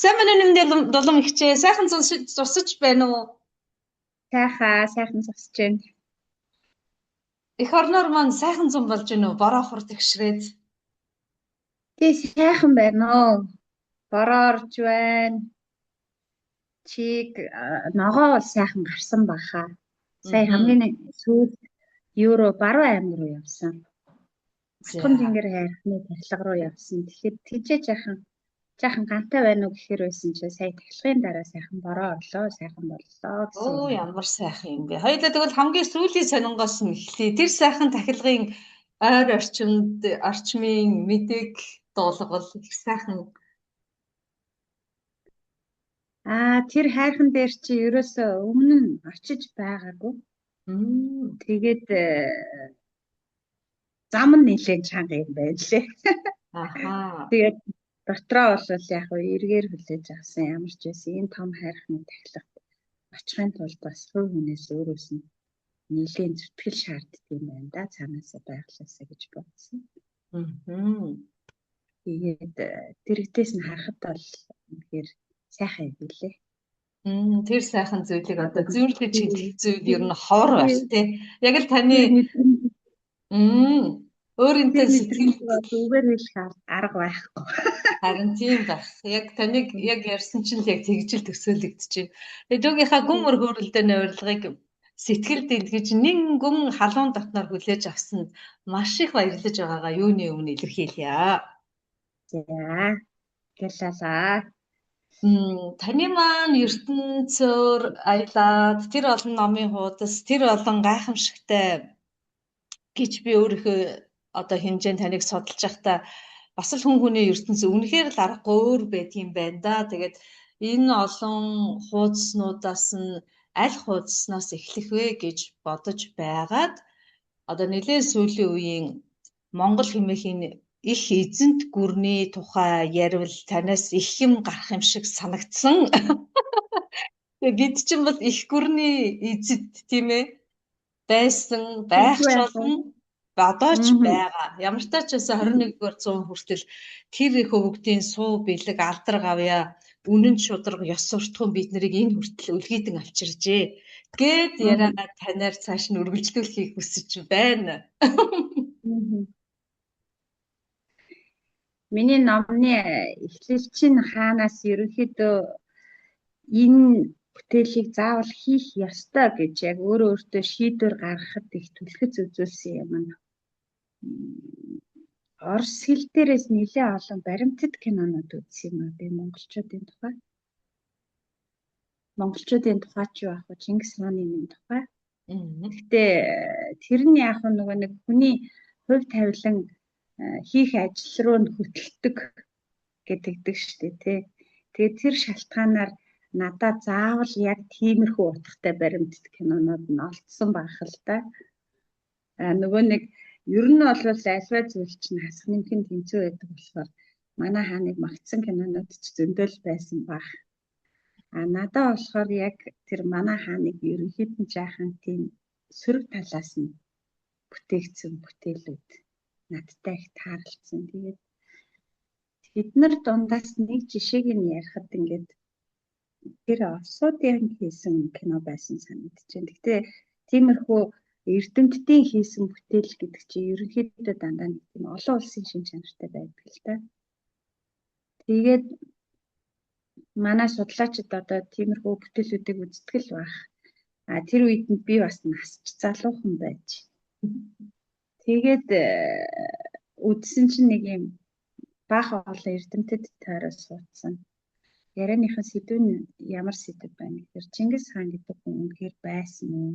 Сайн байна уу нэмдээ дулам ихчээ. Сайхан зурсаж байна уу? Сайхан зогсож байна. Эх орноор маань сайхан зам болж байна уу? Бороо хурд ихшрээд. Тий сайхан байна уу? Бороо орж байна. Чиг ногоо бол сайхан гарсан баха. Сая хамгийн сүүл евро баруун аймаг руу явсан. Алтхан тэнгэр хайрхны тахилга руу явсан. Тэгэхээр тийжээ жаахан гантай байна уу гэхээр байсан чи сая тахилгын дараа сайхан бороо орлоо, сайхан боллоо гэсэн Оо юм. ямар сайхан юм бэ. Хоёулаа тэгвэл хамгийн сүүлийн сонингоос нь эхлэе. Тэр сайхан тахилгын ойр орчмын мэдээг дуулгавал их сайхан. Тэр хайрхан дээр чи ерөөсөө өмнө нь очиж байгаагүй. Тэгээд зам нь нэлээд чанга юм байна лээ. Тэгээд дотроо бол яг эргээр хүлээж авсан ямар ч байсан энэ том хайрхны тахилгад очихын тулд бас хувь хүнээс өөрөөс нь нэлээд зүтгэл шаарддаг юм байна да, цаанаасаа байглаасаа гэж бодсон. Тэгээд дэрэгдээс нь харахад бол үнэхээр сайхан юм билээ. Тэр сайхан зүйлийг одоо зөвлөж хэлэх зүйл ер нь ховор байна тий. Яг л таны өөрийнхөө сэтгэл зүгээр хэлэх арга байхгүй. Харин тийм байх. Яг таныг яг ярьсан чинь яг тэгжил төсөөлөгдөж байна. Тэгээд түүгийнхаа гүн мөр хөрөлдөөний урилгыг сэтгэлд илгэж нэг гүн халуун дотноор хүлээж авсанд маш их баярлаж байгаагаа юуны өмнө илэрхийлье. За. Гэлалаа. Таны маань ертөнцөөр аялаад тэр олон номын хуудас, тэр олон гайхамшигтай гэж би өөрийнхөө одоо хэмжээнд таныг судалж байхдаа бас л хүний ертөнц үнэхээр л аргагүй өөр байдгийм байна да. Тэгээд энэ олон хуудаснуудаас нь аль хуудаснаас эхлэх вэ гэж бодож байгаад одоо нэлээд сүүлийн үеийн Монгол хэмээхийн их эзэнт гүрний тухай ярил танаас их юм гарах юм шиг санагдсан. Бид чинь бол их гүрний эзэд тийм ээ байсан, байх ч болно, бодооч байгаа. Ямар ч тач 21-р зуун хүртэл тэр хөвгдийн суу бэлэг алдар гавья үнэн шударга ёс суртахуун бид нарыг энэ хүртэл үлгийдэн авчиржээ. Гэт яриагаа танаар цааш нь үргэлжлүүлэхийг хүсэж байна. Миний номны эхлэл чинь хаанаас ерөнхийдөө энэ бүтээлийг заавал хийх ёстой гэж яг өөртөө шийдвэр гаргахад их түлхэц үзүүлсэн юм. Орос хэл дээрээс нэлээд олон баримтат кинонууд үзсэн юм би монголчуудын тухай. Монголчуудын тухай ч юу ах вэ? Чингис хааны тухай. Гэхдээ тэр нь яг нөгөө нэг хүний хувь тавилан хийх ажил руу хөтэлдэг гэдэг шүү дээ. Тэгээд тэр шалтгаанаар надад заавал яг тиймэрхүү утгатай баримтат кинонууд нь олдсон байх л да. Нөгөө нэг ер нь бол альва зүйл чинь хасах нэмхэн тэнцүү байдаг болохоор манай хааныг магтсан кинонууд ч зөндөл байсан баг. Надад болохоор яг тэр манай хааныг ерөнхийдөө жаахан тийм сөрөг талаас нь бүтээгдсэн бүтээлүүд надтай их таарлцсан. Тэгээд бид нар дундаас нэг жишээг нь ярихад ингээд тэр Оросуудын хийсэн кино байсан санагдаж байна. Гэхдээ тиймэрхүү эрдэмтдийн хийсэн бүтээл гэдэг чинь ерөнхийдөө дандаа нэг тийм олон улсын шин чанартай байдаг л да. Тэгээд манай судлаачид одоо тиймэрхүү бүтээлүүдийг үздэг л байх. Тэр үед нь би бас насч залуухан байж. Тэгээд үзсэн чинь нэг юм бага олон эрдэмтэд тойроо суудсан. Ярианыхаа сэдв нь ямар сэдв байна гэхээр Чингис хаан гэдэг хүн үнэхээр байсан уу?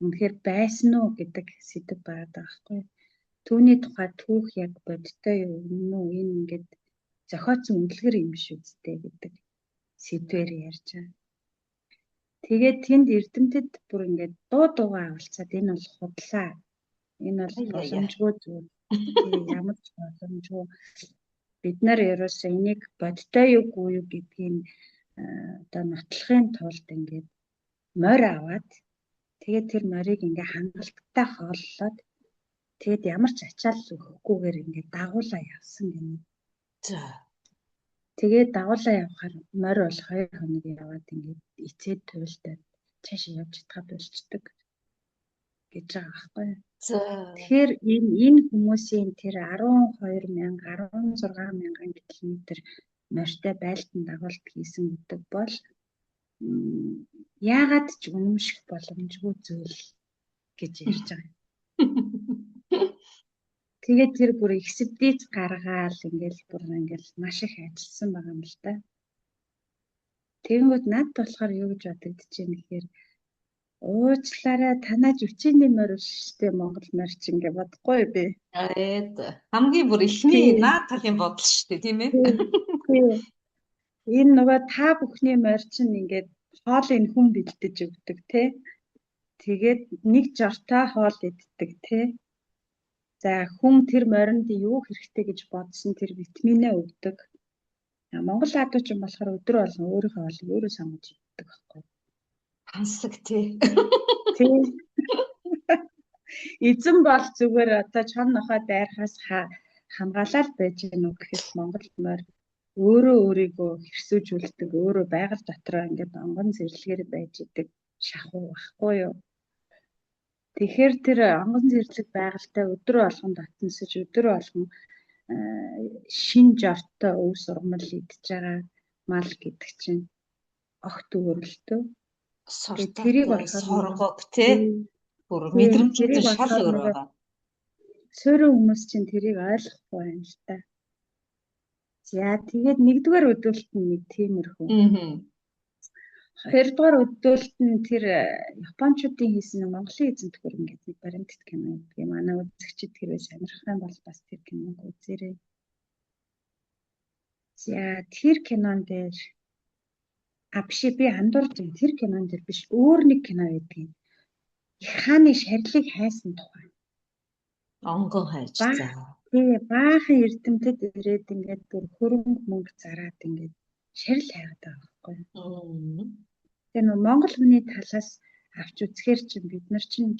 Үнэхээр байсан уу гэдэг сэдв байгаа байхгүй. Түүний тухай түүх яг бодтой юу үнэн үү? Энэ ингээд зохиоцсон үнэлгэр юм шүү дээ гэдэг сэдвээр ярьж байгаа. Тэгээд тэнд эрдэмтэд бүр ингээд дуугаа авалцаад энэ бол худлаа. Энэ бол боломжгүй зүйл. Ямар ч боломжгүй. Бид нар ерөөсөө энийг бодтой юугүй юу гэдгийг одоо нотлохын тулд ингээд морь аваад тэгээд тэр морийг ингээд хангалттай хооллоод тэгээд ямар ч ачаал өгөхгүйгээр ингээд дагуулаа явсан гэнэ. За. Тэгээд дагуулаа явахаар морь бол 2 хоног яваад ингээд эцээд туйлдаад цаашаа явж чадхаа болчдөг гэж байгаа байхгүй юу. Тэгэхээр энэ хүмүүсийн тэр 12,000 16,000 км морьтой байлдан дагуулт хийсэн гэдэг бол яагаад ч үнэмших боломжгүй зүйл гэж ярьж байгаа юм. Тэгээд тэр бүр эксперт гаргаал ингээл маш их ажилласан байгаа юм л та. Тэгэнгүүт над болохоор юу гэж бодогдож байна гэхээр уучлаарай танаа жүчээний морь шиштэй Монгол морь ч ингээ бодохгүй би. Хамгийн бүр ихний наад талын бодол шүү дээ тийм ээ. Энэ нөгөө та бүхний морь чинь ингээд хоолыг хүн бэлдэж өгдөг тий. Тэгээд нэг жортой хоол иддэг тий. За хүн тэр моринд юу хэрэгтэй гэж бодсон тэр витаминээ өгдөг. Монгол адуучин болохоор өдөр болгон өөрийнхөө хоолыг өөрөө сонгож иддэг байхгүй. Хансаг тий. Эзэн бол зүгээр одоо чон нохой дайрахаас хамгаалаад байж гэнэ үү гэхэд Монгол морь өөрөө өөрийгөө хэрсүүжүүлдэг, өөрөө байгаль дотроо ингээд онгон зэрлэгээр байж идэг шахуу байхгүй юу. Тэгэхээр тэр онгон зэрлэг байгальтай өдөр болгон дотносож өдөр болгон шин жортой өв сургамал идж байгаа мал гэдэг чинь огт өөрлөлтөө. Тэрийг соргог тий. Бүр мэдрэмжтэй шал өөр байгаа. Суурин хүмүүс чинь тэрийг ойлгохгүй байна л та. За тэгээд нэгдүгээр өдөлт нь нэг тиймэрхүү. Хоёрдугаар өдөлт нь тэр Япончуудын хийсэн Монголын эзэнт гүрэн гэдэг нэг баримтат кино гэдэг. Манай үзэгчид тэрээ сонирхох юм бол бас тэр киног үзээрэй. За тэр кинон дээр биш би андуурж байна. Тэр кинон дээр биш өөр нэг кино байдаг. Их хааны шарилыг хайсан тухай. Онгон хайж заа. Тэгээ баахан эрдэмтэд ирээд ингээд бүр хөрөнгө мөнгө зараад ингээд шарил хайгаад байгаа байхгүй юу. Тэгээ нөө Монгол хүний талаас авч үзэхээр чинь бид нар чинь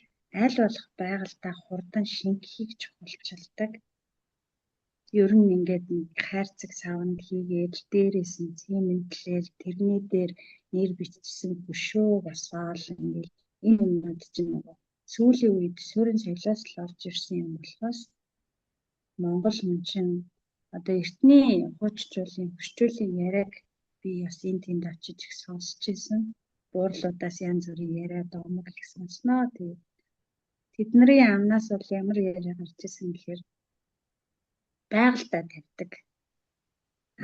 аль болох байгальтаа хурдан шингэхийг чухалчилдаг. Ер нь ингээд нэг хайрцаг савнд хийгээд дээрээс нь цементлээл тэрний дээр нэр бичсэн хөшөө босоол ингээд энэ юмнууд чинь нөгөө сүүлийн үед суурин соёлоос л орж ирсэн юм болохоос Монгол хүн чинь одоо эртний хууччлалын хөшчөөлийн яриаг би бас энэ тэнд очиж их сонсч ирсэн. Буурлуудаас янз бүрийн яриа домог их сонсноо. Тэгээд тэдний амнаас бол ямар яриа гарч ирсэн гэхээр байгальтаа тавьдаг.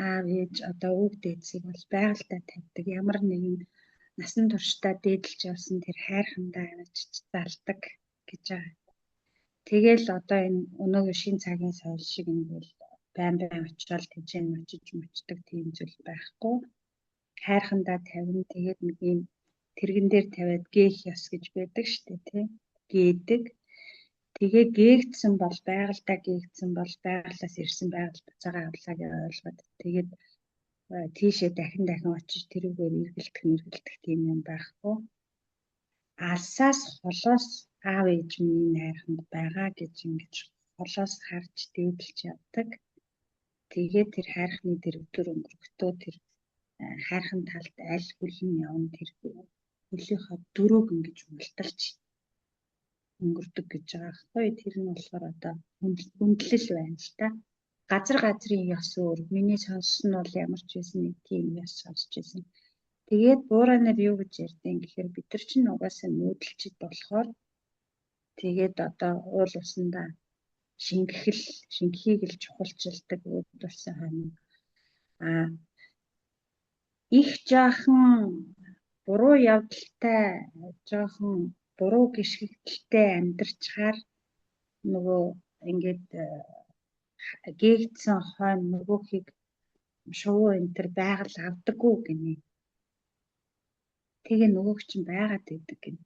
Аав ээж одоо үг дээдсийг бол байгальтаа тавьдаг. Ямар нэгэн насан туршдаа дээдэлж явсан тэр хайрхандаа авч залдаг гэж байгаа. Тэгэл одоо энэ өнөөгийн шин цагийн соёл шиг ингээл байн очиод тэжээн очиж мөчдөг тийм зүйл байхгүй. Хайрхандаа тавина. Тэгээд нэг юм тэрэгэн дээр тавиад гээх ёс гэж байдаг шүү дээ тий. Гээдэг. Тэгээ гээгдсэн бол байгальтаа гээгдсэн бол байгалаас ирсэн байгаль буцаага авлаа гэж ойлгоод тэгээд тийшээ дахин очиж тэрүүгээр эргэлдэх тийм юм байхгүй. Алсаас холоос аав ээж минь найрханд байгаа гэж ингэж холоос харж дээдэлж явдаг. Тэгээд тэр хайрхны дээр өдөр өнгөрөхдөө тэр хайрхан талд аль хүлэн явна тэр хөлийнхөө дөрөөг ингэж мулталж өнгөрдөг гэж байгаа байхгүй. Тэр нь болохоор одоо хүндлэл байна л та. Газрын ёс өөр. Миний сонссон нь бол ямар ч байсан нэг тийм ёс сонсч байсан. Тэгээд буурай нар юу гэж ярьдیں۔ Гэхээр бид нар чинь угаасаа нүүдэлчд болохоор тэгээд одоо уул усандаа шингэхийг л чухалчилдаг үүдүүлсэн хойно. Их жоохон буруу явдалтай жоохон буруу гიშгэлтэй амьдарчаар нөгөө ингээд гээгдсэн хойно нөгөөхийг шувуу энэ төр байгаль авдаггүй гинэ. Тэгээ нөгөөх чинь байгаад идэг гинэ.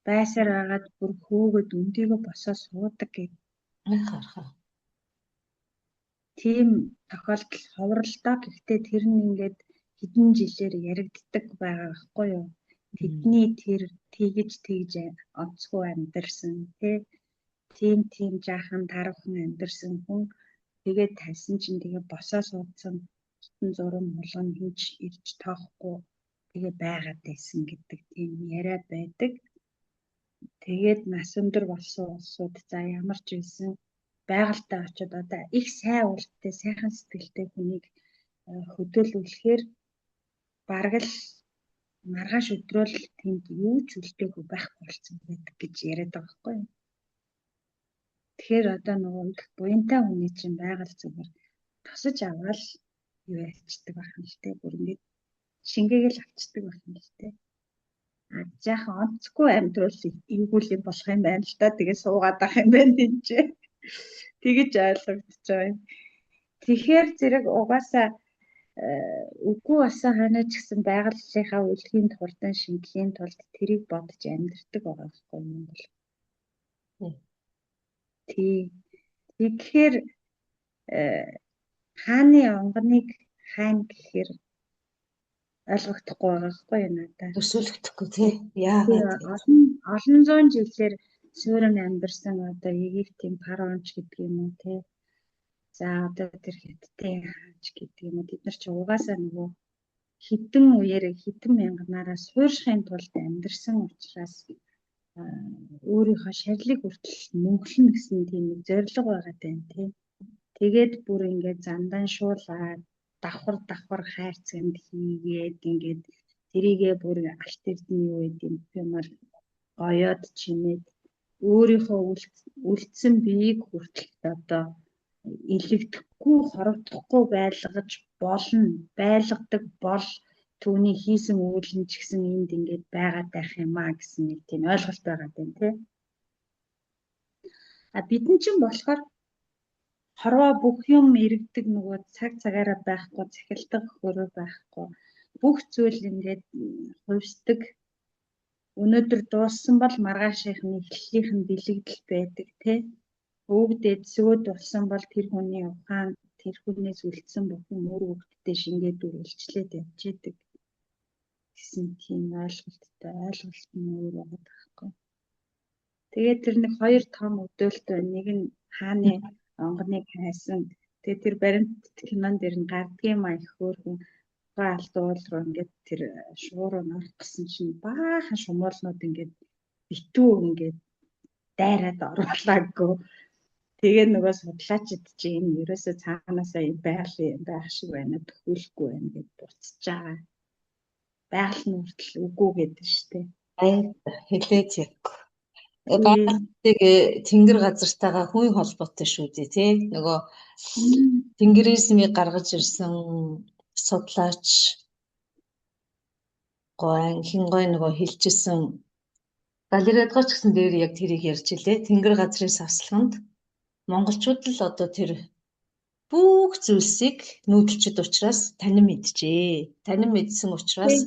Байсаар агаад бүр хөөгöd өндийгөө босоо суудаг гэх. Тийм тохиолдол ховролтой. Гэхдээ тэр нь ингээд хэдэн жилээр яригддаг байгаа байхгүй юу? Тэдний тэр тэгж онцгой амьдэрсэн тийм жаахан тарвхан амьдэрсэн хүн тэгээд тайсан чинь тэгээ босоо суудсан бусдын зураг болгоно хийж ирж тоохгүй тэгээ байгаад байсан гэдэг тийм яриа байдаг. Тэгээд нас өндөр болсон улсууд за ямар ч байсан байгальтай очиод одоо их сайн урттай сайхан сэтгэлтэй хүнийг хөдөөлүүлэхээр бараг л маргааш өдрөөл тэнд юу ч үлдээгүй байхгүй болсон байдаг гэж яриад байгаа байхгүй юу. Тэгэхээр одоо нөгөө буянтай хүний чинь байгаль зүгээр тосож аваад юу ячдаг байх юм л те. Бүр ингэж шингээгээл авчдаг байх юм л те. Жаахан онцгүй амьдрал эвгүй юм болох юм байна л та. Тэгээ суугаад ах юм байна тийчээ. Тэгэж ойлгогдож байгаа юм. Тэгэхээр зэрэг угаасаа үгүй басан ханаа ч гэсэн байгальлынхаа үлгийн хурдан шингэхийн тулд тэрийг бодож амьдрдаг байгаа байхгүй юм бол. Тэгэхээр хааны онгоныг хаана гэхээр ойлгохдохгүй байгаа байхгүй юу надад. Төсөөлөгдөхгүй тий. Яагаад олон зуун жилээр суурин амьдарсан одоо Египтийн фараонч гэдэг юм уу тий. За одоо тэр Хятадын хаач гэдэг юм уу бид нар ч угаасаа нөгөө хэдэн үеэр хэдэн мянганаараа суурьшихын тулд амьдарсан учраас өөрийнхөө шарилыг хүртэл мөнгөлнө гэсэн тийм нэг зорилго байгаа тань тий. Тэгээд бүр ингээд зандан шуулаад давхар хайрцагт хийгээд ингээд тэрийгээ бүр алт эрдэнэ юу гэдэг юмар гоёод чимээд өөрийнхөө үлдсэн биеийг хүртэл одоо илэгдэхгүй хорогдохгүй байлгадаг бол түүний хийсэн үйл нь ч гэсэн энд ингээд байгаад байх юм аа гэсэн нэг тийм ойлголт байгаа юм тий. Бидэн чинь болохоор хорвоо бүх юм иргэдэг нөгөө цагаараа байхгүй цахилдаг хөрөө байхгүй бүх зүйл ингээд хувьсдаг. Өнөөдөр дууссан бол маргаашийнхны эхлэлийнх нь бэлэгдэл байдаг тий. Өвгдээд сөөд болсон бол тэр хүний ухаан тэр хүнээс үлдсэн бүхэн өөр өвгдтэй шингээд үйлчлээд явчихдаг гэсэн тийм ойлголт нь өөр байгаа байхгүй. Тэгээд тэр нэг хоёр том өдөөлт байна. Нэг нь хааны онгоныг хайсан. Тэгээд тэр баримт кинон дэр нь гардгийн маяг хөөрхөн алдуул руу ингээд тэр шууруу норох гэсэн чинь баахан шумуулнууд ингээд битүү ингээд дайраад оруулаагүй. Тэгээ нөгөө судлаачид чинь энэ ерөөсөө цаанаасаа юм байх шиг байна төхөөлөхгүй байна гэж буцаж байгаа. Байгаль нь хүртэл үгүй гэдэг штеп. Хэлээд яг. Байгальтыг тэнгэр газартайгаа хүн холбоотой шүү дээ тий. Нөгөө тэнгэризмийг гаргаж ирсэн судлаач хингой нөгөө хэлчихсэн Галередгооч гэсэн дээр яг тэрийг ярьж илээ. Тэнгэр газрын савсалганд монголчууд л одоо тэр бүх зүйлсийг нүүдэлчд учраас танин мэджээ. Танин мэдсэн учраас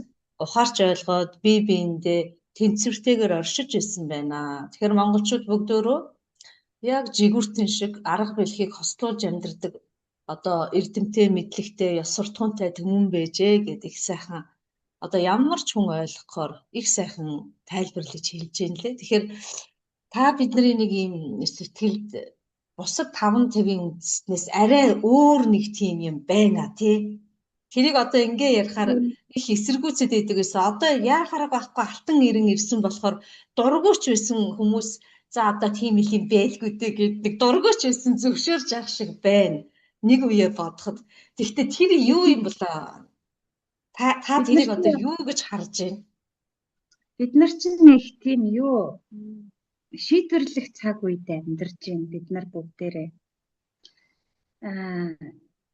ухаарч ойлгоод бие биендээ тэнцвэртэйгээр оршиж ирсэн байна. Тэгэхээр монголчууд бүгдөө яг жигүүртэн шиг арга бэлхийг хослуулж амьдардаг одоо эрдэмтэй мэдлэгтэй ёс суртахуунтай түмэн байжээ гэдэг их сайхан одоо ямар ч хүн ойлгохоор их сайхан тайлбарлаж хэлж байна лээ. Тэгэхээр та бидний нэг юм сэтгэлд бусад 5-5-ийн үндэснээс арай өөр нэг тийм юм байна тий. Тэрийг одоо ингээ ярихаар их эсэргүүцэд байдаг гэсэн. Одоо яахаараа байхгүй алтан ирэн ирсэн болохоор дургуйч байсан хүмүүс за одоо тийм их юм байлгүй дээ гэдэг дургуйч байсан зөвшөөрж явах шиг байна. Нэг үе бодоход. Тэгэхдээ тэр юу юм бол та тэрийг одоо юу гэж харж байна? Бид нар чинь нэг тийм юу шийдвэрлэх цаг үед амьдарч байна бид нар бүгдээрээ.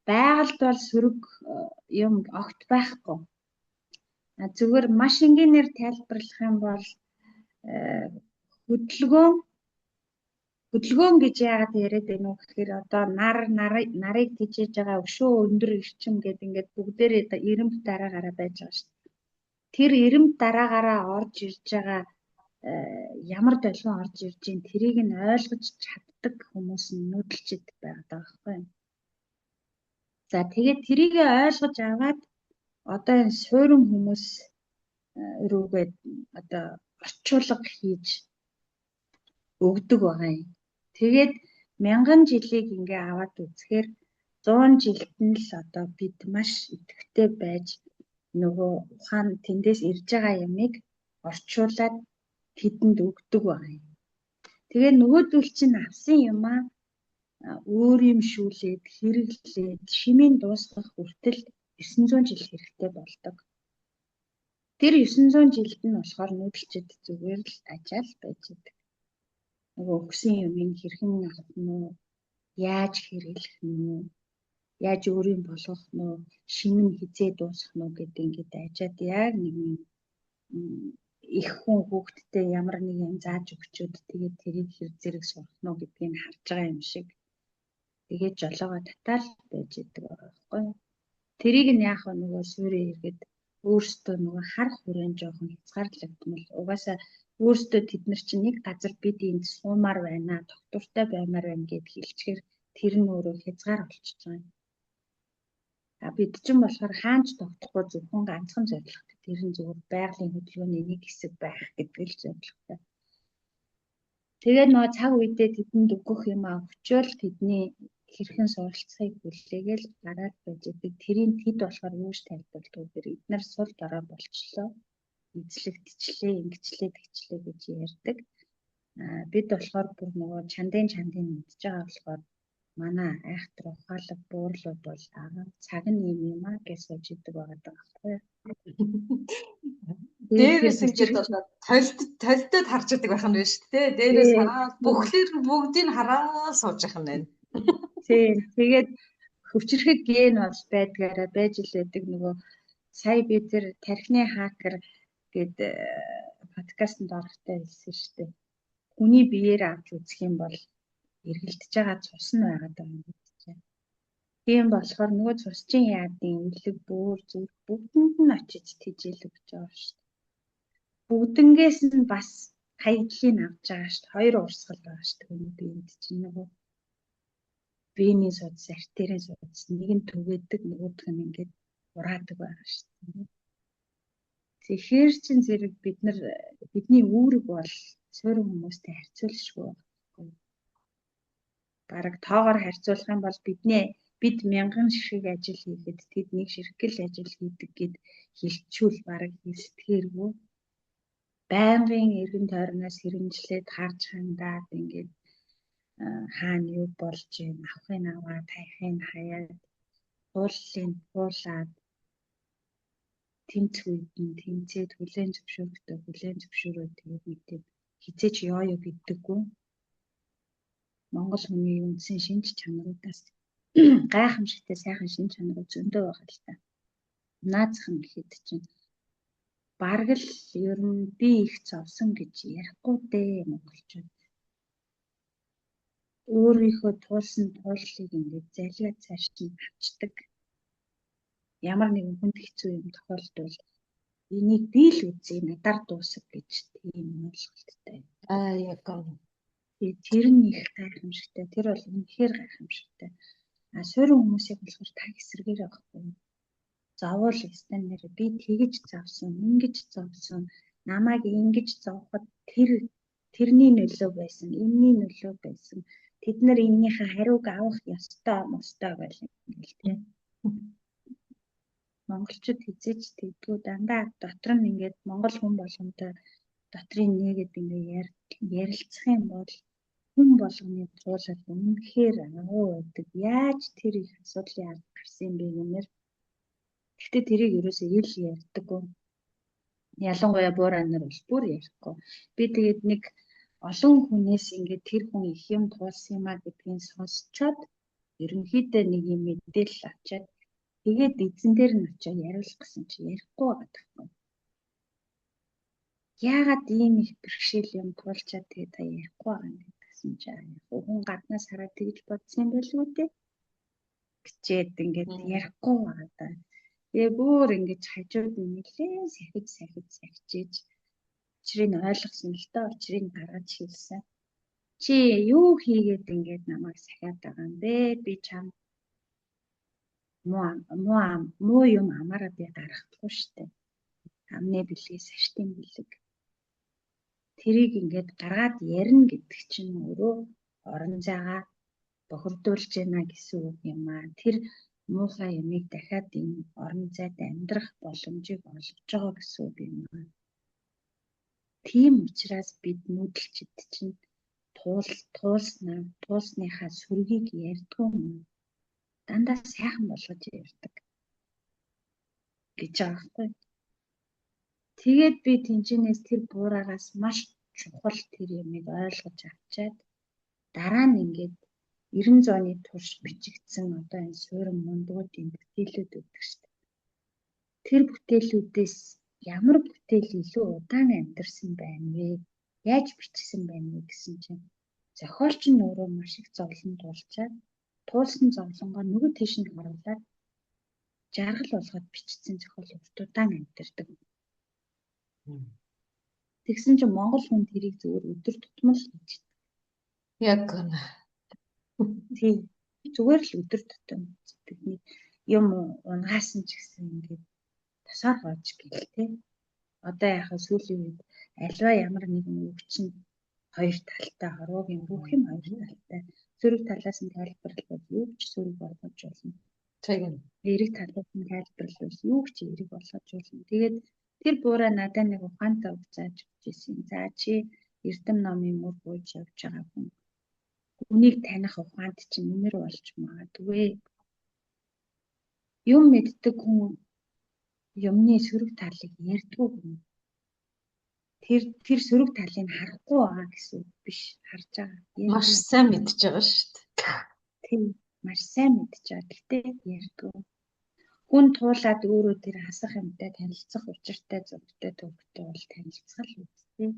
Байгальд бол сөрөг юм огт байхгүй. Зүгээр маш энгийнээр тайлбарлах юм бол хөдөлгөөн гэж яагаад яриад байна вэ гэхээр одоо нарыг тижээж байгаа өшөө өндөр эрчим гэдэг ингээд бүгдээрээ эрэмб дараагаараа байж байгаа шүү дээ. Тэр эрэмб дараагаараа орж ирж байгаа ямар долгион орж ирж ийн тэрийг нь ойлгож чаддаг хүмүүс нь нүүдэлчд байгаа байхгүй юу. За тэгээд тэрийг ойлгож аваад одоо энэ суурин хүмүүс рүүгээ одоо орчуулга хийж өгдөг байгаа юм. Тэгээд мянган жилийг ингээ аваад үзэхээр 100 жилд нь л одоо бид маш идэвхтэй байж нөгөө ухаан тэндээс ирж байгаа ямыг орчуулад тэдэнд өгдөг байгаа юм. Тэгээ нөгөөдөл чинь авсан юмаа өөрөмшүүлээд хэрэглээд шимийн дуусгах хүртэл 900 жил хэрэгтэй болдог. Тэр 900 жилд нь болохоор нүүдэлчид зүгээр л ажаал байж идэг. Нөгөө өгсөн юмыг хэрхэн авах нь уу, яаж хэрэглэх нь уу, яаж өөрийн болгох нь уу, шим нь хизээ дуусгах нь уу гэдэг ингээд ажаад яг нэг их хүн хүүхдтэй ямар нэг юм зааж өгчөөд тэгээд тэрийг хэр зэрэг сурах нь уу гэдгийг харж байгаа юм шиг. Тэгээд жолоогоо татаал байж идэг байхгүй юу? Тэрийг нь яах вэ нөгөө суурь иргэд өөрсдөө нөгөө харах хүрээнд жоохон хязгаарлагдмал. Угаасаа өөрсдөө тэд нар чинь нэг газар бид энд суумаар байна, доктортой баймаар байна гэд хэлчихээр тэр нь өөрөө хязгаар болчихж байгаа юм. Бид чинь болохоор хаанч тогтохгүй зөвхөн ганцхан зорилготой. Тэр нь зөвхөн байгалийн хөдөлгөөний нэг хэсэг байх гэдэг л зорилготой. Тэгээд нөгөө цаг үедээ тэдэнд өгөх юм өгчөөл тэдний хэрхэн суралцахыг хүлээгээл гараад байж идэг. Тэрийн тэд болохоор юуш тайлбарлдаг вэ? Эдгээр сул дорой болчлоо. Эзлэгдчихлээ, ингэчлээ, тэгчлээ гэж ярьдаг. Бид болохоор бүр нөгөө чандын мэдж байгаа болохоор манай айхтар ухаалаг буурлууд бол цаг нь юм аа гэж сууж идэг байгаа байхгүй юу? Дээрээс ингээд бол толдод харж идэг байх нь байна шүү дээ. Дээрээс хараад бүхлээр бүгдийг хараад сууж явах нь байна. Тэгээд хөвчрөхөг ген бол байдгаараа байж л байдаг. Нөгөө сая би тэр тархины хакер гэд подкастт орохдоо хэлсэн шүү дээ. Хүний биеэр авч үзэх юм бол эргэлдэж байгаа цус нь байгаад байгаа юм гэж. Тийм болохоор нөгөө цусчин яадын үлэг бөөр зүрх бүгдэнд нь очиж тижэл өгч байгаа шүү дээ. Бүгднгээс нь бас хаягдлыг авч байгаа шүү дээ. Хоёр урсгал байгаа шүү дээ. Хүний биед чинь нөгөө биений судас, артерийн судас нэг нь түгээдэг, нөгөөх нь ингээд ураадаг байгаа шүү дээ. Тэгэхээр чин зэрэг бидний үүрэг бол суурин хүмүүстэй харьцуулшгүй байна. Бараг тоогоор харьцуулах юм бол бид мянган шиг ажил хийхэд тэд нэг ширхгэл ажил хийдэг гэд хэлчүүл бараг хэлсдгээргүй. Байнгын эргэн тойрноос хэрэмжлээд харж хандаад ингээд хаана юу болж юм, авахын аваад, хайхын хаяад, уулын уулаад тэмцэх үед нь тэмцээд хүлээн зөвшөөрөөд тэгээд нэг тийм хизээч ёо гэдэггүй. Монгол хүний үндсэн шинж чанаруудаас гайхамшигтай сайхан шинж чанарууд зөндөө байгаа л та. Наацхан гэхэд чинь бараг л ер нь би их зовсон гэж ярихгүй дээ монголчууд. Өөрийнхөө туулсан тууллыг ингээд залгаад цааш нь авчдаг. Ямар нэгэн хүнд хэцүү юм тохиолдвол энийг би л үзье, надаар дуусах гэж тийм ойлголттой. Яг гоо. Тэр нь их гайхамшигтай. Тэр бол үнэхээр гайхамшигтай. Суурин хүмүүсийг болохоор та эсрэгээр байхгүй. Зовоол ястан нэр би тэгэж завсан, ингэж зовсон, намайг ингэж зовход тэрний нөлөө байсан, энэний нөлөө байсан. Тэд нар энэнийхээ хариуг авах ёстой байлаа гэл тийм. Монголчууд хизээч тэгдгүү дандаа дотор нь ингээд монгол хүн болгонтой дотрын нэгэд ингээд ярилцах юм бол хүн болгоны туулал үнэхээр агуу байдаг. Яаж тэр их асуудлын ард гарсан бэ гэмээр. Гэхдээ тэрийг ерөөсөө ил ярьдаггүй. Ялангуяа буурай нар бол бүр ярихгүй. Би тэгээд нэг олон хүнээс ингээд тэр хүн их юм туулсан юм а гэдгийг сонсчоод ерөнхийдөө нэг юм мэдээлэл авчаад тэгээд эзэн дээр нь очиод яриулах гэсэн чи ярихгүй байгаа байхгүй. Яагаад ийм их бэрхшээл юм туулчаад тэгээд та ярихгүй байгаа юм гэсэн чи хүн гаднаас хараад тэгж бодсон юм байлгүй дээ. Гэчээд ингээд ярихгүй байгаа даа. Тэгээ бүр ингэж хажууд нь нэлээд сахиж учрыг ойлгосон л доо, учрыг гаргаж хэлсэн. Чи юу хийгээд ингэж намайг сахиад байгаа юм бэ? Би чам муу юм амаараа би гаргахгүй штэ. Амны бэлгээс аштын бэлэг. Тэрийг ингээд гаргаад ярина гэдэг чинь өөрөө орон зайгаа бохирдуулж байна гэсэн үг юм аа. Тэр муухай юмыг дахиад энэ орон зайд амьдрах боломжийг олгож байгаа гэсэн үг юм аа. Тийм учраас бид нүүдэлчд чинь туулсныхаа сүргийг ярьдгүй юм. Дандаа сайхан болгож ярьдаг гэж байгаа байхгүй. Тэгээд би тэнцэнээс тэр буураагаас маш чухал тэр юмыг ойлгож авчаад дараа нь ингээд 90 зууны турш бичигдсэн одоо энэ суурин мундгуудын бүтээлүүд өгдөг шүү дээ. Тэр бүтээлүүдээс ямар бүтээл илүү удаан амьдарсан байна вэ? Яаж бичсэн байна вэ гэсэн чинь зохиолч нь өөрөө маш их зовлон туулчаад туулсан зовлонгоо нөгөө тийш нь харуулад жаргал болгоод бичсэн зохиол удаан амьдардаг. Тэгсэн чинь монгол хүн тэрийг зөвөр өдөр тутмал хийж. Яг гэнэ. Тийм. Зүгээр л өдөр тутам бидний юм унгаасан ч гэсэн ингээд тасаар хоож гэлтэй. Одоо яхаа сүүлийн үед альва ямар нэгэн үг чинь хоёр талтай, хорвоогийн бүх юм хоёр талтай. Сөрөг талаас нь тайлбарлавал юу ч сөрөг болгож болно. Тийм. Эрэг талаас нь тайлбарлавал юу ч эрэг болгож болно. Тэгээд тэр буураа надад нэг ухаантай үг зааж өгчээсэн. За чи Эрдэм номын мөр бууж явж байгаа хүн. Үнийг таних ухаанд чинь нэмэр болж магадгүй. Юм мэддэг хүн юмны сөрөг талыг ярьдгүй хүн. Тэр сөрөг талыг харахгүй байгаа гэсэн үг биш, харж байгаа. Маш сайн мэдж байгаа шүү дээ. Тийм, маш сайн мэдж байгаа. Гэтэ ярьдгүй. Хүн туулаад өөрөө тэр хасах юмтай танилцах учиртай зөвхтэй төвхтэй бол танилцах л үстэй.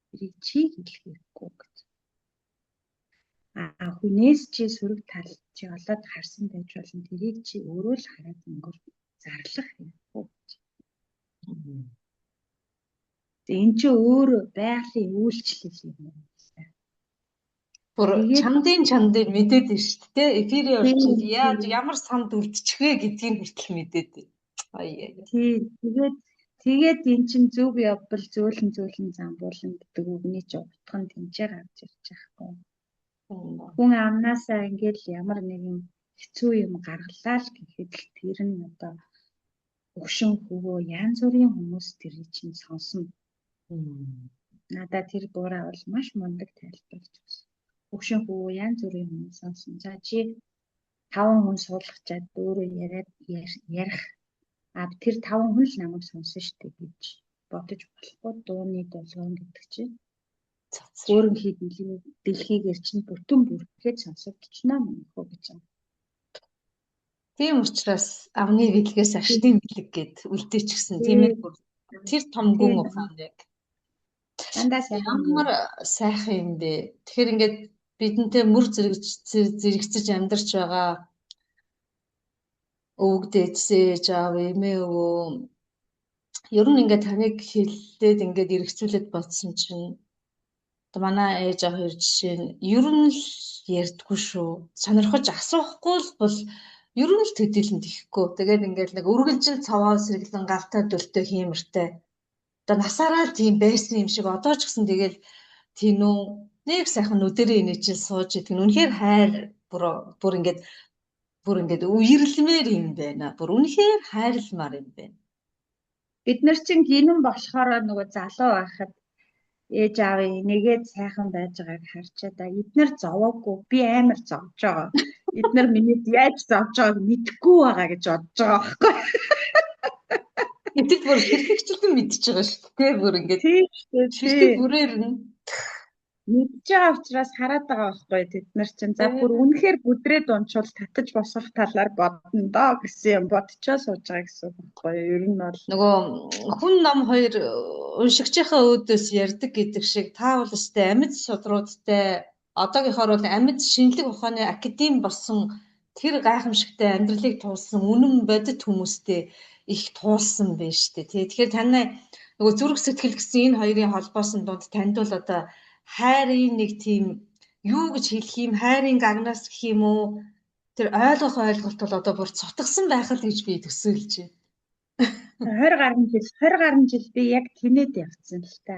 Тэрийг чи хэлэх хэрэггүй гэж. Хүнээс чи сөрөг тал чи олоод харсан байж болно. Тэрийг чи өөрөө л хараад өнгөр зарлах хэрэггүй гэж. Энэ чи өөрөө байгалийн үйлчлэл юм байна. Бүр чандын мэдээд байна шүү дээ. Эфирийн орчинд яаж ямар санд үлдчих вэ гэдгийг хүртэл мэдээд байна. Тэгээд эн чинь зөв явбал зөөлөн замбуулан гэдэг үгний ч утганд тэнцээр авч ирж байгаа юм. Хүн амнаасаа ингээд ямар нэгэн хэцүү юм гаргалаа л гэхэд л тэр нь одоо өгшин хөвөө янз бүрийн хүмүүс тэрийг чинь сонсно. Надад тэр буураа бол маш мундаг тайлбарлаж өгсөн. Өгшин хөвөө янз бүрийн хүмүүс сонсно. За чи 5 хүн суулгачаад өөрөө ярих. Тэр 5 хүн л намайг сонсон шүү дээ гэж бодож болохгүй. Дууны долгион гэдэг чинь өөрөөр хэлбэл дэлхийгээр чинь бүтэн бүрхээд сонсогдчихно мөнхөө гэж байна. Тийм учраас авны бэлгээс аштын бэлэг гэд үлдээчихсэн тийм ээ. Тэр том гүн ухааныг дандаа ямар сайхан юм бэ. Тэгэхээр ингээд бидэнтэй мөр зэрэгцэж амьдарч байгаа өвөг дээдсэж аав эмээ өвөө ер нь ингээд таныг хэллээд ингээд эргцүүлээд бодсон чинь манай ээж аав хоёр жишээ нь ер нь л ярьдгүй шүү. Сонирхож асуухгүй л бол ер нь л төдийлөн тэхгүй. Тэгээд ингээд нэг үргэлжил цаваа сэргэлэн гавтай дөлтөө хиймэртэй. Одоо насаараа л тийм байсан юм шиг одоо ч гэсэн тэгэл тийм үү нэг сайхан нүдэрээ инээчил сууж идэх нь үнэхээр хайр бүр ингээд үерэлмээр юм байна. Бүр үнэхээр хайрламар юм байна. Бид нар чинь гинэн болохоор нөгөө залуу байхад ээж аавын нэгээд сайхан байж байгааг харчаа. Эднэр зовоогүй би амар зовж байгаа. Эднэр минийд яаж зовж байгааг мэдэхгүй байгаа гэж бодож байгаа байхгүй. Эдгээр бүр хэрэгчлэн мэдчихэж байгаа шүү дээ. Бүр ингээд шилдэг бүрээр нь мэдж байгаа учраас хараад байгаа байхгүй тэд нар чинь за бүр үнэхээр бүдрээд унчвал татаж босгох талаар бодно доо гэсэн юм бодчоо сууж байгаа гэсэн үг байхгүй. Ер нь бол нөгөө хүн ном хоёр уншигчийнхаа өөдөөс ярддаг гэдэг шиг та бол өстэй амьд судруудтай одоогийнхоор бол амьд шинжлэх ухааны академи болсон тэр гайхамшигтай амьдралыг туулсан үнэн бодит хүмүүстэй их туулсан байна шүү дээ. Тэгэхээр таны нөгөө зүрх сэтгэл гэсэн энэ хоёрын холбоосон дунд танд бол одоо хайрын нэг тийм юу гэж хэлэх юм хайрын гагнаас гэх юм уу тэр ойлгох ойлголт бол одоо бүр цутгсан байх л гэж би төсөөлж байна. 20 гаруй жил би яг тэнэд явцсан л та.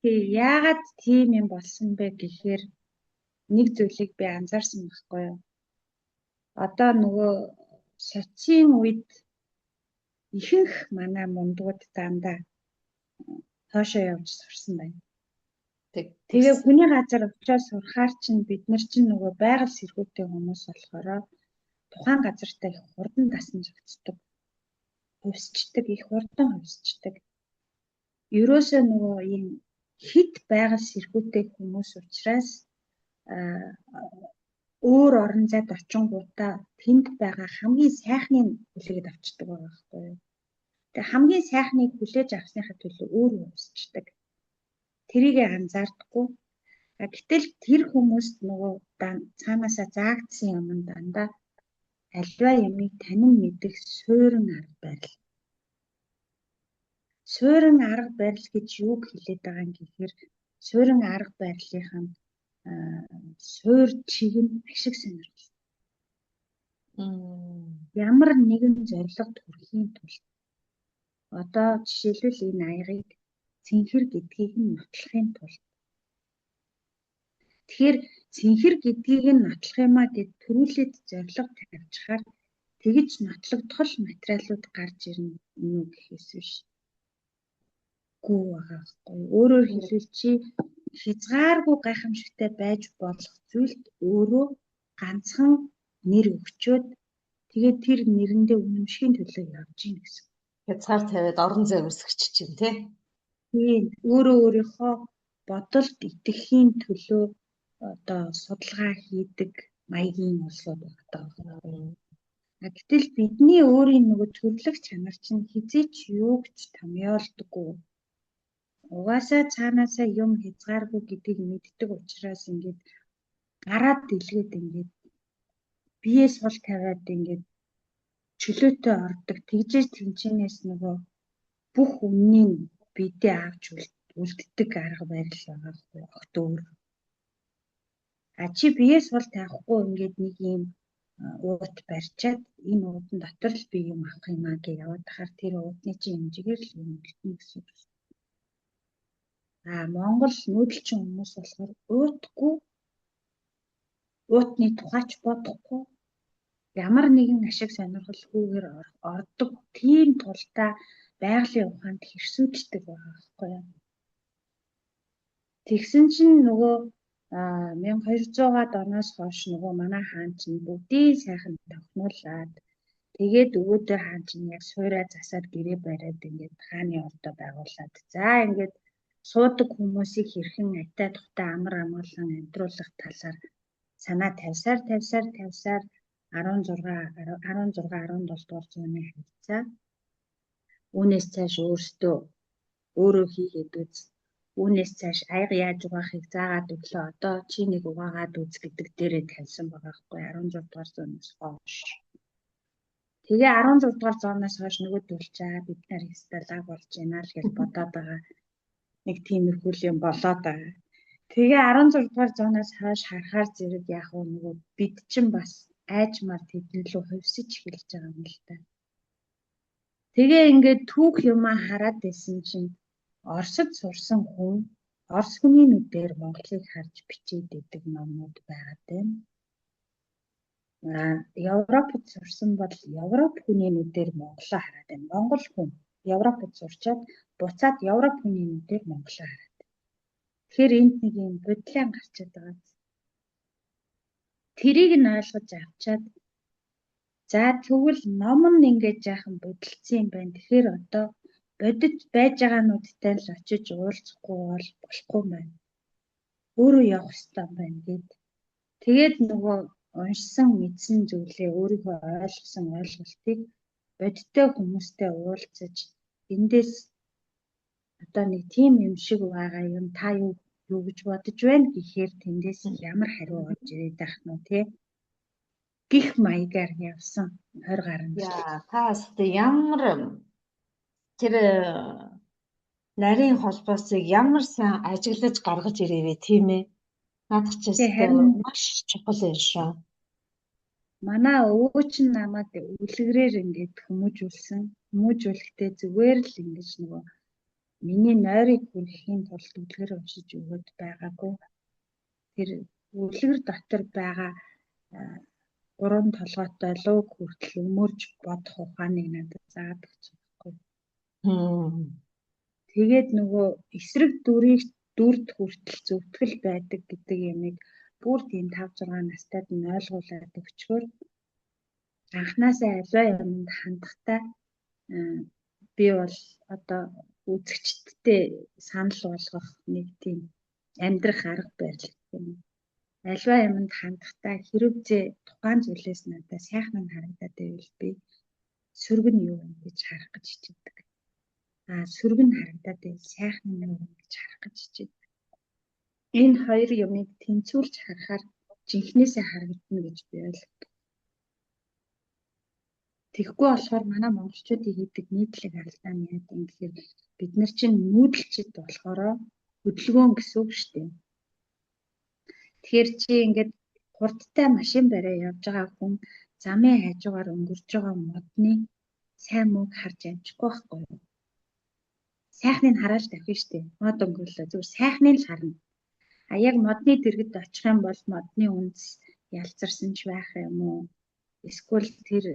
Яагаад тийм юм болсон бэ гэхээр нэг зүйлийг би анзаарсан байхгүй юу? Одоо нөгөө социын үед ихэнх манай мундууд дандаа хоошоо явж сурсан байна. Тэгээ хүний газар очиод сурахаар чинь бид нар чинь нөгөө байгаль сэргүүтэй хүмүүс болохоор тухайн газартаа их хурдан дасна зогцдог. Хувьсчдаг, их хурдан хувьсчдаг. Ерөөсөө нөгөө ийм хит байгаль сэргүүтэй хүмүүс учраас өөр орон зайд очингуудаа тэнд байгаа хамгийн сайхныг хүлээгээд авчдаг байгаа байхгүй юу? Тэгээ хамгийн сайхныг хүлээж авсныхаа төлөө өөрөө хувьсчдаг. Тэрийг анзаардаггүй. Гэтэл тэр хүмүүст нөгөө цаанаасаа заагдсан юм дандаа альва юмыг танин мэдэх суурин арга барил. Суурин арга барил гэж юуг хэлээд байгаа юм гэхээр суурин арга барилынхаа суур чиг нь ашиг сонирхол. Ямар нэгэн зорилгод хүрэхийн тулд одоо жишээлбэл энэ аягыг цэнхэр гэдгийг нь нотлохын тулд тэгэхээр цэнхэр гэдгийг нь нотлох юмаа гэд төрүүлээд зорилго тавьчихаар тэгж нотлогдох материалууд гарч ирнэ юу гэхээс биш. Гүү байгаа байхгүй. Өөрөөр хэлбэл чи хязгааргүй гайхамшигтай байж болох зүйлд өөрөө ганцхан нэр өгчөөд тэгээд тэр нэрэндээ үнэмшхийн төлөө явж гин гэсэн. Хязгаар тавиад орон зай үүсгэж чинь тий. Тийм өөрөө өөрийнхөө бодолд итгэхийн төлөө одоо судалгаа хийдэг маягийн улсууд байгаа. Гэтэл бидний өөрийн нөгөө төрлөх чанар чинь хизээч юугч томьёолдоггүй. Угаасаа цаанаасаа юм хязгааргүй гэдгийг мэддэг учраас ингээд гараад дэлгээд ингээд биеэ сул тавиад ингээд чөлөөтэй ордог. Тэгжээж тэнчэнээс нөгөө бүх үннийг бидээ авч үлддэг арга барил байгаа байхгүй огт өөр. Чи биеэ сул тавихгүй ингээд нэг юм уут барьчаад энэ уутан дотор л би юм авах юм аа гэж яваад тахаар тэр уутны чинь хэмжээгээр л юм үлдэнэ гэсэн үг. Монгол нүүдэлчин хүмүүс болохоор уутгүй уутны тухайч бодохгүй ямар нэгэн ашиг сонирхолгүйгээр ордог тийм тулдаа байгалийн ухаанд хэрсүүддэг байгаа байхгүй юу. Тэгсэн чинь нөгөө 1200-аад оноос хойш нөгөө манай хаан чинь бүгдийг сайхан тогтнуулаад тэгээд өвөөдөө хаан чинь яг суурай засаад гэрээ бариад ингээд хааны ордоо байгуулад за ингээд суудаг хүмүүсийг хэрхэн атай тухтай амар амгалан амьдруулах талаар санаа тавьсаар 16 17 дугаар зууны хавцаа үүнээс цааш өөрөө хийгээд үз. Үүнээс цааш аяга яаж угаахыг заагаад өглөө одоо чи нэг угаагаад үз гэдэг дээрээ тавьсан байгаа хгүй 16 дугаар зуунаас хойш. Тэгээ 16 дугаар зуунаас хойш нөгөө төлчаа бид нар сталаг болж байна л гэж бодоод байгаа. Нэг тиймэрхүү юм болоод байгаа. Тэгээ 16 дугаар зуунаас хойш харахаар зэрэг яг нөгөө бид чинь бас айжмаар тэднэлөө хувьсэж эхэлж байгаа юм л та. Тэгээ ингээд түүх юмаа хараад байсан чинь Оросд сурсан хүн Орос хүний нүдээр Монголыг харж бичээд идэг номнууд байгаад байна. Европод сурсан бол Европ хүний нүдээр Монголоо хараад байна. Монгол хүн Европод сурчаад буцаад Европ хүний нүдээр Монголоо хараад. Тэгэхээр энд нэг юм бодлон гарчаад байгаа. Тэрийг нь ойлгож авчаад за тэгвэл ном нь ингээд жаахан бодолцсон юм байна. Тэгэхээр одоо бодит байж байгаануудтай л очиж уулзахгүй бол болохгүй юм байна. Өөрөө явах хэрэгтэй байна гэд. Тэгээд нөгөө уншсан мэдсэн зүйлээ өөрийнхөө ойлгосон ойлголтыг бодиттой хүмүүстэй уулзаж эндээс одоо нэг тийм юм шиг байгаа юм та юу гэж бодож байна гэхээр тэндээс ямар хариу орж ирээд байх нь тий гих маягаар явсан 20 гаруй жил. Таас ямар тэр нарийн холбоосыг ямар сайн ажиглаж гаргаж ирээвэ тийм ээ. Наадах ч маш чухал юм шүү. Манай өвөө чинь намайг үлгэрээр ингээд хүмүүжүүлэхдээ зүгээр л ингэж нөгөө миний нойрыг хүргэхийн тулд үлгэр уншиж өгöd байгаагүй. Тэр үлгэр дотор байгаа 3 толгойтой луг хүртэл өмөрж бодох ухааныг надад заадаг байхгүй. Тэгээд нөгөө эсрэг дүрд хүртэл зөвтгөл байдаг гэдэг юмыг бүр тийм 5-6 настайд нь ойлгуулад өгчгөр анхнаасаа аливаа юмд хандахтаа би бол одоо үзэгчдтэй санал болгох нэг тийм амьдрах арга барил юм. Аливаа юмд хандахтаа хэрэг тухайн зүйлээс надад сайхан нь харагдаад байвал би сөрөг нь юу вэ гэж харах гэж хичээдэг. Сөрөг нь харагдаад байвал сайхан нь юу вэ гэж харах гэж хичээдэг. Энэ хоёр юмыг тэнцвэрж харахаар жинхнээсээ харагдана гэж би ойлгодог. Тэгэхгүй болохоор манай монголчуудын хийдэг нийтлэг алдаа нь яа гэхээр бид нар чинь нүүдэлчд болохоор хөдөлгөөн гэсэн үг шүү дээ. Тэгэхээр чи ингээд хурдтай машин бариа явж байгаа хүн замын хажуугаар өнгөрч байгаа модны сайн мууг харж амжихгүй байхгүй юу? Сайхныг хараад тавих шүү дээ. Мод өнгөрлөө зүгээр сайхныг л харна. Яг модны дэргэд очих юм бол модны үндэс ялцарсан ч байх юм уу? Эсвэл тэр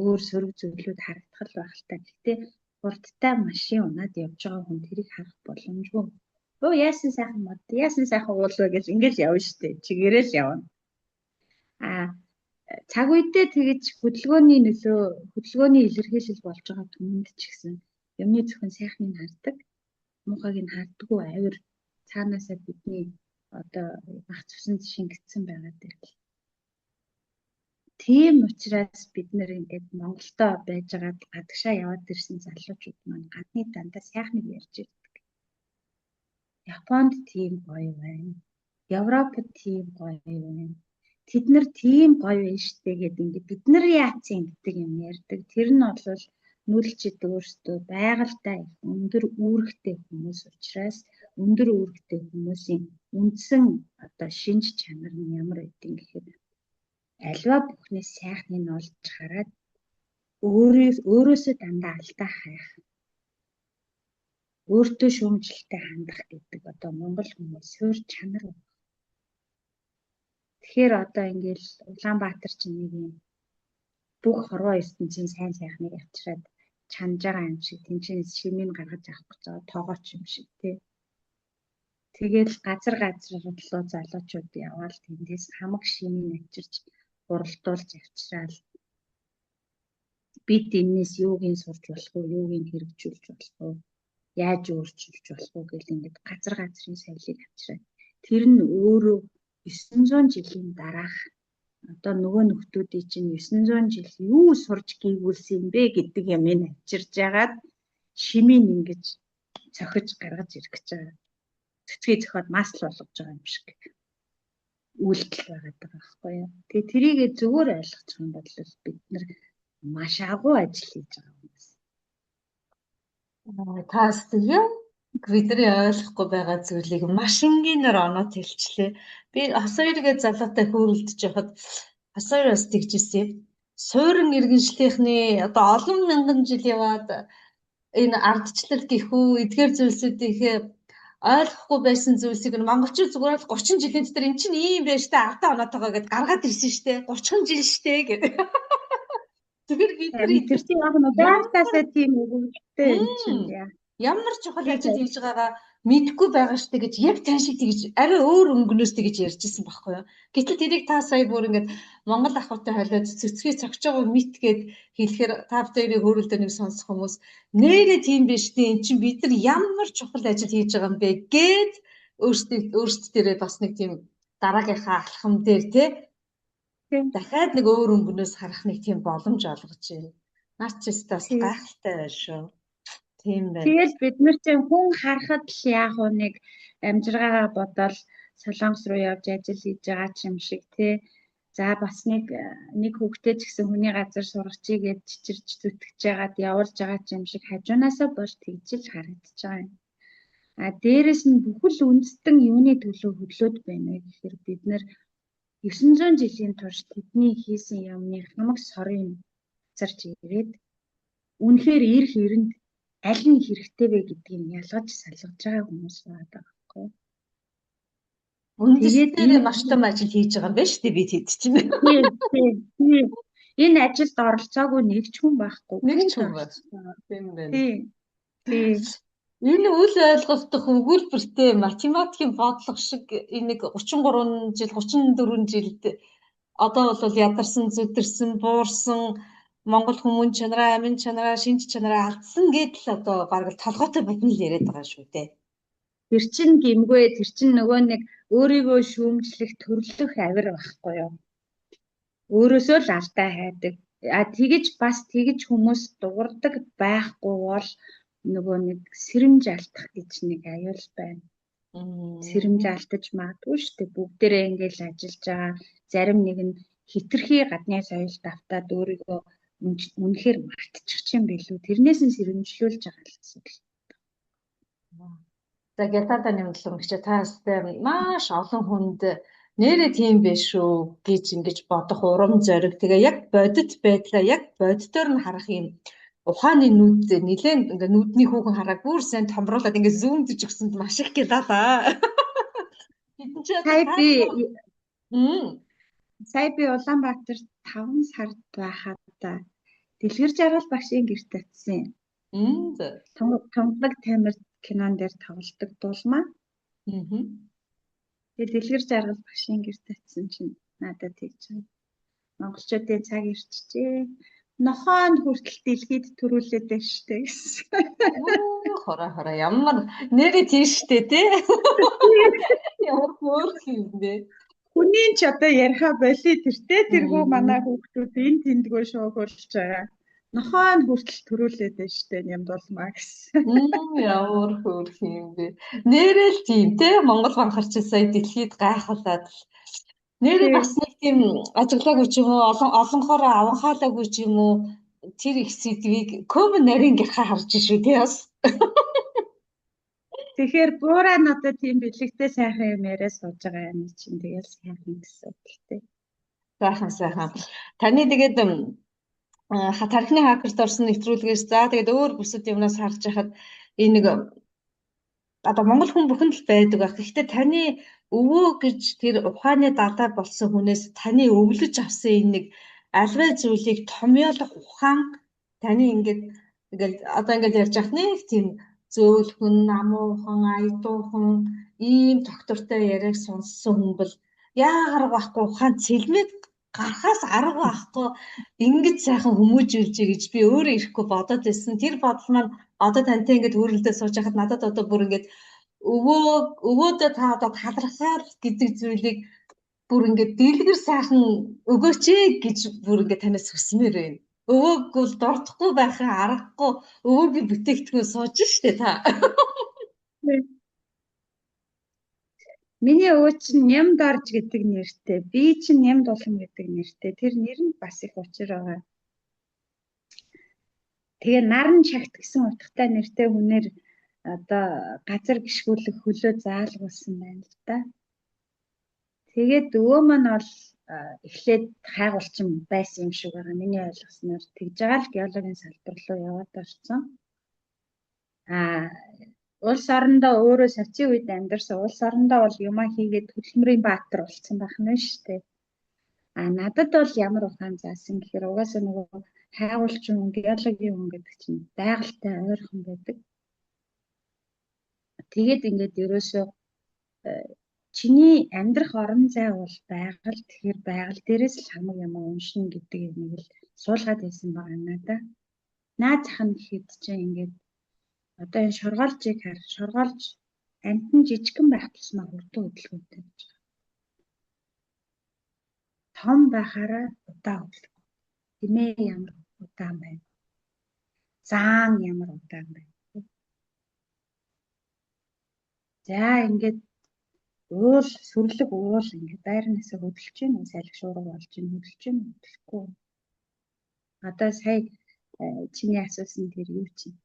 өөр сөрөг зүйлүүд харагдах л байх л та. Гэхдээ хурдтай машин унаад явж байгаа хүн тэрийг харах боломжгүй. Яасан сайхан мод, яасан сайхан уул вэ гэж ингэж явна шүү дээ. Чигээрээ л явна. Цаг үедээ тэгэж хөдөлгөөний илэрхийлэл болж байгаа түмэнд ч гэсэн юмны зөвхөн сайхныг хардаг, муухайг нь хардггүй авир цаанаасаа бидний одоо бах цуснд шингэцсэн байгаад байна. Тийм учраас бид нэр ингээд Монголдо байж байгаа гадагшаа яваад ирсэн залуучууд маань гадны дандаа сайхныг ярьж ирдэг. Японд тийм гоё байна. Европод тийм гоё байна. Тэд нар тийм гоё байна штэ гэдэг ингээд бид нар яац юм гэдэг юм ярьдаг. Тэр нь бол нүүдэлчид өөрсдөө байгальтай өндөр үүрэгтэй хүмүүс учраас өндөр үүрэгтэй хүмүүсийн үндсэн одоо шинж чанар нь ямар байдгийг гэхэд альва бүхнээс сайхныг нь олж хараад өөрөөсөө дандаа алдаа хайх. Өөртөө шүүмжлэлтэй хандах гэдэг одоо монгол хүмүүс суурь чанар байна. Тэгэхээр одоо ингээл Улаанбаатар чинь нэг юм бүх хорвоо ертөнцийн сайн сайхныг авчираад чанж байгаа юм шиг тэнцэнэ шимийг гаргаж авах гэж байгаа тоогооч юм шиг тий. Тэгэл газар руу залуучууд яваал тэндээс хамаг шимийг авчирч уралдуулж авчираад бид энэс юуг нь сурч болох уу, юуг нь хэрэгжүүлж болох уу, яаж өөрчилж болох уу гэл ингээд газрын соёлыг авчираад тэр нь өөрөө 900 жилийн дараах одоо нөгөө нөхдүүдийн чинь 900 жил юу сурж гүйгүүлсэн юм бэ гэдэг юм ин авчирж ягаад шимийг ингэж цохиж гаргаж ирэх гэж байгаа. Цэцгээ зөхиод масл болгож байгаа юм шиг үйлдэл байгаад байгаа байхгүй юу. Тэгээ тэрийгээ зөвөр ойлгочих юм бол бид нар маш агуу ажил хийж байгаа хүмүүс. Таас тийм бидний ойлгохгүй байгаа зүйлийг маш энгийнээр оноод хэлчлээ. Би хосоёргээ залуутай хөөрөлдөж явахад хосоёр бас тэгжсэн. Суурин иргэншлийнхний одоо олон мянган жил яваад энэ ардчлал гэхүү эдгээр зүйлсүүдийг ойлгохгүй байсан зүйлсийг нь монголчууд зүгээр л 30 жилийн дотор эн чинь ийм байж та 10 оноотойгоо гэд гаргаад ирсэн штэ 30 жил штэ гэдэг. Тэгэхээр бидний тэр чинь яг нь байгаасаа тийм өгөөдтэй юм чинь яа. Ямар чухал ажил хийж байгаагаа мэдгүй байгаа штэ гэж яг тань шиг тэгж арай өөр өнгөнөөс тэгж ярьжсэн байхгүй юу. Гэтэл тэрийг та сая бүр ингээд Монгол ахуйтай хойлоод цэцгээ цогч байгаа мэт гэд хэлэхээр та хоёрын хөрөлдөө нэг сонсох хүмүүс нэрээ тийм биш дээ эн чинь бид нар ямар чухал ажил хийж байгаа юм бэ гэд өөрсдөө бас нэг тийм дараагийнхаа алхам дээр те дахиад нэг өөр өнгөнөөс харах нэг тийм боломж олгож байна. Наач ч бас гайхалтай байна шүү. Тийм байна. Тэгэл бид нар чинь хүн харахад л яг нэг амжиргаагаа бодоод Солонгос руу явж ажил хийж байгаа ч юм шиг тий. За бас нэг хүүхдээ ч гэсэн хүний газар сургачий гэж чичирж зүтгэж яагаад явуулж байгаа ч юм шиг хажуунаасаа болж тэгжил харагдаж байгаа юм. Дээрэс нь бүхэл үндэстэн юуны төлөө хөдлөөд байна вэ гэхээр бид нар 900 жилийн турш тэдний хийсэн юмны хамаг сорын зарж ирээд үнэхээр ир хэрэнд аль нь хэрэгтэй вэ гэдгийг ялгаж салгаж байгаа хүмүүс байгаа байхгүй. Үндэстнээр маш том ажил хийж байгаа юм байна шүү дээ бид хэд чинь. Тийм. Энэ ажилд оролцоогүй нэг ч хүн байхгүй. Нэг ч хүн байна. Тийм байна. Тийм. Энэ үл ойлголдох өгүүлбэртэй математикийн бодлого шиг энэ 33 жил 34 жилд одоо бол ядарсан, зүдэрсэн, буурсан Монгол хүмүүн чанараа, амин чанараа, шинж чанараа алдсан гэдэл одоо бараг толгойтой бодно л яриад байгаа шүү дээ. Тэр чинь гимгүй, тэр чинь нөгөө нэг өөрийгөө шүүмжлэх төрлөх авир байхгүй юу? Өөрөөсөө л алдаа хайдаг. Тэгэж хүмүүс дуурдаг байхгүй бол нөгөө нэг сэрэмж алдах гэж нэг аюул байна. Сэрэмж алдаж магадгүй шүү дээ. Бүгдээрээ ингээл ажиллаж байгаа. Зарим нэг нь хитрхи гадны соёлд автаад өөрийгөө үнэхээр мартчих юм билүү. Тэрнээс нь сэрэмжлүүлж байгаа л асуудал. За гятада нэмэлт таастай маш олон хүнд нэрээ тийм биш шүү гэж ингэж бодох урам зориг. Тэгээ яг бодит байдлаа яг бодитоор нь харах юм ухааны нүд нилээн ингээ нүдний хүүхэн хараа бүр сайн томруулаад ингээ зүүмдэж өгсөнд маш их гэлаа. Сая би Улаанбаатар 5 сард байхад Дэлгэр жаргал багшийн гэрт очсон. Томлог тамир кинон дээр тоглодог дуулмаа. Тэгээд Дэлгэр жаргал багшийн гэрт очсон чинь надад тэгж байна. Монголчуудын цаг ирчихжээ. Нохоонд хүртэл дэлхийд төрүүлээд байна штэ гэсэн. Хороо ямар нэрээ тийм штэ тий. Ямар хөөх юм бэ? Хүний ч одоо яриха боли тэртээ тэргүй манай хүүхдүүд энэ тэндгөө шоогуулж байгаа. Нохоонд хүртэл төрүүлээд байна штэ юм болмаа гэсэн. Ямар хөөх юм бэ? Нэрээ л тийм тий. Монгол банхарч сая дэлхийд гайхалаад л нэрээ бас нэг тийм ажиглаагүй ч юм уу олонхоор аванхаалаагүй ч юм уу тэр их сэдвийг коммент нарийн гэрхаа харж шүү тий бас. Тэгэхээр буураа нь одоо тийм бэлэгтэй сайхан юм яриа сууж байгаа юм чинь тэгэл сайхан гэсэн үг л тий. Сайхан. Таны тэгээд тархины хакерт орсон нэвтрүүлгээс за тэгээд өөр бүсэд юмнаас харж байхад энэ нэг одоо Монгол хүн бүхэнд л байдаг байх. Гэхдээ таны өвөө гэж тэр ухааны далаа болсон хүнээс таны өвлөж авсан энэ нэг альваа зүйлийг томьёолох ухаан таны ингээл одоо ингээд ярьж явах нэг тийм зөөлхөн, намуухан, аядуухан ийм доктортой яриаг сонссон хүн бол яагаар байхгүй ухаан цэлмэг гарахаас арга байхгүй ингэж сайхан хүмүүжүүлж гэж би өөрөө ирэхгүй бодоод байсан. Тэр бодол маань одоо тантай ингээд хөрөлдөө сууж байхад надад одоо бүр ингээд өвөөдөө та одоо талархаар гэдэг зүйлийг бүр ингээд дэлгэр сайхан өгөөч гэж бүр ингээд танаас хүсмээр байна. Өвөөг бол дордохгүй байхын аргагүй өвөөгийн бүтээгдэхүүн сууж штэ та. Миний өвөө чинь Нямд орж гэдэг нэртэй. Би чинь Нямд улам гэдэг нэртэй. Тэр нэр нь бас их учир байгаа. Тэгээ наран шагт гэсэн утгатай нэртэй хүнээр одоо газар гიშгүүлэх хөлөө заалгуулсан байна л да. Тэгээд өвөө маань бол эхлээд хайгуулчин байсан юм шиг байгаа. Миний ойлгосноор тэгж байгаа л геологийн салбар руу яваад орсон. Улс орондоо өөрөө социо үед амьдарсан улс орондоо бол юмаа хийгээд хөдөлмөрийн баатар болсон байх нь шүү дээ. Надад бол ямар ухаан заасан гэхээр угаасаа нөгөө хайгуулчин геологийн хүн гэдэг чинь байгальтай ойрхон байдаг. Тэгээд ингээд ерөөсөө чиний амьдрах орон зай бол байгаль. Тэгэхээр байгаль дээрээс л хамаг юм уншина гэдэг юмыг л суулгаад байсан байгаа надаа. Наад зах нь гэхэд чинь ингээд одоо энэ шоргоолжийг хар. Шоргоолж амтан жижигхэн байх тусмаа хурдан хөдөлгөөнтэй гэж байна. Том байхаараа удаан хөдөлгөөн. Тэмээ ямар удаан байна. Заан ямар удаан байна. За ингээд уул сүрлэг уул ингээд байрнасаа хөдөлж гин салхи шуурга болж гин хөдөлж гин хөдөлөхгүй. Одоо сая чиний асуусан тэр юу чинь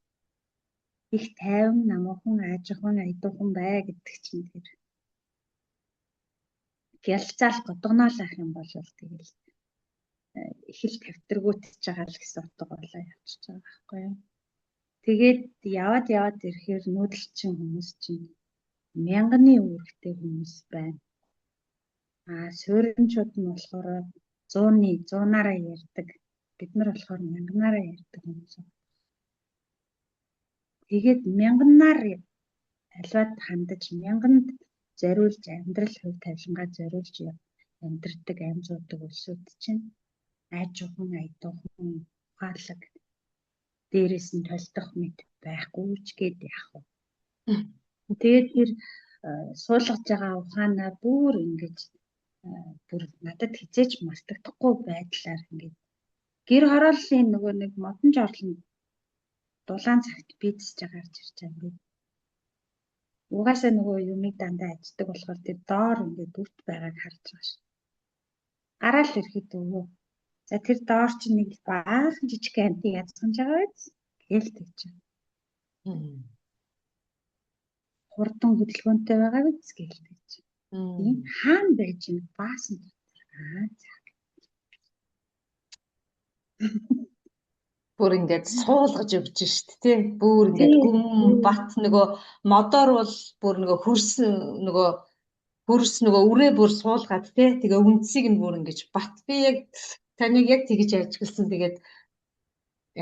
их тайван намуухан аажхан аядуухан бай гэдэг чинь тэр гялцаал годгоноолах юм бол тэгэл их л тавьтаргуутж байгаа л гэсэн утга болоо явчихж байгаа байхгүй юу. Тэгээд яваад ирэхээр нүүдэлчин хүмүүс чинь мянганы үүрэгтэй хүмүүс байна. Сууринчууд нь болохоор 100-аараа ярьдаг. Бид нар болохоор 1000-аараа ярьдаг хүмүүс. Тэгээд 1000-аар аливаад хандаж 1000-нд зориулж амьдрал хөв тавилангаа зориулж амьдрдаг амьзуудаг улсууд чинь айжуухан айдуухан ухаалаг дээрээс нь толдох мэт байхгүй ч гээд яах вэ. Тэгээд тэр суулгаж байгаа ухаанаа бүр ингэж бүр надад хизээч мартагдахгүй байдлаар ингэж гэр хорооллын нөгөө нэг модон жорлон дулаан цагт бийдсэж байгаа гарч ирж байгаа юм. Угаасаа нөгөө юмыг дандаа аждаг болохоор тэр доор ингээд бүрт байгааг харж байгаа шүү. Гараал ирэхэд өвөө. За тэр доор чинь нэг баахан жижиг амтыг язгамж байгаа биз? Гээл тэгж. Хурдан хөдөлгөөнтэй байгаа биз? Гээл тэгж. Ийм хаана байж ин баасан дотор. Бүр ингээд суулгаж өгч штт тий. Бүр ингээд гүм бат нөгөө модоор бол бүр нөгөө хөрс нөгөө үрээ бүр суулгаад тий. Тэгээ үндсийг нь бүр ингэж бат. Би яг таныг яг тэгж ажигласан. Тэгээд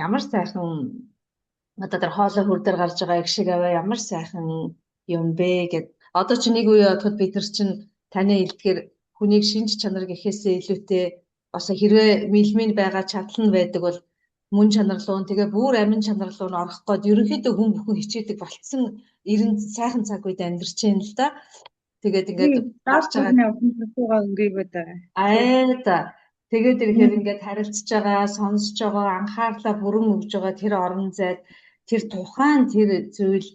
ямар сайхан одоо тэр хоолой хөр дээр гарч байгаа их шиг аваа ямар сайхан юм бэ гэд. Одоо чи нэг үе бодоход бид нар чинь таны илтгэр хүнийг шинж чанар гэхээсээ илүүтэй бас хэрвээ мэлмийн байгаа чадал нь байдаг бол мөн чанар руу тэгээ бүр амин чанар руу орох гээд ерөнхийдөө хүн бүхэн хичээдэг болцсон сайхан цаг үед амьдарч байна л да. Тэгээд ингээд гарч байгаа хүмүүсээ өнгөйгөөд байгаа. За. Тэгээд ирэхээр ингээд харилцаж байгаа, сонсож байгаа, анхаарлаа бүрэн өгж байгаа тэр орон зайд тэр тухайн тэр зүйл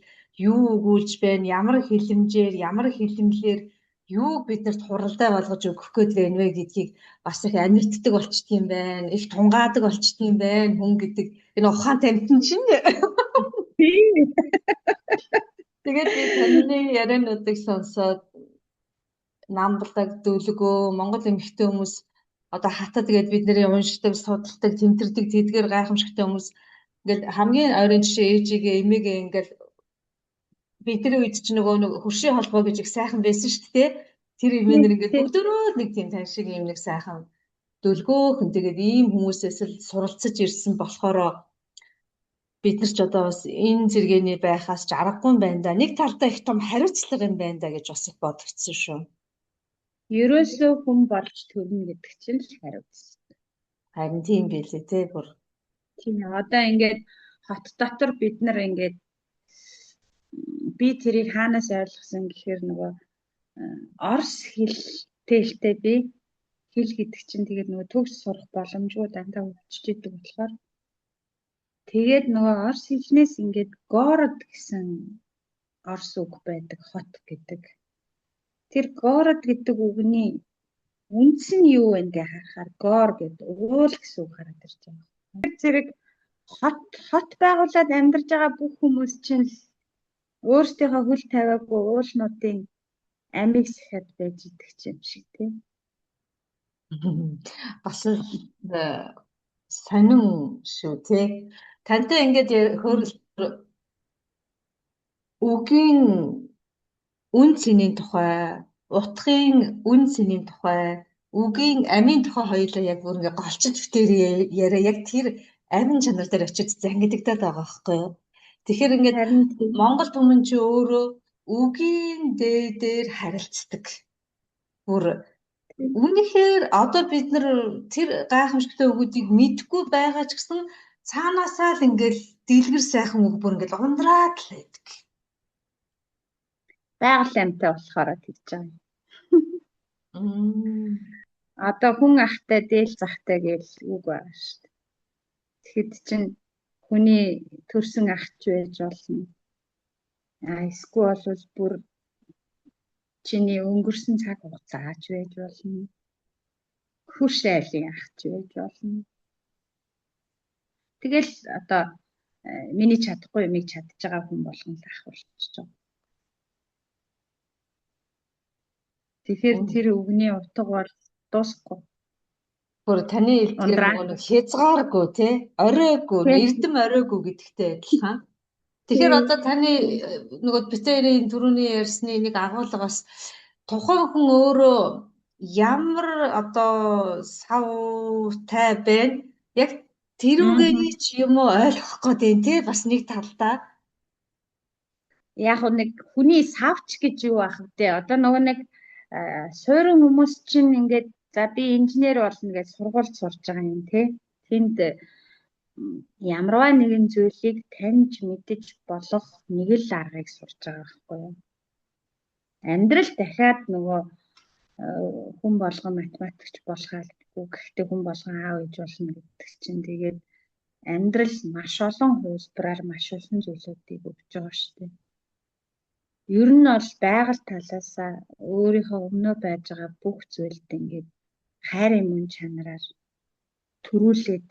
юу өгүүлж байна, ямар хилэмжээр, ямар хилэмлэр юу биднэрт хуралдаа болгож өгөх гээд байна вэ гэдгийг бас их анирддаг болчдгийм байна. Их тунгаадаг болчдгийм байна хүн гэдэг энэ ухаан тамтан чинь. Тэгээд би таны яриануудыг сонсоод намбалдаг дөлгөө Монгол эмэгтэй хүмүүс одоо хатад тэгээд бидний уншдаг, судалдаг, тэмтэрдэг, тэдгээр гайхамшигтай хүмүүс ингээд хамгийн ойрын жишээ ээжигээ эмээгээ ингээд бидний үед ч нөгөө хөршийн холбоо гэж их сайхан байсан шүү дээ. Тэр эмээнэр ингээд бүгдөө нэг тийм тань шиг юм нэг сайхан дөлгөөхөн тэгээд ийм хүмүүсээс л суралцаж ирсэн болохоор бид нар ч одоо бас энэ зэрэгэний байхаас ч аргагүй байна да. Нэг талдаа их том хариуцлага юм байна да гэж бас их бодогдсон шүү. Ерөөсөө хүн болж төрнө гэдэг чинь л хариуцлага. Харин тийм байлээ те бүр. Тийм одоо ингээд хот дотор бид нар ингээд би тэрийг хаанаас ойлгосон гэхээр нөгөө орс хэлтэй би хэл гэдэг чинь тэгээд нөгөө төгс сурах боломжгүй дандаа өвчж идэг болохоор тэгээд нөгөө орс хэлнээс ингээд город гэсэн орс үг байдаг хот гэдэг. Тэр город гэдэг үгний үндэс нь юу вэ гэж харахаар гор гэдэг уул гэсэн үг хараад ирж байгаа. Тэр зэрэг хот байгуулад амьдарч байгаа бүх хүмүүс чинь өөрсдийнхөө хөл тавиагүй уулнуудын амийг сахиад байж идэг юм шиг тийм. Бас сонин шүү тий. Тантай ингээд үгийн үн цэнийн тухай, утгын үн цэнийн тухай, үгийн амийн тухай хоёулаа яг бүр ингээд голчиж бүтээр яриа яг тэр амин чанар дээр очиж зангидагдаад байгаа байхгүй юу? Тэгэхээр ингээд Монгол түмэн чи өөрөө үгийн дээр харилцдаг. Бүр үнэхээр одоо бид нар тэр гайхамшигтай үгүүдийг мэдгүй байгаа ч гэсэн цаанаасаа л ингээд дэлгэр сайхан үг бүр ингээд ундраад л байдаг. Байгаль амьтаа болохоор тэгж байгаа. Одоо хүн ахтай дээл захтай гэж үг байгаа шүү дээ. Тэгэхэд чинь хүний төрсөн ах ч байж болно. Эсвэл бол бүр чиний өнгөрсөн цаг хугацаач байж болно. Хөрш айлын ах ч байж болно. Тэгэл одоо миний чадахгүй юмыг чадж байгаа хүн болгон л ах болчихж байгаа. Тэгэхээр тэр үгний утга бол дуусахгүй. Бүр таны хэлдгээр хязгааргүй тий оройгүй эрдэм оройгүй гэдэгтэй адилхан. Тэгэхээр одоо таны нөгөө битэрийн түрүүний ярьсны нэг агуулга бас тухайн хүн өөрөө ямар одоо савтай байна? Яг тэрүүгээр ч юм уу ойлгох гээд байна те бас нэг талдаа. Яг нэг хүний савч гэж юу ах вэ? Одоо нөгөө нэг суурин хүмүүс чинь ингээд за би инженер болно гэж сургуульд сурж байгаа юм те. Тэнд ямарваа нэгэн зүйлийг таньж мэдэж болох нэг л аргыг сурж байгаа байхгүй юу? Амьдрал дахиад нөгөө хүн болгон математикч болохоо гэхдээ хүн болгон аав ээж болно гэдэг чинь тэгээд амьдрал маш олон хөлбраар маш олон зүйлүүдийг өгч байгаа шүү дээ. Ер нь бол байгаль талаасаа өөрийнхөө өмнөө байж байгаа бүх зүйлд ингээд хайрын мөн чанараар төрүүлээд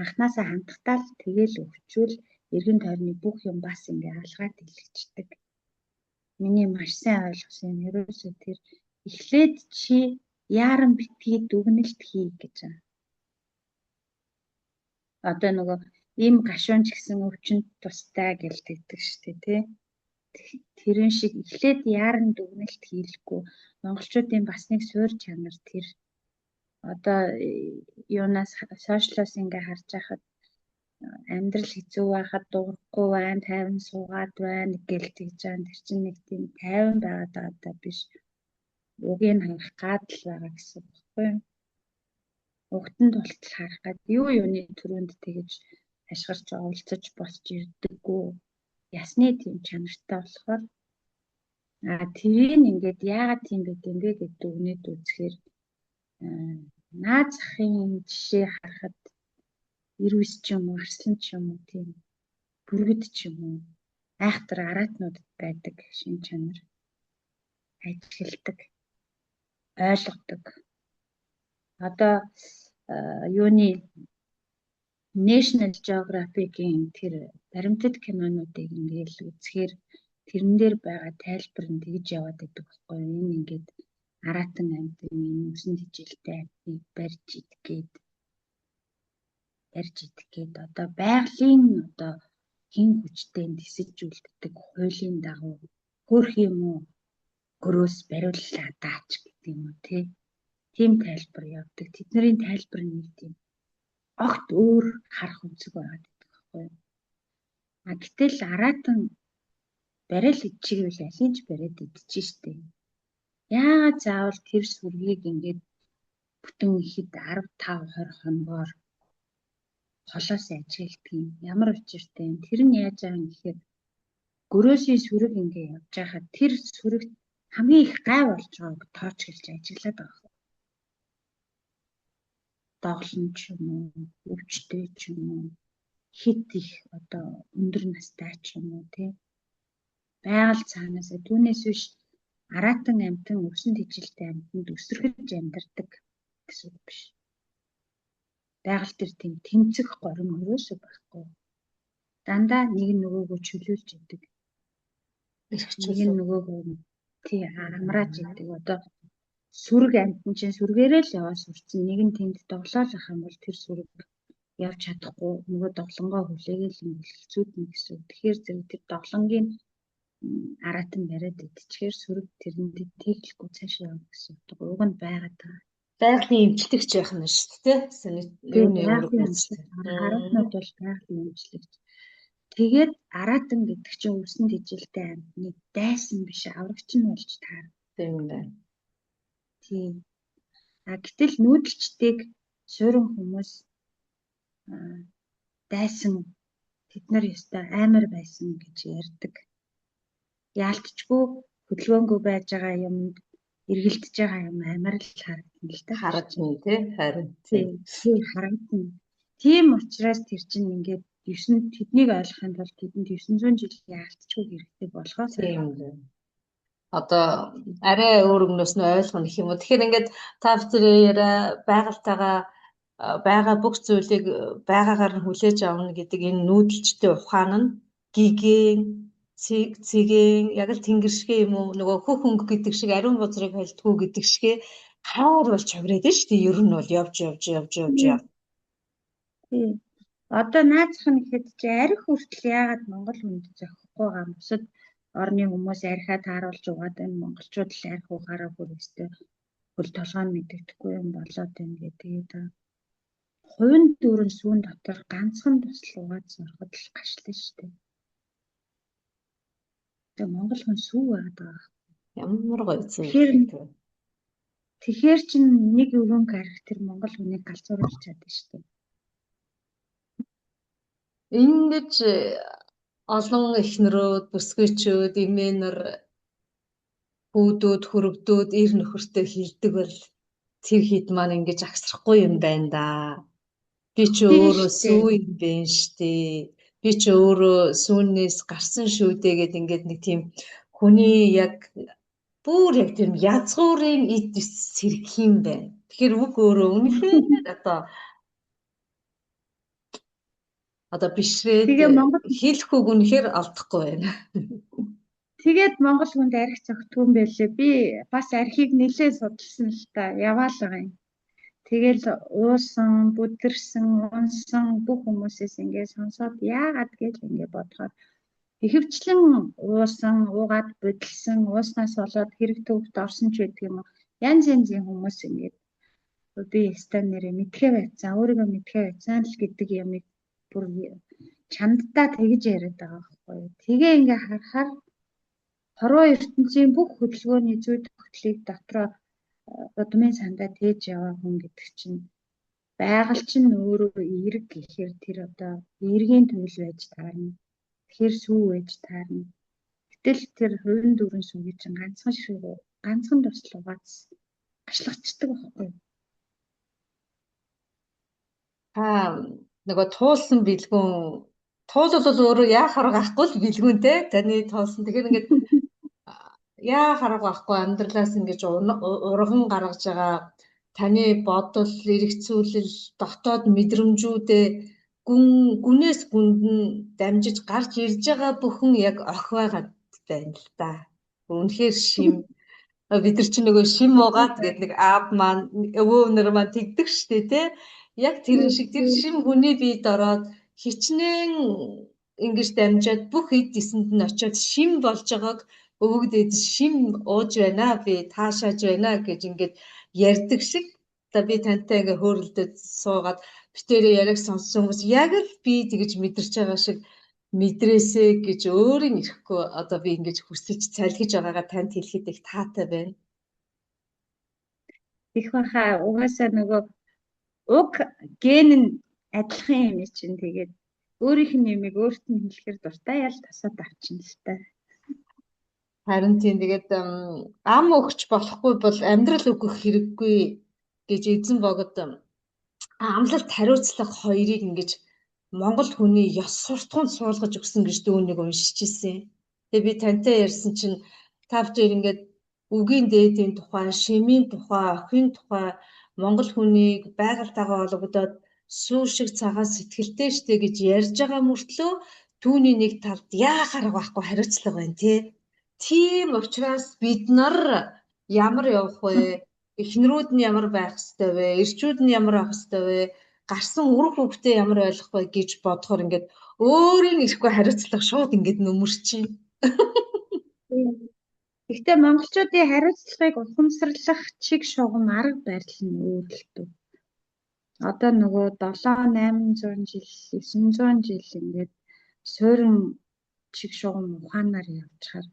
анхнаасаа хандхтаа л тэгэл өвчүүл эргэн тойрны бүх юм бас ингээд алгаад илгэждэг. Миний маш сайн ойлгосон юм ерөөсөө тэр эхлээд чи яаран битгий дүгнэлт хий гэж байна. Одоо нөгөө ийм гашуунч гэсэн өвчнөд тустай гэлдэгдэг шүү дээ тий. Тэрэн шиг эхлээд яаран дүгнэлт хийлэхгүй монголчуудын бас нэг суурь чанар тэр одоо юунаас сошиалоос ингээ харж байхад амьдрал хэцүү байхад дуурахгүй байна, тайван суугаад байна гэлдэж байгаа. Тэр чинь нэг тийм тайван байгаад байгаа биш. Угийг харах гад л байгаа гэсэн үг байхгүй юу? Угтан тултал харах гад юу юуны төрөнд тэгэж ашгарч оволцож босч ирдэггүй. Ясны тийм чанартай болохоор тэрийг ингээд яагаад тийм байд юм бэ гэдэг үгнээд үзэхээр наад захын жишээ харахад ирвэс ч юм уу, арслан ч юм уу тийм бүргэд ч юм уу айхтар араатнуудад байдаг шин чанар ажигладаг, ойлгодог. Одоо юуны National Geographic-ийн тэр баримтат кинонуудыг ингээл үзэхээр тэрэн дээр байгаа тайлбар нь тэгж яваад байдаг байхгүй юу? Энэ ингээд араатан амьтан үсэн тэжээлтэй амьтныг барьж идгээд одоо байгалийн одоо хин хүчтэй тисэж үлддэг хуулийн дагуу хөрх юм уу гөрөөс бариуллаа даач гэдэг юм уу тийм тайлбар явдаг. Тэдний тайлбар нэг тийм огт өөр харах үнцэг байгаад байдаг байхгүй юу? Гэтэл араатан барил идчихвэл алинч бариад идчих штэ. Яагаад заавал тэр сүргийг ингээд бүтэн ихэд 15 20 хоногоор холоос ажигладаг юм. Ямар учиртай юм? Тэр нь яаж байгаа юм гэхээр гөрөөсийн сүрэг ингээд явж байхад тэр сүрэгт хамгийн их гай болж байгааг тооч гэлж ажиглаад байгаа. Доглон ч юм уу, өвчтэй ч юм уу, хит их одоо өндөр настай ч юм уу байгаль цаанаасаа түүнээс биш араатан амьтан өвсөн тэжээлтэй амьтанд өсөргөж амьдардаг гэсэн үг биш. Байгаль төр тийм тэмцэх горим өрөөсөө байхгүй. Дандаа нэг нөгөөгөө чөлөөлж идэг. Нэг нөгөөгөө амрааж идэг. Одоо сүрэг амьтан чинь сүргээрээ л яваа сурцсан. Нэг нь тэнд доглоол ах юм бол тэр сүрэг явж чадахгүй нөгөө доглонгоо хүлээгээл хэлцүүднэ гэсэн. Тэгэхээр зэрэг тэр доглонгийн араатан бариад идчихээр сүрэг тэрэнд тэглэхгүй цаашаа явна гэсэн. Уг нь байгаад байгаа. Байгалийн эмчилэгч байх нь шүү дээ. Араатнууд бол байгалийн эмчилэгч. Тэгээд араатан гэдэг чинь өвсөн тэжээлтэй амьтны дайсан биш аврагч нь болж таар. Тийм байна. Тийм. Гэтэл нүүдэлчдийг суурин хүмүүс дайсан тэд нар ёстой амар байсан гэж ярьдаг. Яалтчгүй хөдөлгөөнгүй байж байгаа юмд эргэлдэж байгаа юм амар л харагдана л да. Харагдана тий харин. Тийм харагдана. Тийм учраас тэр чинь ингээд тэднийг ойлгохын тулд тэдэнд 900 жилийн яалтчгүй хэрэгтэй болохоос тийм үү. Одоо арай өөр өгнөөс нь ойлгоно гэх юм уу. Тэгэхээр ингээд та бүхэн байгальтайгаа байгаа бүх зүйлийг байгаагаар нь хүлээж авна гэдэг энэ нүүдэлчтэй ухаан нь гигийн цэгийн яг л тэнгэршгэ юм уу нөгөө хөх хөнгө гэдэг шиг ариун бузрыг холдгоо гэдэг шиг хаар болж хувирээд шүү дээ. Ер нь бол явж. Тийм. Одоо наацх нь ихэд чи арх хүртэл яагаад монгол хүнд зохихгүй байгаа юм. Бусад орны хүмүүс архиа тааруулж угаад энэ монголчууд л арх ухаараа хүрээстэй хөл толгой нь мэддэхгүй юм болоод байна гэдэг. Хувийн дүүрэн сүүн дотор ганцхан туслуугаад сурахад л гашлаа шүү дээ. Тэгээ Монгол хүн сүү байгаад байгаа. Ямар гоё зүйл. Тэгэхээр чинь нэг өвөн характер Монгол хүнийг галзууруулж чадсан шүү дээ. Ингэж олон эхнэрүүд, бүсгүйчүүд, эмээнэр, хүүдүүд, хөрөгдүүд ир нөхөртэй хилдэг бол тэр хэд маань ингэж агсрахгүй юм байна да. Би ч өөрөө сүү юм байна штэ. Би ч өөрөө сүүнээс гарсан шүү дээ гэд ингээд нэг тийм хүний яг бүр яг тийм язгуурын эд сэргэх юм байна. Тэгэхээр үг өөрөө үнэхээр одоо бишрээд хэлэх үг үнэхээр олдохгүй байна. Тэгээд Монгол хүнд арх цогтгүй юм байлээ. Би бас архийг нэлээд судалсан л та. Яваал байгаа юм. Тэгэл уусан, бүдэрсэн, унсан бүх хүмүүсээс ингээд сонсоод яагаад гэж ингээд бодохоор ихэвчлэн уусан, уугаад бүдэлсэн, ууснаас болоод хэрэг төвд орсон ч гэдэг юм уу. Янз янзын хүмүүс ингээд би ястаа нэрээ мэдхээ байцсан, өөрийгөө мэдхээ байцсан л гэдэг ямыг бүр чамдтаа тэгж яриад байгаа байхгүй. Тэгээ ингээд харахаар хорвоо ертөнцийн бүх хөдөлгөөний зүй тогтлыг дотроо удмын сандаа тээж яваа хүн гэдэг чинь байгаль чинь өөрөө эерэг гэхээр тэр одоо эергийн төлөв байж таарна. Тэгэхээр сүү байж таарна. Гэтэл тэр хувийн дүүрэн сүүгийн чинь ганцхан туслуугаас гашлахчдаг байхгүй. Нөгөө туулсан бэлгүүн туулал өөрөө яа харга ахгүй л бэлгүүнтэй таны туулсан. Тэгэхээр ингээд яа харга ахгүй амьдралаас ингэж урган гаргаж байгаа таны бодол, эргэцүүлэл, дотоод мэдрэмжүүдээ гүнээс гүнд нь дамжиж гарч ирж байгаа бүхэн яг ох байгаад байна л да. Үнэхээр шим бид нар чинь нөгөө шим угаад гэдэг нэг аав маань өвөөнөр маань тэгдэг штэ тий. Яг тэр шиг тэр шим хүний биед ороод хичнээн ингэж дамжаад бүх эд эсэнд нь очиод шим болж байгааг өвөгдөөд шим ууж байна би таашааж байна гэж ингээд ярьдаг шиг та би тантай ингээ хөөрөлдөд суугаад битэрээ яриаг сонссон хүмүүс яг л би тэгж мэдэрч байгаа шиг мэдрээсэ гэж өөрийн ирэхгүй одоо би ингэж хүсэж цайлгиж байгаагаа танд хэлэхэд их таатай байна. Их баха угаасаа нөгөө уг ген нь адилхан юм чинь тэгээд өөрийнх нь юмыг өөрт нь хэлэхээр дуртай ял тасаад авчин л та. Харин тийм тэгээд ам өгч болохгүй бол амьдрал өгөх хэрэггүй гэж эзэн богд амлалт хариуцлага хоёрыг ингэж Монгол хүний ёс суртахуунд суулгаж өгсөн гэж дүүнийг уншиж ирсэн. Тэгээ би тантай ярьсан чинь тавчээр ингээд үгийн дээдийн тухай, шимийн тухай, охин тухай Монгол хүнийг байгальтайгаа холбогдоод сүү шиг цагаан сэтгэлтэй штэ гэж ярьж байгаа мөртлөө түүний нэг талд яахаар байхгүй хариуцлага байна тий. Тийм учраас бид нар ямар явах вэ? Эхнэрүүд нь ямар байх ёстой вэ? Эрчүүд нь ямар авах ёстой вэ? Гарсан үр хөвгтөө ямар ойлгох вэ гэж бодохоор ингээд өөрийн ирэхгүй хариуцлага шууд ингээд нөмөрчин. Гэхдээ монголчуудын хариуцлагыг ухамсарлах чиг шугам арга барил нь өөр л дүү. Одоо нөгөө 700-800 жил 900 жил ингээд суурин чиг шугам ухаанаар явчихаар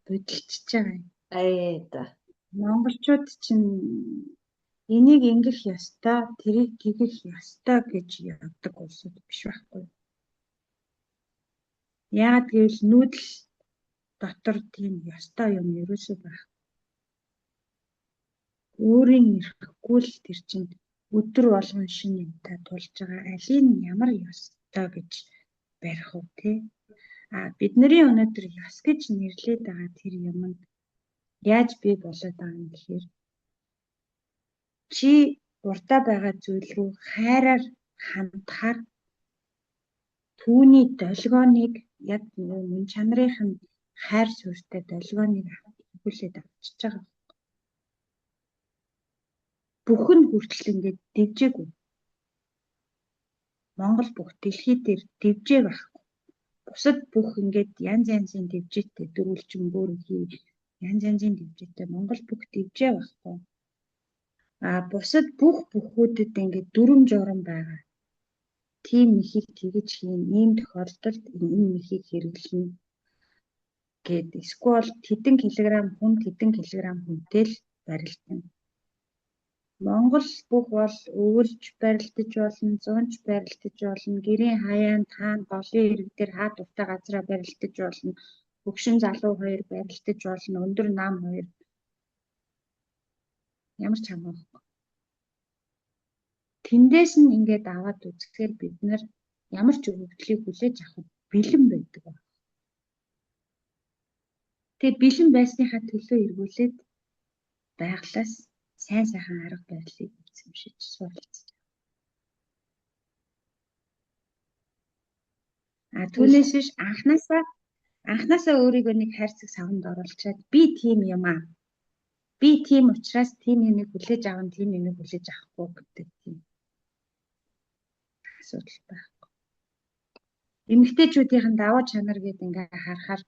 бодолчж байгаа юм. Да. Монголчууд чинь энийг ингэх ёстой, тэрийг тэгэх ёстой гэж явдаг улсууд биш байхгүй. Яагаад гэвэл нүүдэл дотор тийм ёстой юм ерөөсөө байх. Өөрийн ирэхгүй л тэр чинь өдөр болгон шинэ юмтай тулж байгаа алийг ямар ёстой гэж барих уу тий. Бидний өнөөдөр ёс гэж нэрлээд байгаа тэр юмд яаж бий болоод байгаа юм гэхээр чи урдаа байгаа зүйл рүү хайраар хандахаар түүний долгионыг яг мөн чанарын хайр суурьтай долгионыг хүлээд авчиж байгаа. Бүх нь хүртэл ингээд дивжээгүй. Монгол бүх дэлхий дээр дивжээ байхгүй. Бусад бүх ингээд янз янзын дивжээтэй дөрвөлжин бүр янз янзын дивжээтэй Монгол бүх дивжээ байхгүй. Бусад бүх бүхүүдэд ингээд дүрм журам байгаа. Тийм мэхийг тэгж хийн, ийм тохиолдолд энэ мэхийг хэрэглэнэ гэд эсвэл тэдэн килограмм хүнтэй л барилдана. Монгол бүх бол өвөлж барилдаж болно, зунж барилдаж болно, гэрийн хаяанд хаана голын ирэг дээр хаа дуртай газараа барилдаж болно, хөгшин залуу хоёр барилдаж болно, өндөр нам хоёр ямар ч хамаагүй. Тэндээс нь ингээд аваад үзэхээр бид нар ямар ч өгөгдлийг хүлээж авах бэлэн байдаг байна. Тэгээд бэлэн байсныхаа төлөө эргүүлээд байглаас сайн сайхан арга барилыг эзэмшиж суралцсан. Түүнээс биш анхнаасаа өөрийгөө нэг хайрцаг савнд оруулчаад би тийм юм аа. Би тийм учраас тийм юмыг хүлээж аван тийм юмыг хүлээж авахгүй гэдэг тийм асуудал байхгүй. Эмэгтэйчүүдийн даваа чанар гэдэг ингээ харахаар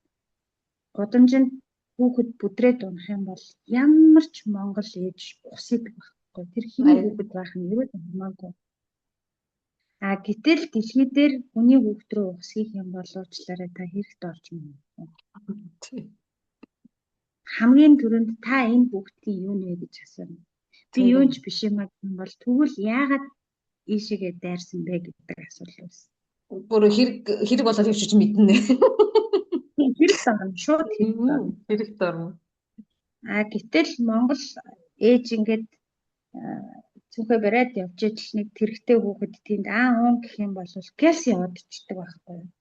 гудамжинд хүүхэд бүдрээд унах юм бол ямар ч монгол ээж ухсдаг байхгүй. Тэр хэний хүүхэд байх нь юу ч хамаагүй. Гэтэл дэлхий дээр хүний хүүхэд рүү ухсхийх юм боловчлаараа та хэрэгт орж мөн. Хамгийн түрүүнд та энэ хүүхдийн юу нэ гэж асууна. Би юу ч биш юм бол тэгвэл яагаад ийшээгээ дайрсан бэ гэдэг асуулт байсан. Бүр хэрэг болоод явчих мэднэ. Хэрэг дорно, шууд хэрэг дорно. Гэтэл Монгол ээж ингээд цүнхээ бариад явж ижил нэг тэрэгтэй хүүхэд тэнд гэх юм бол гэлс яваадчдаг байхгүй юу.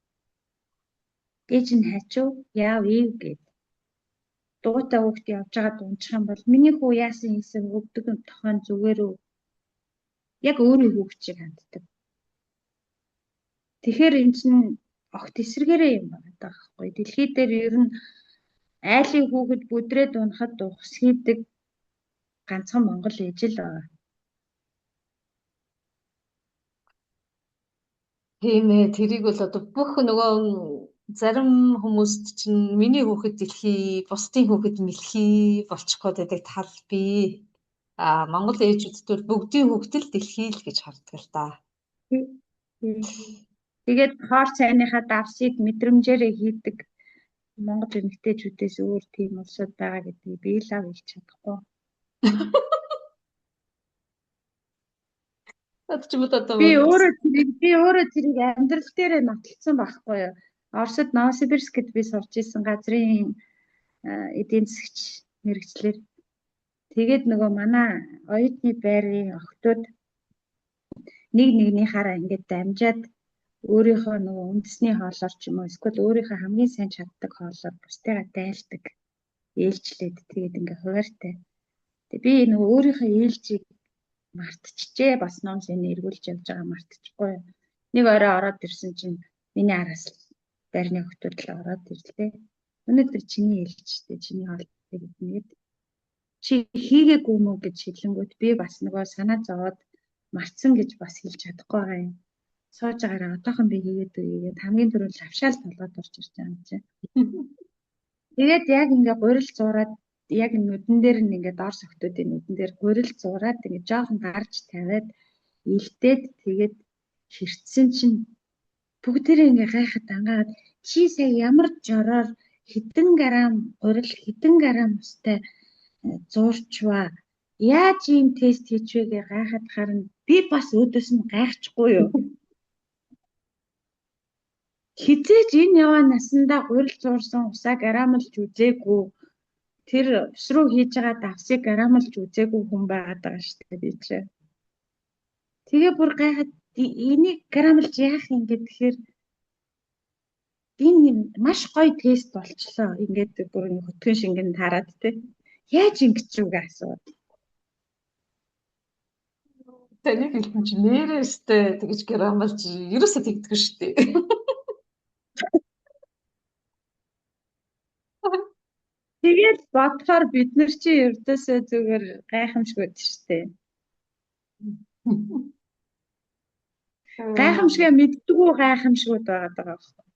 Ээж нь хачив яав ив гэд. Дуутай хүүхэд явж байгаа дунчих юм бол миний хүү яасан хийсэн өвдөг тохион зүгээр үү? Яг өөрийн хүүхэд шиг ханддаг. Тэгэхээр энэ чинь огт эсрэгээрээ юм байна байхгүй. Дэлхий дээр ер нь айлын хүүхэд бүдрээд унахад ухсхийдэг ганцхан монгол ээж л байгаа. Тийм ээ, тэрийг бол одоо бүх нөгөө зарим хүмүүст чинь миний хүүхэд дэлхий, бусдын хүүхэд мэлхий болчих гээд байдаг тал бий. Монгол ээжүүдд бол бүгдийн хүүхэд л дэлхий л гэж хардаг л да. Тэгээд хоол цайныхаа давсыг мэдрэмжээрээ хийдэг монгол эмэгтэйчүүдээс өөр тийм улсууд байгаа гэдгийг би л хэлж чадахгүй. Би өөрөө тэрийг амьдрал дээр нотолсон байхгүй юу. Оросд Новосибирскэд би сурч исэн газрын эдийн засгч мэргэжлэр. Тэгээд нөгөө манай оюутны байрын охтууд нэгнийхаараа ингээд дамжаад өөрийнхөө нөгөө үндэсний хоолоор ч юм уу эсвэл өөрийнхөө хамгийн сайн чаддаг хоолоор бусдыгаа дайлдаг. Ээлжлээд тэгээд ингээ хуваартай. Тэгээд би нөгөө өөрийнхөө ээлжийг мартчихжээ. Бас ном сэний эргүүлж явж байгаа мартчихгүй. Нэг орой ороод ирсэн чинь миний араас байрны охтууд л ороод ирлээ. Өнөөдөр чиний ээлжтэй чиний хоол гэдэг чи хийгээгүй мүү гэж хэлэнгүүт би бас нөгөө санаа зовоод мартсан гэж бас хэлж чадахгүй байгаа юм. Сууж байгаараа одоохон би хийгээд үгээд хамгийн түрүүнд лавшаал толгойд орж ирж байгаа юм чинь. Тэгээд яг ингээ гурил зураад яг нүдэн дээр нь ингээ дор согтуудын нүдэн дээр гурил зураад ингээ жоохон гарч тавиад илтээд тэгээд хэрцсэн чинь бүгдээрээ ингээ гайхаад ангаад чи сая ямар жороор хэдэн грамм гурил хэдэн грамм устай зурчваа яаж ийм тест хийчихвэгээ гайхаад харна би бас өөдөөс нь гайхчихгүй юу. Хизээж энэ яваа насандаа гурил зурсан усаа грамлж үзээгүй тэр ус руу хийж байгаа давсыг грамлж үзээгүй хүн байгаад байгаа шүү дээ би чи. Тэгээ бүр гайхаад энийг грамлж яах юм гэхээр энэ маш гоё тест болчлоо. Ингээд бүр хөтгөн шингэн тараад те. Яаж ингэж үгээ асууд. Таны хэлсэн чи нэрээстэй тэгж грамлж ерөөсөө тэгдэг шүү дээ. Тэгээд бодохоор бид нар чи ердөөсөө зүгээр гайхамшгүй шүү дээ. Гайхамшиг мэддэггүй гайхамшгууд байгаад байгаа байхгүй.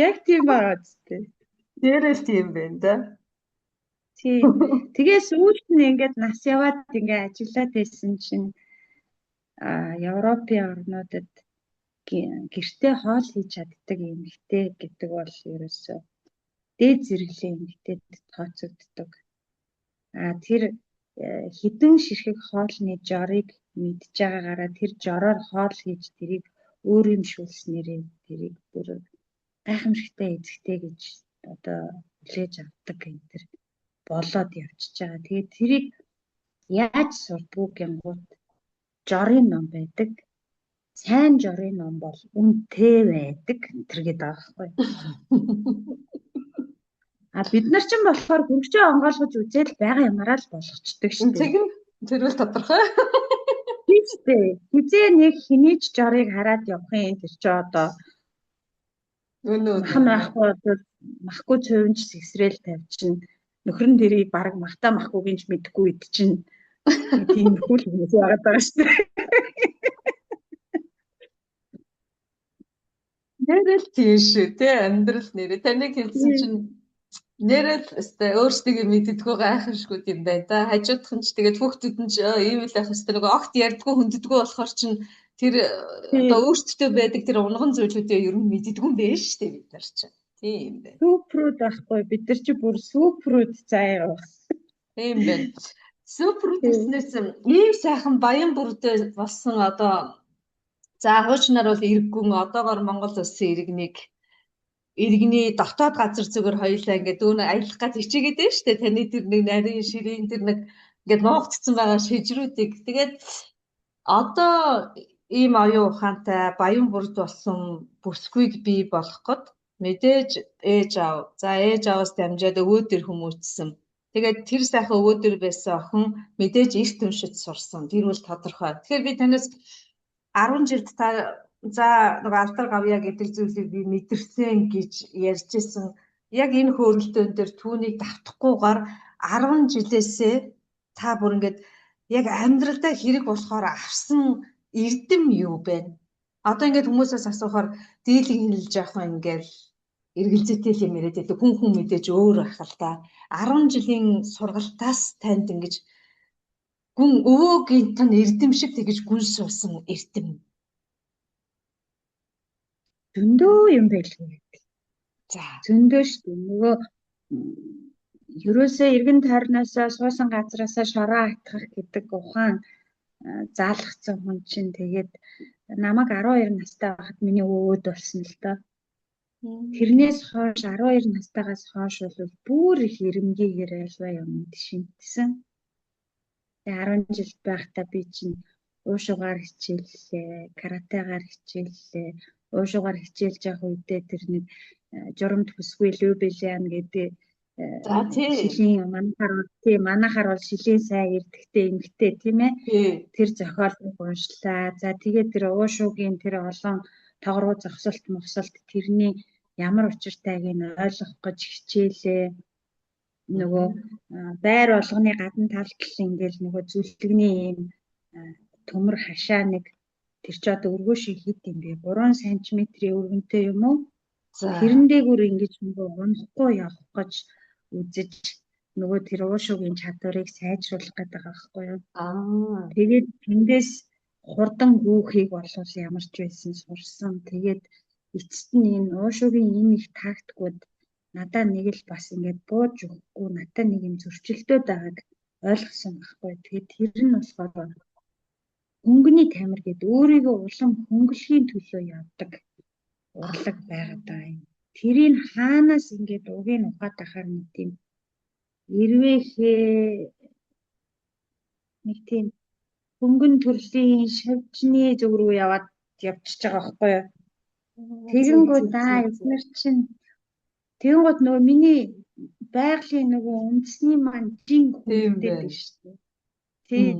Яг тийм байгаа зү. Дээрээс тийм байна да. Тийм. Тэгээс сүүлд нь ингээд нас яваад ингээд ажиллаад байсан чинь Европын орнуудад гэртээ хоол хийж чаддаг эмэгтэй гэдэг бол ерөөсөө дээд зэрэглэлийн эмэгтэйд тооцогддог. Тэр хідэн ширхэг хоолны жорыг мэдж байгаагаараа тэр жороор хоол хийж тэрийг өөрөмшүүлснээрээ тэрийг бүр гайхамшигтай эзэгтэй гэж одоо хүлээж авдаг энэ төр болоод явчихж байгаа. Тэгээд тэрийг яаж сурдгуу гингууд жорын ном байдаг. Сайн жорын ном бол үнэтэй байдаг энэ гэдэг байгаа байхгүй. Бид нар ч болохоор хөргөжөө онгойлгож үзээд байгаа юмараа л болгочдөг шүү дээ. Тэгнь тэрвэл тодорхой. Тийм шүү дээ. Хизээ нэг хинийч жорыг хараад явах юм тэр чи одоо махан байхгүй махгүй цөөнч сэгсрэл тавьчин нөхөр нь тэрийг баг махтаа махгүйг ч мэдэхгүй ид чинь тийм хүл хүмүүс байгаад байгаа шүү дээ. Нэрэл тийм шүү тий амьдрал нэрээ таныг хэлсэн чинь нэрэл өстэй өөрсдөө мэддэггүй гайхамшгүй юм байна да. Хажуудах нь ч тэгээд хүүхдүүд нь ч ийм л байх өстэй нөгөө огт ярьдгүй хүнддэггүй болохоор чинь тэр одоо өөрсдөө байдаг тэр унган зүйлүүдээ ер нь мэддэггүй юм байна шүү дээ бид нар чинь. Тийм байна. Суперуд байхгүй бид нар чи бүр суперуд заяа. Тийм байна. Суперуд гэснээс ийм сайхан баян бүрдээ болсон одоо за хуучнаар бол иргэн одоогоор Монгол улсын иргэний дотоод газар зүгээр хоёулаа ингээд өөний аялах гад хичээгээд байна шүү дээ. Таны тэр нэг нарийн ширийн тэр нэг ингээд нуугдсан байгаа шижрүүдийг. Тэгээд одоо ийм оюун ухаантай баян бүрд болсон бүсгүйг бий болгоход мэдээж ээж аав. За ээж ааваас дамжаад өвөөдөр хүмүүжсэн. Тэгээд тэр сайхан өвөөдөр байсан охин мэдээж эрт уншиж сурсан. Тэр бол тодорхой. Тэгэхээр би танаас 10 жилд та за нэг алтар гавья гэдэг зүйлийг би мэдэрсэн гэж ярьж исэн. Яг энэ хөөрөлтөөн дээр түүнийг давтахгүйгээр 10 жилээсээ та бүр ингээд яг амьдралдаа хэрэг болохоор авсан эрдэм юу бэ? Одоо ингээд хүмүүсээс асуухаар дийлэг хэлж яах вэ ингээл эргэлзээтэй юм яриад байдаг. Хүн мэдээж өөр байх л та. 10 жилийн сургалтаас танд ингэж гүн өвөөгийн тань эрдэм шиг тэгэж гүн суусан эрдэм. Зөндөө юм байлгүй. За зөндөө шүү дээ. Нөгөө ерөөсөө эргэн тойрноосоо суусан газраасаа шороо атгах гэдэг ухаан заалгацсан хүн чинь тэгээд намайг 12 настай байхад миний өвөөд болсон л доо. Тэрнээс хойш 12 настайгаас хойш бол бүр их эрэмгийгээр альва юмд шинтсэн. Тэгээд 10 жил байхдаа би чинь уушуугаар хичээллээ, каратегаар хичээллээ. Уушуугаар хичээлж явах үедээ тэр нэг журамд бүсгүй лүбэлиан гэдэг шилийн манайхаар бол шилийн сайн эрдэгтэй эмэгтэй тийм ээ. Тэр зохиолыг уншлаа. За тэгээд тэр уушуугийн тэр олон тогруу зогсолт мосолт тэрний ямар учиртайг нь ойлгох гэж хичээлээ. Нөгөө байр болгоны гадна талд ингээл нөгөө зүлтгний ийм төмөр хашаа нэг тэр ч одоо өргөө шиг хит юм бэ 3 см-ийн өргөнтэй юм уу? Тэрэн дээгүүр ингэж нөгөө унахгүй явах гэж үзэж нөгөө тэр уушуугийн чадварыг сайжруулах гэдэг байгаа байхгүй юу? Тэгээд тэндээс хурдан гүүхийг болов ямар ч байсан сурсан. Тэгээд эцэст нь энэ уушуугийн энэ их тактикуд надаа нэг л бас ингэж бууж өгөхгүй надаа нэг юм зөрчилдөд байгааг ойлгосон байхгүй. Тэгээд тэр нь болохоор хөнгөний тамир гэдэг өөрийгөө улам хөнгөлөхийн төлөө явдаг урлаг байгаад байгаа юм. Тэрийг хаанаас ингэж угийн ухаад ахаар нэг тийм эрвээхээ нэг тийм хөнгөн төрлийн шавжны зүг рүү яваад явчихж байгаа байхгүй юу? Тэгэнгүүт эднэр чинь тэгэнгүүт нөгөө миний байгалийн нөгөө үндэсний маань жин хүнтэй биш үү? Тийм.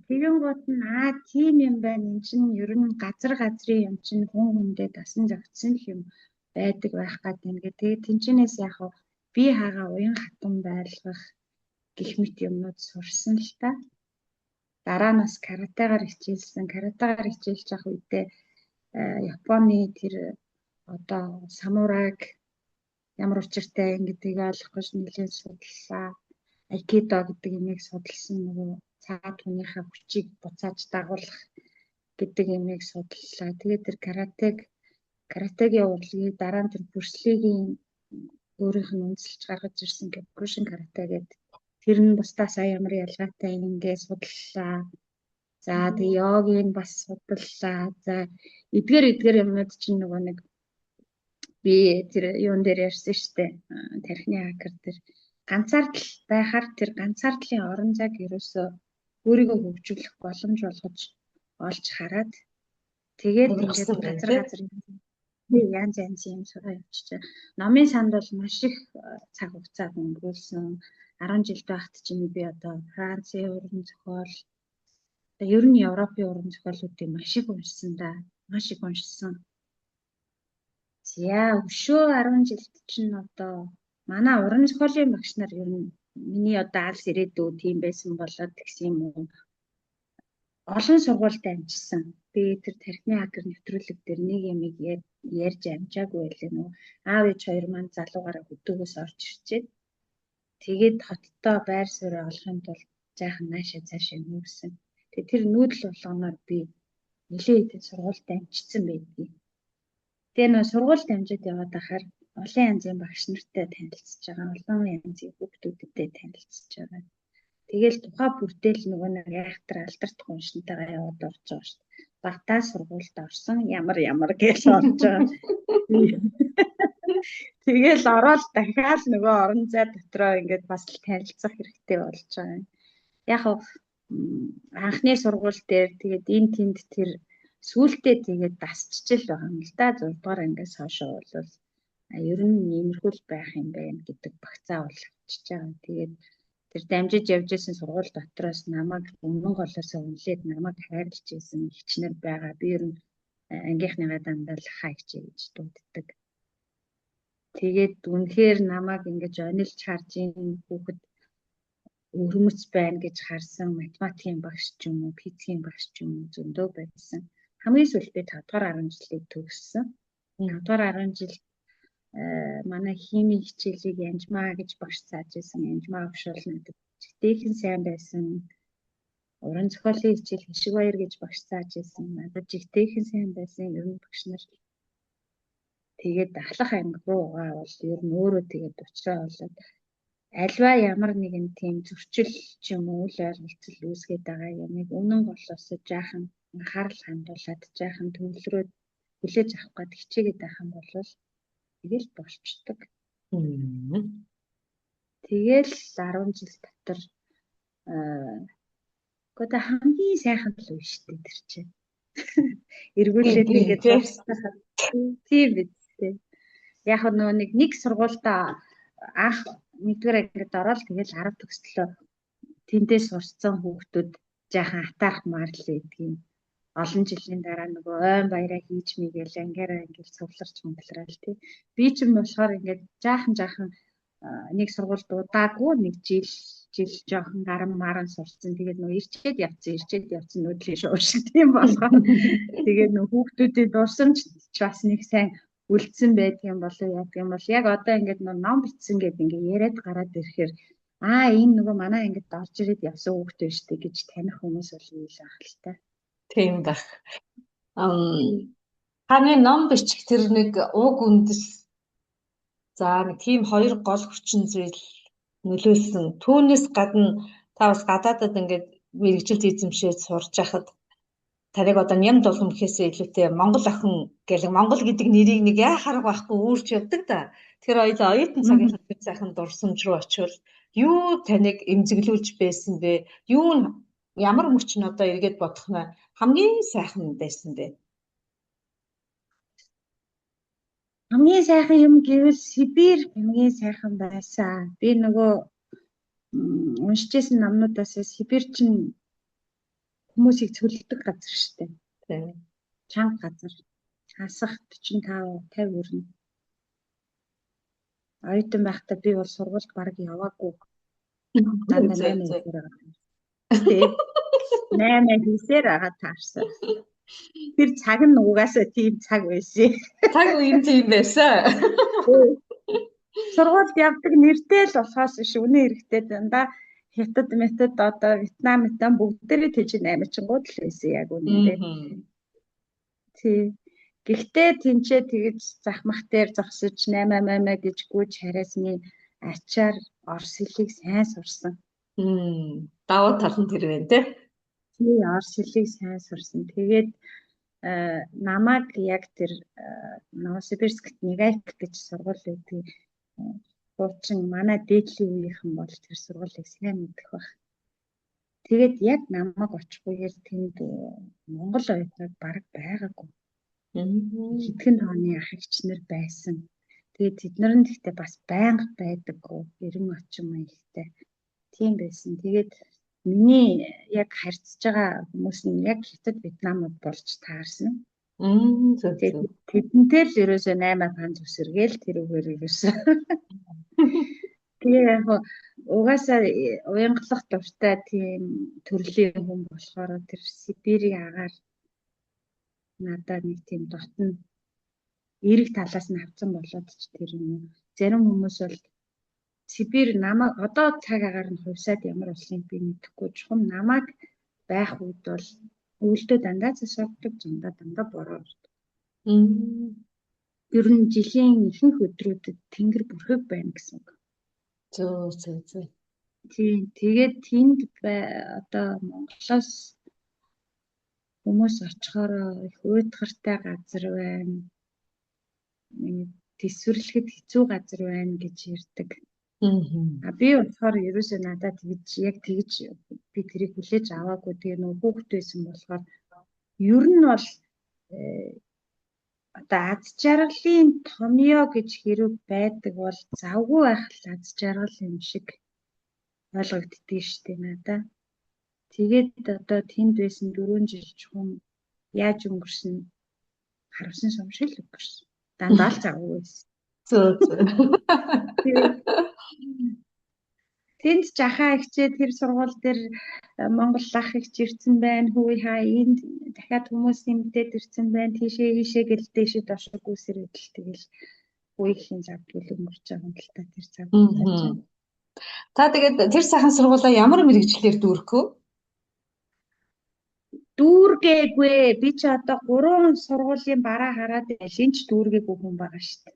Тэгэнгүүт нь тийм юм байна. Энд чинь ер нь газрын юм чинь хүн хүндээ дасан зохицсон юм байдаг байх гэдэг юм. Тэгээд тэнчнээс яг би хагаа уян хатан байлгах гэх мэт юмнууд сурсан л та. Дараа нь бас каратегаар хичээлсэн. Каратегаар хичээлж явах үедээ Японы тэр одоо самурайг ямар учиртай юм гэдгийг ойлгохгүй нэлээд судаллаа. Айкидо гэдэг юмыг судалсан нөгөө цаад хүнийхээ хүчийг буцааж дагуулах гэдэг юмыг судаллаа. Тэгээд тэр каратегийн урлагийг дараа нь тэр Брюслигийн өөрийнх нь үндэслэж гаргаж ирсэн Кёкушин карате гэдэг тэр нь бусдаас ямар ялгаатай ингээд судаллаа. За тэг йогийг бас судаллаа. За эдгээр юмнууд чинь нөгөө нэг би тэр юун дээр ярьсан штэ тархины хакер дээр ганцаардл байхаар тэр ганцаардлын орон зайг ерөөсөө өөрийгөө хөгжүүлэх боломж олгож олж хараад тэгээд ингээд газар янз юм сураа явчихжээ. Номын санд бол маш их цаг хугацаа өнгөрүүлсэн. 10 жил байхад чинь би одоо Францын уран зохиол ер нь Европын уран зохиолуудыг маш их уншсан да. Маш их уншсан. За өшөө 10 жилд чинь одоо манай уран зохиолын багш нар ер нь миний одоо алс ирээдүй тийм байсан болоод гэсэн юм уу. Олон сургуульд амжсан. Би тэр тархины хакер нэвтрүүлэг дээр нэг юм ярьж амжаагүй байлаа нөө. Аав ээж хоёр маань залуугаараа хөдөөгөөс орж ирчээд тэгээд хоттой байр суурь олохын тулд жаахан наашаа цаашаа нүүрсэн. Тэгээд тэр нүүдэл болгоноор би нэлээд сургуульд амжсан байдгийг. Тэгээ нөө сургуульд амжаад яваад ахаар олон янзын багш нартай танилцж байгаа. Олон янзын хүүхдүүдтэй танилцж байгаа. Тэгэл тухай бүртэл нөгөө нэг айхтар алдартах уншинтайгаа яваад орж байгаа шүү дээ. Багтаа сургуульд орсон ямар гэж орж байгаа. Тэгэл ороод дахиад нөгөө орон зай дотроо ингээд бас л танилцах хэрэгтэй болж байгаа. Яг анхны сургууль дээр тэгээд энэ тэнд тэр сүүлдээ тэгээд дасчил байгаа юм л да. 6 дугаар ангиас хойш бол ер нь иймэрхүү байх юм байна гэдэг багцаа болгочихж байгаа. Тэгээд тэр дамжиж явж исэн сургууль дотроос намайг өмнө голоосоо үнэлээд намайг хайрлаж исэн хичнээн байгаа. Би ер нь ангийнхныгаа дандаа л хайж гэж дууддаг. Тэгээд үнэхээр намайг ингэж онилж харж ийн хүүхэд өрмөц байна гэж харсан математикийн багш ч юм уу, физикийн багш ч юм уу зөндөө байсан. Хамгийн сүүлд би 5 дугаар 10 жилийг төгссөн. 5 дугаар 10 жил манай химийн хичээлийг Янжмаа гэж багш зааж байсан. Янжмаа өгшөл надад жигтэйхэн сайн байсан. Уран зохиолын хичээл Хишигбаяр гэж багш зааж байсан. Надад жигтэйхэн сайн байсан. Ер нь багш нар тэгээд ахлах анги руугаа бол ер нь өөрөө тэгээд уучраа болоод альва ямар нэгэн тийм зөрчил ч юм уу үйл ойлголцол үүсгээд байгаа юмыг өмнө голоос жаахан анхаарал хандуулад жаахан төвлөрөөд хүлээж авах гээд хичээгээд байх юм бол тэгэл болчдөг. Тэгэл 10 жил дотор одоо хамгийн сайхан л үе шүү дээ тэр чинь. Эргүүлээд ингээд тийм биз дээ. Яг нэг сургуультай анх нэгдүгээр ангид ороод тэгэл 10 төгслөө тэндээс сурцсан хүүхдүүд жаахан атаарх маарлаа гэдгийг олон жилийн дараа нөгөө ойн баяраа хийж мэгээл ангиараа ингээд цугларч мөнгөлрал тий. Би ч юм болохоор ингээд жаахан нэг сургуульд удаагүй нэг жил жоохон гарам маран сурцсан. Тэгээд нөгөө ирчээд явцсан нүүдлийн шуур шиг тийм болгоо. Тэгээд нөгөө хүүхдүүдийн дурсамж бас нэг сайн үлдсэн байдгийн болов яг юм бол яг одоо ингээд ном бичсэн гэдэг ингээд яриад гараад ирэхээр энэ нөгөө манай ингээд орж ирээд явсан хүүхд байж тээ гэж таних хүмүүс бол юу л ах л та. Тийм байх. Таны ном бичих тэр нэг уг үндэс за нэг тийм хоёр гол хүчин зүйл нөлөөлсөн. Түүнээс гадна та бас гадаадад ингээд мэрэгжилт эзэмшээд сурж байхад таныг одоо ням дулам гэхээсээ илүүтэй Монгол охин гэх Монгол гэдэг нэрийг нэг яхаар байхгүй үүрч явдаг да. Тэгэхээр хоёул оюутан цагийнхаа тэр сайхан дурсамж руу очивол юу таныг эмзэглүүлж байсан бэ? Юу ямар мөч нь одоо эргээд бодох нь хамгийн сайхан байсан бэ? Хамгийн сайхан юм гэвэл Сибирь хамгийн сайхан байсан. Би нөгөө уншижсэн номнуудаас Сибирь чинь хүмүүсийг цөлөлдөг газар шүү дээ. Тийм. Чанга газар. Хасах 45 50 өрнө. Оюутан байхдаа би бол сургуульд баг яваагүй. Дандаа 8 хийсээр агаад таарсан. Тэр цаг нь угаасаа тийм цаг байсан. Цаг үеийн тийм байсан. Сургуульд явдаг нэртэй л болохоос биш үнэ хэрэгтэй дандаа хятад метод одоо Вьетнам бүгдээрээ тийж 8-чингууд л байсан яг үнэндээ. Тий. Гэхдээ тэнцээ тэгж захмах дээр зогсож 8 гэж гүйж хараасны ачаар орс хэлийг сайн сурсан. Давуу тал нь тэр байна тий. Тий, орс хэлийг сайн сурсан. Тэгээд намайг яг тэр Новосибирскт Негайк гэж сургууль байдаг. Хуучин манай дээдлийн үеийнхэн бол тэр сургуулийг сайн мэдэх баг. Тэгээд яг намайг очихгүйгээр тэнд Монгол оюутнууд бараг байгаагүй. Хэдхэн тооны ах эгчнэр байсан. Тэгээд тэднэр нь гэхдээ бас байнга байдаггүй. 90 орчим маягтай. Тийм байсан. Тэгээд миний яг харьцаж байгаа хүмүүс нь яг хятад Вьетнамууд болж таарсан. Тэдэнтэй л ерөөсөө 8 панз үсэргээл тэрүүгээр ерөөсөө. Тэгээ яг угаасаа уянгалах дуртай тийм төрлийн хүн болохоор тэр Сибирийн агаар надад нэг тийм дотн эрэг талаас нь авсан болоод ч тэр юм. Зарим хүмүүс бол Сибирь намайг одоо цаг агаар нь хувьсаад ямар болсон би мэдэхгүй. Чухам намайг байх үед бол өвөлдөө дандаа засвардаг, дандаа бороо ордог. Ер нь жилийн ихэнх өдрүүдэд тэнгэр бүрхэг байна гэсэн үг. Зөө. Тийм. Тэгээд тэнд одоо Монголоос хүмүүс очихоор их уйтгартай газар байна. Тэсвэрлэхэд хэцүү газар байна гэж ярьдаг. Би болохоор ерөөсөө надад тэгж би тэрийг хүлээж аваагүй. Тэгээ нөгөө хүүхэд байсан болохоор ер нь бол одоо аз жаргалын томьёо гэж хэрэг байдаг бол завгүй байх л аз жаргал юм шиг ойлгогддгийг штэ надаа. Тэгээд одоо тэнд байсан 4 жил чухам яаж өнгөрсөн харамсан сум шиг л өнгөрсөн. Дандаа л завгүй байсан. Зөө. Тэнд жахаа ихчээ тэр сургууль дээр Монгол ах ихч ирсэн байна. Хүү хаа энд дахиад хүмүүс нэмдээд ирсэн байна. Тийшээ гэл дээшээ дошоо гүйсэр идэл тэгэл үеийн зав гэл өнгөрч байгаа юм л та тэр зав. Та тэгээд тэр сайхан сургуулаа ямар мэргэжлэр дүүрэх вэ? Дүүргээгүй. Би ч одоо 3 сургуулийн бараа хараад ялинч дүүргээгүй хүн байгаа шүү дээ.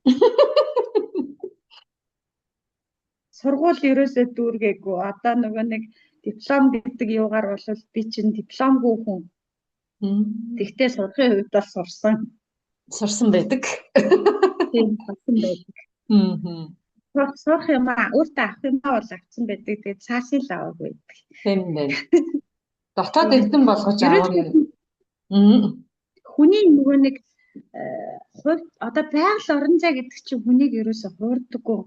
Сургууль ерөөсөө дүүргээгүй. Одоо нөгөө нэг диплом гэдэг юугаар бол би чинь дипломгүй хүн. Тэгтээ сурахын хувьд бол сурсан байдаг. Тийм, сурсан байдаг. Сурах юм өөртөө авах юм бол авсан байдаг. Тэгээд цаасын л аваагүй байдаг. Тийм байна. Дотоод эрдэм болгож авах. Хүний нөгөө нэг хувь одоо байгаль орон зай гэдэг чинь хүнийг ерөөсөө хуурдаггүй.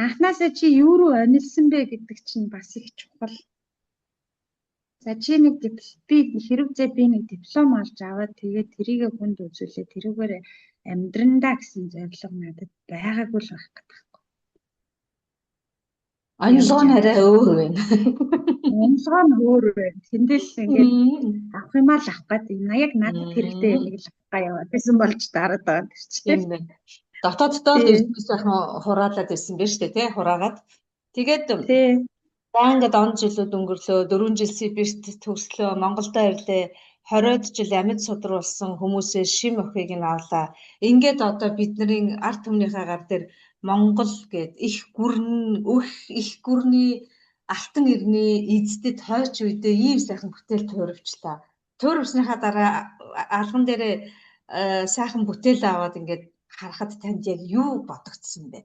Анхнаасаа чи юу руу онилсан бэ гэдэг чинь бас их чухал. За чи нэг би нэг диплом олж аваад тэгээд тэрийг хүнд үзүүлээ. Тэрүүгээр амьдрандаа гэсэн зорилго надад байгаагүй л байх гэдэг. Онилгоо нь арай өөр байна. Онилгоо нь өөр байна. Тэндээс ингээд авах юм аа л авах гэдэг. Яг надад хэрэгтэй юм л авах яваад байсан болж дараад байгаа юм чинь. Дотооддоо л эрдэнэс сайхан хураалаад байсан байж тээ тий хураагаад. Тэгээд ингээд он жилүүд өнгөрлөө 4 жил Сибирт төгслөө Монголдо ирлээ 20-од жил амьд судруулсан хүмүүсээ шим охийг нь авлаа. Ингээд одоо бидний ард түмнийхээ гар дээр Монгол гээд их гүрний алтан ирний эздэд хойч үедээ ийм сайхан бүтээл туурвчлаа. Туурвсныхаа дараа алган дээрээ сайхан бүтээл аваад ингээд харахад танд яг юу бодогдсон бэ?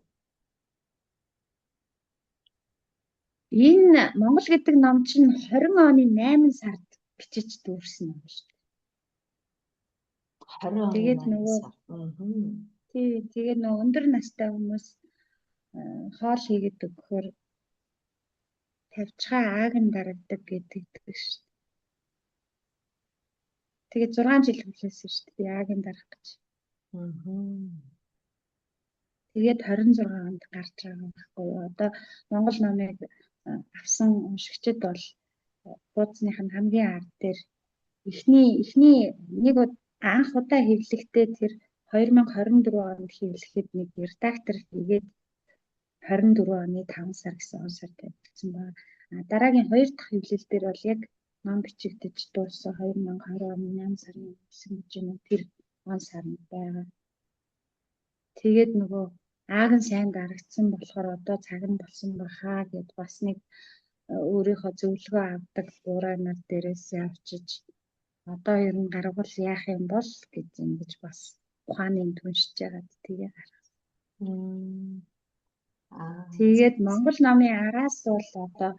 Энэ Монгол гэдэг ном чинь 20 оны 8 сард бичиж дүүрсэн юм шүү дээ. 20 тэгээд нөгөө тэгээд нөгөө өндөр настай хүмүүс хоол хийгээд өгөхөөр тавьчгаа аагийн дарагдаг гэдэг шүү дээ. Тэгээд 6 жил хүлээсэн шүү дээ. Би аагийн дарах гэж. Тэгээд 26 онд гарч байгаа байхгүй юу. Одоо Монгол номыг авсан уншигчид бол хуудасных нь хамгийн ард дээр эхний нэг анх удаа хэвлэхдээ тэр 2024 онд хэвлэхэд нэг редактор хийгээд 24 оны 5 сар гэсэн он сар тавьчихсан ба. Дараагийн 2 дахь хэвлэл дээр бол яг ном бичигдэж дууссан 2020 оны 8 сарын 9 гэж юм тэр он сарнд байгаа. Тэгээд нөгөө ааг нь сайн дарагдсан болохоор одоо цаг нь болсон бахаа гэд бас нэг өөрийнхөө зөвлөгөө авдаг бураа нар дээрээс авчиж одоо ер нь гаргал яах юм бол гэж ингэж бас ухааныг түншиж яагаад тгээ гаргасан. Тэгээд Монгол номын араас бол одоо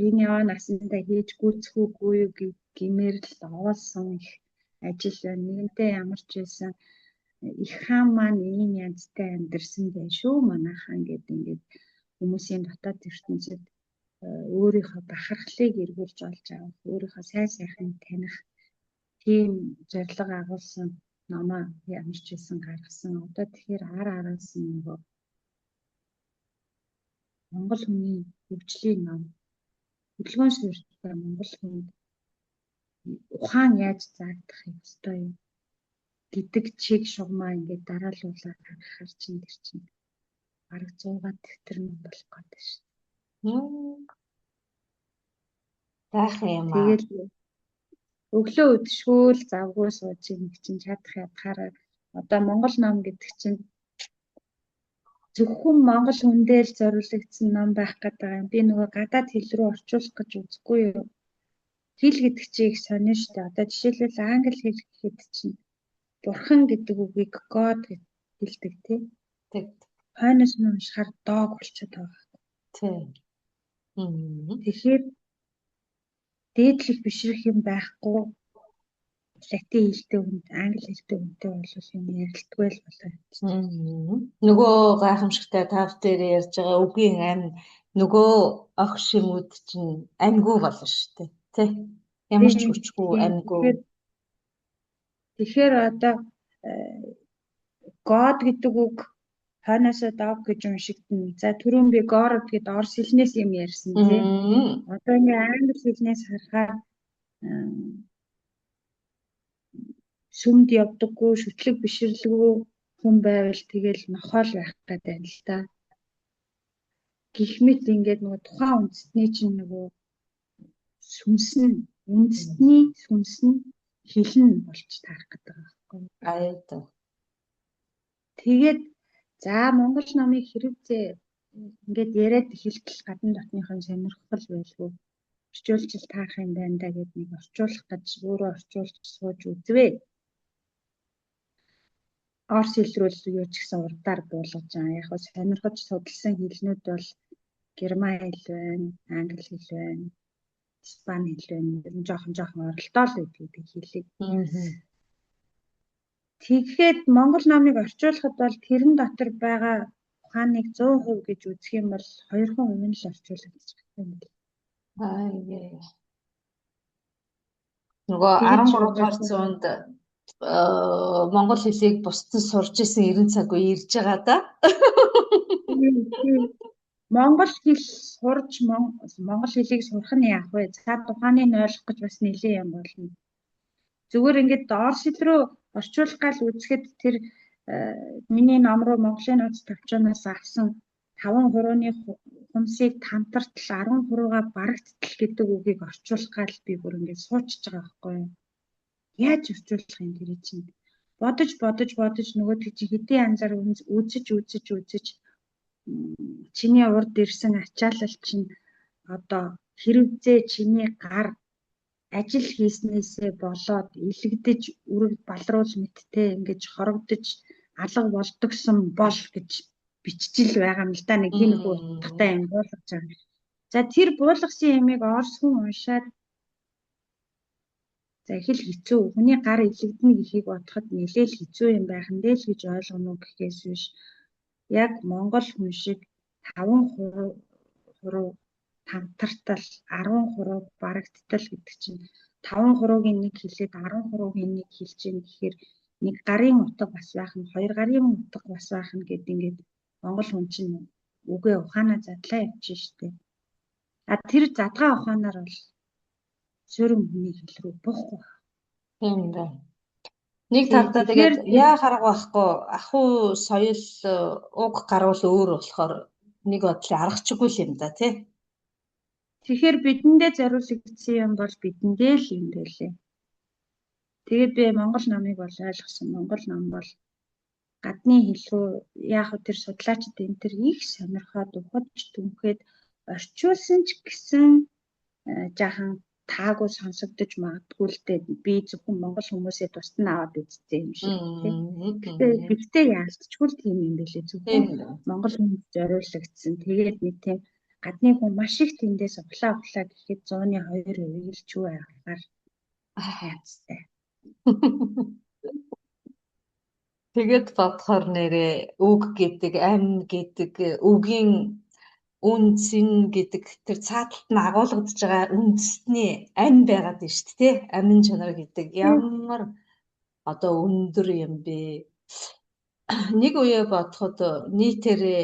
энэ яваа насандаа хийж гүйцэхгүй юу гэмээр л оолсон их ажил байна. Нэгэнтээ ямар ч байсан их хаан маань ийм янзтай амьдэрсэн байх шүү манайхан гэдэг ингээд хүмүүсийн дотоод ертөнцид өөрийнхөө бахархлыг эргүүлж олж авах, өөрийнхөө сайн сайхныг таних тийм зорилго агуулсан номоо ямар ч байсан гаргасан. Одоо тэгэхээр араас нь нөгөө Монгол хүний хөгжлийн ном, хөдөлгөөн суурьтай Монгол хүнд ухаан яаж заагдах ёстой юм гэдэг чиг шугамаа ингээд дараалуулаад харахаар чинь тэр чинь бараг 100-аад дэвтэр нь болох гэдэг шүү дээ. Таах юм аа. Тэгээд өглөө өдшгөөл завгүй сууж нэг чинь чадах ядахаараа одоо Монгол ном гэдэг чинь зөвхөн Монгол хүн дээр зориулагдсан ном байх гэдэг юм. Би нөгөө гадаад хэл рүү орчуулах гэж үзэхгүй юу. Хэл гэдэг чинь их сонир шүү дээ. Одоо жишээлбэл англи хэл гэхэд чинь бурхан гэдэг үгийг God гэж хэлдэг тий. Тэг. Хойноос нь уншихаар dog болчиход байгаа. Тий. Тэгэхээр дээдлэх бишрэх юм байхгүй. Латин хэлтэй хүнд, англи хэлтэй хүнтэй бол юм ярилдаггүй л болоо. Нөгөө гайхамшигтай тав дээр ярьж байгаа үгийн амь нөгөө ох шимүүд чинь амьгүй болно шүү дээ. Тэ? Ямар ч хүчгүй амьгүй. Тэгэхээр одоо God гэдэг үг хойноосоо dog гэж уншигдана. За түрүүн би God гэд орос хэлнээс юм ярьсан тий. Одоо ингээ англи хэлнээс харахаар сүмд явдаггүй, шүтлэг биширлгүй хүн байвал тэгэл нохоол байх гэдэг л да. Гэх мэт ингээд нөгөө тухайн үндэстний чинь нөгөө үндэстний сүнс нь хэлэн болж таарах гэдэг байхгүй. Аяа. Тэгээд за Монгол номыг хэрэгцээ ингээд яриад эхэлтэл гадна дотныхон сонирхол байлгүй. Орчуулж таарах юм байна да гэд нэг орчуулах гэж өөрөө орчуулж сууж үзвээ. Орос хэл рүү юу ч гэсэн урдаар буулгаж байгаа. Яг нь сонирхож судалсан хэлнүүд бол герман хэл байна, англи хэл байна, испани хэл байна. Ер нь жоохон оролдоо л гэдэг хэлийг. Тэгэхээр Монгол номыг орчуулахад бол тэрэн дотор байгаа ухааныг 100% гэж үзэх юм бол 2% нь л орчуулах гэж байна. Нөгөө 13 дугаар зуунд Монгол хэлийг бусдад сурж исэн 90 цаг үе ирж байгаа да. Монгол хэл сурж Монгол хэлийг сурах нь яах вэ? Цаад ухааныг ойлгох гэж бас нэлээ юм болно. Зүгээр ингээд орос хэл рүү орчуулах гал үзэхэд тэр миний ном руу Монголын нууц төвчнөөс авсан 5 хурууны хумсыг тамтартал 10 хурууга барагдтал гэдэг үгийг орчуулах гал би бүр ингээд суучж байгаа байхгүй юу? Яаж орчуулах юм тэр чинь? Бодож нөгөө чи хэдийн анзаар үзэж чиний урд ирсэн ачаалал чинь одоо хэрэгцээ чиний гар ажил хийснээсээ болоод илэгдэж үрэг балруул мэттэй ингэж хорогдож алга болдогсон бол гэж бичжил байгаа юм л да. Нэг тийм утгатай юм буулгаж байгаа. За тэр буулгасан ямиг орос хүн уншаад за их л хэцүү. Хүний гар илэгдэнэ гэхийг бодоход нэлээл хэцүү юм байх нь л гэж ойлгоно уу гэхээс биш. Яг Монгол хүн шиг 5 хуруу тамтартал 10 хуруу барагдтал гэдэг чинь 5 хуруугийн нэг хэлээд 10 хуруугийн нэг хэлж ийн гэхээр нэг гарын утга бас байх нь 2 гарын утга бас байх нь гэдэг ингээд Монгол хүн чинь үгээ ухаанаа задлаа явчих штеп. Тэр задгаа ухаанаар бол суурин хүний хэл рүү буухгүй. Тийм дээ. Нэг талдаа Тэгэхээр тэгээд яа харах байхгүй ахуй соёл уг гарвал өөр болохоор нэг бодлын аргачихгүй л юм да тий. тэгэхээр бидэндээ зориулагдсан юм бол бидэндээ л юм байлээ. Тэгээд би Монгол номыг бол ойлгосон. Монгол ном бол гадны хэл рүү яг тэр судлаачид энэ төр их сонирхоод ухаж түнхээд орчуулсан ч гэсэн жаахан таагүй сонсогдож магадгүй л дээ. Би зөвхөн монгол хүмүүсээ тусдан аваад үзсэн юм шиг тийм. Гэхдээ яалтчгүй л тийм юм байлээ. Зөвхөн монгол хүмүүс зориулагдсан. Тэгээд нэг тийм гадны хүн маш их тэндээс углаа гэхэд 102% л ч үе авахаар хайцтай. Тэгээд бодохоор нэрээ үг гэдэг, ам гэдэг, үгийн үнцэн гэдэг тэр цааталт нь агуулгадж байгаа үндэсний ам байгаад байна шүү дээ. Амин чанар гэдэг ямар одоо өндөр юм бэ? Нэг үе бодоход нийтээрээ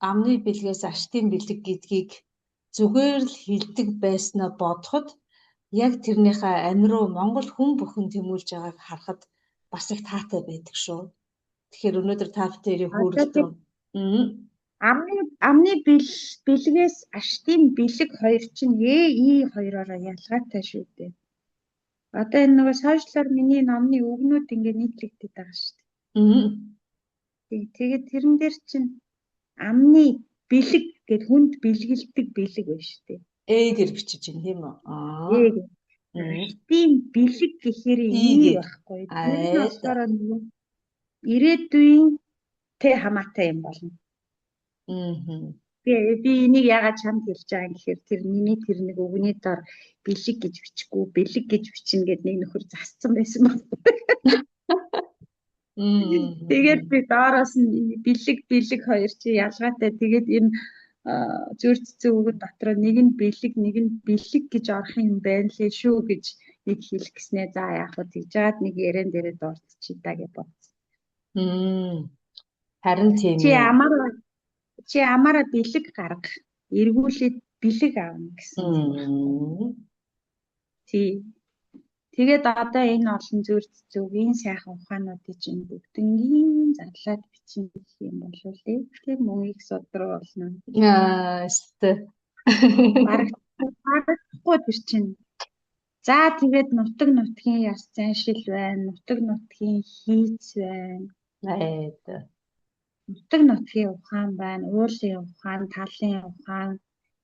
амны бэлгээс аштын бэлэг гэдгийг зүгээр л хилдэг байснаа бодоход яг тэрнийхээ амь руу монгол хүн бүхэн тэмүүлж байгааг харахад бас их таатай байдаг шүү. Тэгэхээр өнөөдөр та бүхэн хүрэлтэн амны бэлгээс аштын бэлэг хоёр чинь и хоёроо ялгаатай шүү дээ. Одоо энэ нөгөө сошиалор миний номны үгнүүд ингээд нийтлэгдээд байгаа шүү дээ. Тэгээд тэрэн дээр чинь амны бэлэг гэд хүнд бэлгэлдэг бэлэг байна шүү дээ. Эгэр бичиж байна тийм үү? Аштын бэлэг гэхээр и байхгүй. Тэр нь болохоор нөгөө ирээдүйн тэ хамаатай юм болно. Би энийг яагаад чамд хэлж байгаа гэхээр тэр миний тэр нэг үгний дор бэлэг гэж бичихгүй бэлэг гэж бичнэ гэд нэг нөхөр засцсан байсан байна. Тэгээд би доороос нь бэлэг хоёр чи ялгаатай. Тэгээд энэ зөрчсөн үгэн дотор нэг нь бэлэг гэж орох юм байна лээ шүү гэж нэг хэлэх гэснээ за яах вэ гэж жаад нэг ярен дээрээ дурдчихъя да гэж бодсон. Харин тийм чи амаараа бэлэг гарга эргүүлээд бэлэг аавна гэсэн. Тэгээд одоо энэ олон зүгийн сайхан ухаануудыг чинь бүгднгийн зарлаад бичих юм болов уу тийм мөн их содруу болно. Барахгүй тэр чинь. За тэгээд нутгийн яс заншил байна, нутгийн хийц байна. Нутгийн ухаан байна, уурлын ухаан, талын ухаан,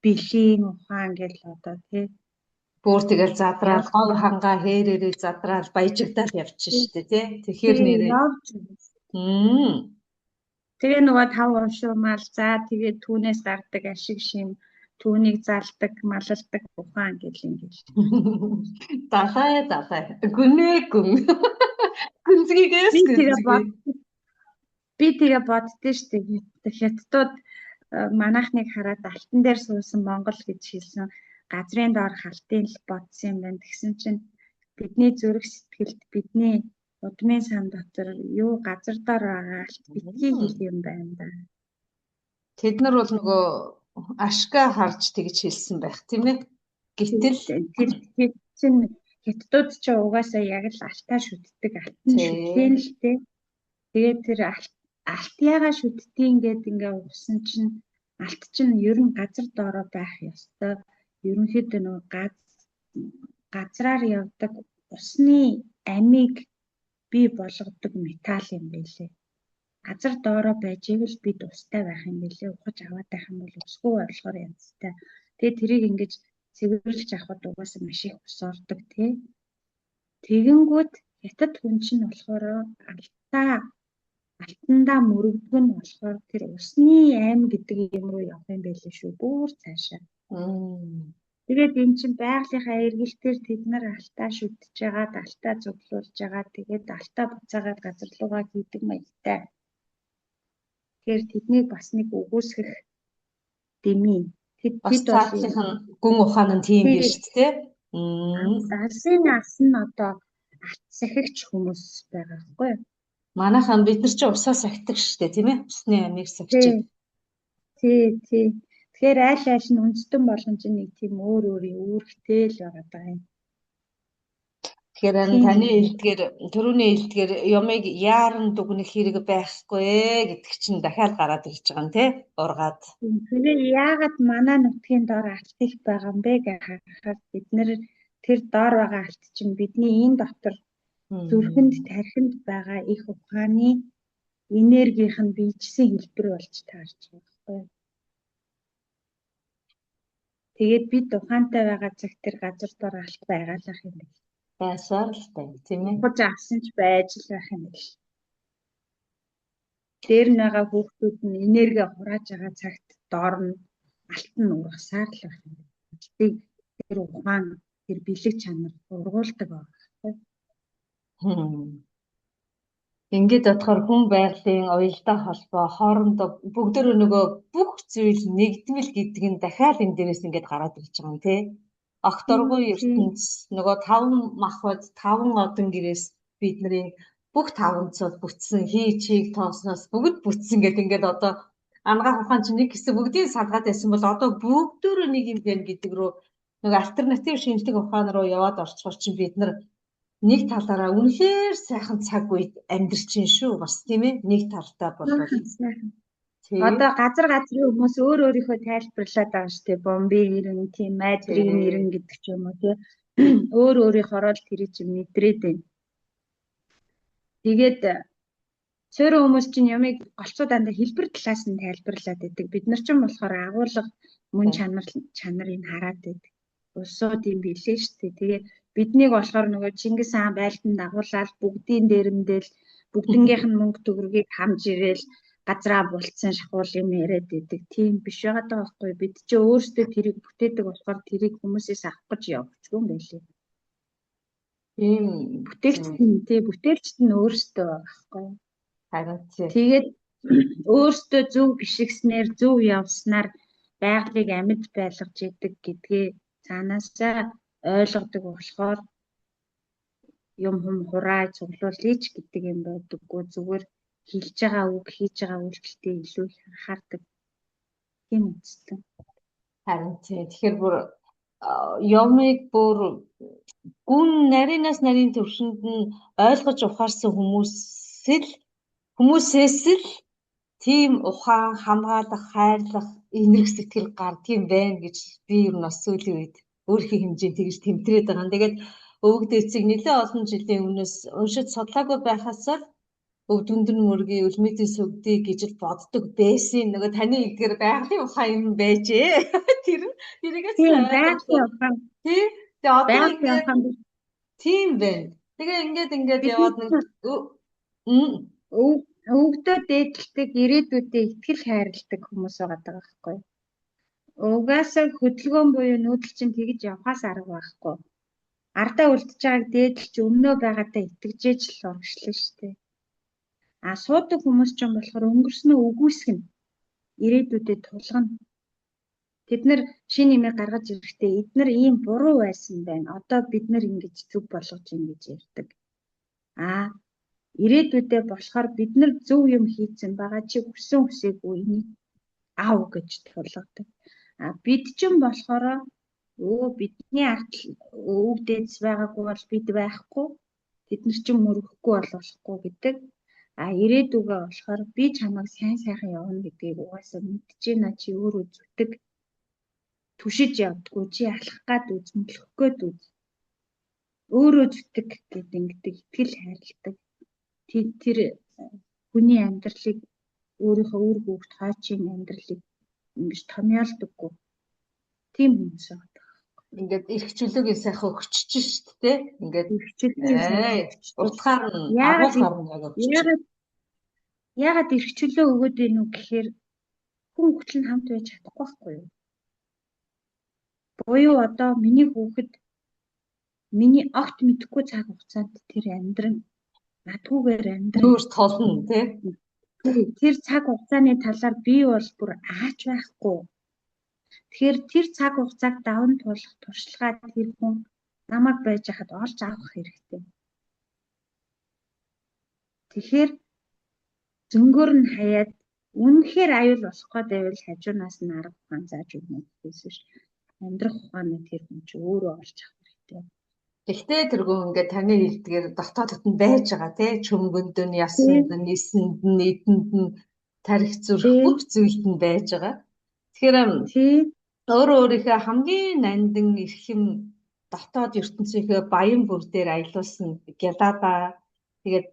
бэлийн ухаан гэл одоо тий. Бүр тэгэл задраал гов хангаа хээрээрээ задраал баяжигдаад явчихна шүү дээ тий. Тэгэхээр нэрээ. Тэгээ нөгөө 5 уншуумал за тэгээд түүнээс гардаг ашиг шим, түүнийг залдаг, малалдаг ухаан гэл ингэж. Далай. Гүн. Гүнзгийгээс би тэгээ боддөө шүү дээ. Хятадууд манайхныг хараад алтан дээр суусан Монгол гэж хэлсэн. Газрын доор халтын л бодсон юм байна. Тэгсэн чинь бидний зүрх сэтгэлд бидний удмын сан дотор юу газар доор байгаа алт битгий хэл юм байна да. Тэд нар бол нөгөө ашгаа харж тэгж хэлсэн байх тийм ээ. Гэтэл тэр чинь хятадууд ч угаасаа яг л алтаа шүтдэг алтан шүтлэн л дээ. Тэгээд тэр алт ягаа шүтдгийг ингээ угсан чинь алт чинь ер нь газар доороо байх ёстой. Ерөнхийдөө нөгөө газраар явдаг усны амийг бий болгодог металл юм байлээ. Газар доороо байж ивэл бид устай байх юм байлээ. Ухаж аваад байх юм бол усгүй болохоор янзтай. Тэгээд тэрийг ингэж цэвэрлэж авахд угаасаа маш их ус ордог тий. Тэгэнгүүт хятад хүн чинь болохоор алтандаа мөрөгдөг нь болохоор тэр усны ам гэдэг юм руу явах юм байлээ шүү. Бүр цаашаа. Тэгээд эн чинь байгалийнхаа эргэлтээр тэд нар алтаа шүтж байгаа, алтаа зөвлүүлж байгаа. Тэгээд алтаа буцаагаад газар руугаа хийдэг маягтай. Тэгэхээр тэднийг бас нэг өгөөсгөх дэмий. Тэд цаатлынх нь гүн ухаан нь тийм биш тий. Алсын нь одоо алт сахигч хүмүүс байгаа байхгүй юу? Манайхан бид нар чинь усаа сахидаг штэ тийм ээ. Усны амийг сахиж. Тий. Тэгэхээр ааш нь үндэстэн болгон чинь нэг тийм өөрийн үүрэгтэй л байгаа юм. Тэгэхээр таны хэлдгээр түрүүний хэлдгээр юмыг яаран дүгнэх хэрэг байхгүй гэдэг чинь дахиад гараад ирж байгаа нь тий ургаад. Тэгээ яагаад манай нутгийн дор алт их байгаа юм бэ гэж харахад бид нэр тэр доор байгаа алт чинь бидний энэ дотор зүрхэнд тархинд байгаа их ухааны энергийнх нь биежсэн хэлбэр болж таарч байгаа байхгүй. Тэгээд бид ухаантай байгаа цаг тэр газар дор алт байгаалах юм байна. Байсаар л тань тийм ээ. Хож авсан ч байж л байх юм биш. Дээр нэгээ хүүхдүүд нь энерги хурааж байгаа цагт доор нь алт нь ургасаар л байх юм. Алтыг тэр ухаан тэр бэлэг чанар ургуулдаг байна. Ингээд бодохоор хүн байгалийн уялдаа холбоо хоорондоо бүгдөө нөгөө бүх зүйл нэгдмэл гэдэг нь дахиад энэ дээрээс ингээд гараад ирж байгаа юм тий. Огт оргүй ертөнц нөгөө 5 махбод 5 одон гэрээс бидний бүх 5 цол бүтсэн хий чиг тоосноос бүгд бүтсэн гэдэг ингээд одоо ангаа ухаан чинь нэг хэсэг бүгдийг салгаад байсан бол одоо бүгдөө нэг юм байна гэдэг рүү нөгөө альтернатив шинжлэх ухаан руу яваад орчхоор чинь бид нар нэг талаараа үнэхээр сайхан цаг үед амьдарч чинь шүү бас тийм ээ нэг талтай болов. Одоо газар газрын хүмүүс өөр өөрийнхөө тайлбарлаад байгаа шүү дээ. Бомбын нэрэн, тийм майдрын нэрэн гэдэг ч юм уу тийм. Өөр өөрийнхөө л тэр чинь мэдрээд байна. Тэгээд цөөрөн хүмүүс чинь ямиг голцоо дандаа хэлбэр талаас нь тайлбарлаад байдаг. Бид нар ч юм болохоор агуулга мөн чанарыг хараад байдаг. Улсууд юм билээ шүү дээ. Тэгээд биднийг болохоор нөгөө Чингис хаан байлдан дагуулаад бүгдийн дээрэмдэл бүгднгийнх нь мөнгө төгрөгийг хамж ирээл газраа булцсан шахуул юм яриад байдаг. Тийм биш байгаа даа байхгүй. Бид ч өөрсдөө тэрийг бүтээдэг болохоор тэрийг хүмүүсээс авах гэж явчихгүй юм байлээ. Тийм бүтээлчт нь өөрсдөө байгаа байхгүй. Харин тэгээд өөрсдөө зөв гიშгснээр зөв явснаар байгалыг амьд байлгаж идэг гэдгээ цаанаасаа ойлгодог болохоор юм хураа цуглуулъя ч гэдэг юм байдаггүй зүгээр хэлж байгаа үг хийж байгаа үйлдэлтэй илүү их анхаардаг тийм үстэй. Харин тэгэхээр бүр юмыг бүр гүн нарийнаас нарийн төвшөнд нь ойлгож ухаарсан хүмүүсээс л тийм ухаан хамгаалах хайрлах энерги сэтгэл гар тийм байна гэж би ер нь бас сүүлийн үед өөрийнхөө хэмжээнд тэгж тэмдрээд байгаа. Тэгээд өвөг дээцийг нэлээд олон жилийн өмнөөс уншиж судлаагүй байхаас л өв дүндэн мөргийн өлмөдийн сүгдий гэж л боддог байсан. Нөгөө таны эдгээр байгалийн ухаан юм байжээ. Тэрийгээс байгалийн ухаан. Тий. Тэгээ одоо ингээд тийм байна. Тэгээ ингээд яваад нэг өвгдөө дээдэлдэг ирээдүйдээ итгэл хайрладаг хүмүүс байгаа байхгүй. Угаасаа хөдөлгөөн буюу нүүдэл чинь тэгж явхаас арга байхгүй. Ардаа үлдчихэж байгааг дээдэлч өмнөө байгаадаа итгэжээж л урагшлаа шүү дээ. Суудаг хүмүүс ч юм болохоор өнгөрснөө үгүйсгэн ирээдүйдээ тулгана. Тэд нар шинэ нэмийг гаргаж ирэхдээ эдгээр ийм буруу байсан байна. Одоо бид нар ингэж зөв болгож ингэж ярьдаг. Ирээдүйдээ болохоор бид нар зөв юм хийцэн байгаа чи хүсэн хүсээгүй энийг аав гэж тулгадаг. Бид ч юм болохоор бидний өвгдөөс байгаагүй бол бид байхгүй. Тэд нар ч мөрөхгүй болохгүй гэдэг. Ирээдүгөө болохоор би чамайг сайн сайхан явна гэдгийг угаасаа мэдчихэна чи өөрөө зүтг түшиж явдггүй чи алах гад үз мөлөх гээд үз өөрөө зүтг гэдэг ингэдэг итгэл хайрладаг тэр хүний амьдралыг өөрийнхөө үр хүүхд хойчийн амьдралыг ингэж томьёолдоггүй тийм хүмүүс байгаа. Ингээд эрх чөлөөгийн сайхан өгчөж шít те ингээд утгаар нь яагаад эрх чөлөө өгөөд байна уу гэхээр хүн хөтөл нь хамт байж чадахгүй байхгүй юу? Буюу одоо миний хүүхэд миний огт мэдэхгүй цаг хугацаанд тэр амьдран надгүйгээр амьдран өөрт толно тий. Тэр цаг хугацааны талаар би бол бүр аач байхгүй. Тэгэхээр тэр цаг хугацааг даван туулах туршлагаа тэр хүн намайг байж хахад олж авах хэрэгтэй. Тэгэхээр зөнгөөр нь хаяад үнэхээр аюул болох гэдэг хажуунаас нь арга ухаан зааж өгнө гэсэн ш. Амьдрах ухааны тэр хүн ч өөрөө олж авах хэрэгтэй. Гэхдээ тэргүй ингээд таны хэлдгээр дотоодод нь байж байгаа тий чөмгөнд нь, ясанд нь, нисэн нь, эдэнд нь тарих зүрх бүх зүйлд нь байж байгаа. Тэгэхээр өөрөө өөрийнхөө хамгийн нандин эрхэм дотоод ертөнцийнхөө баян бүр дээр аялуулсан Гялада. Тэгээд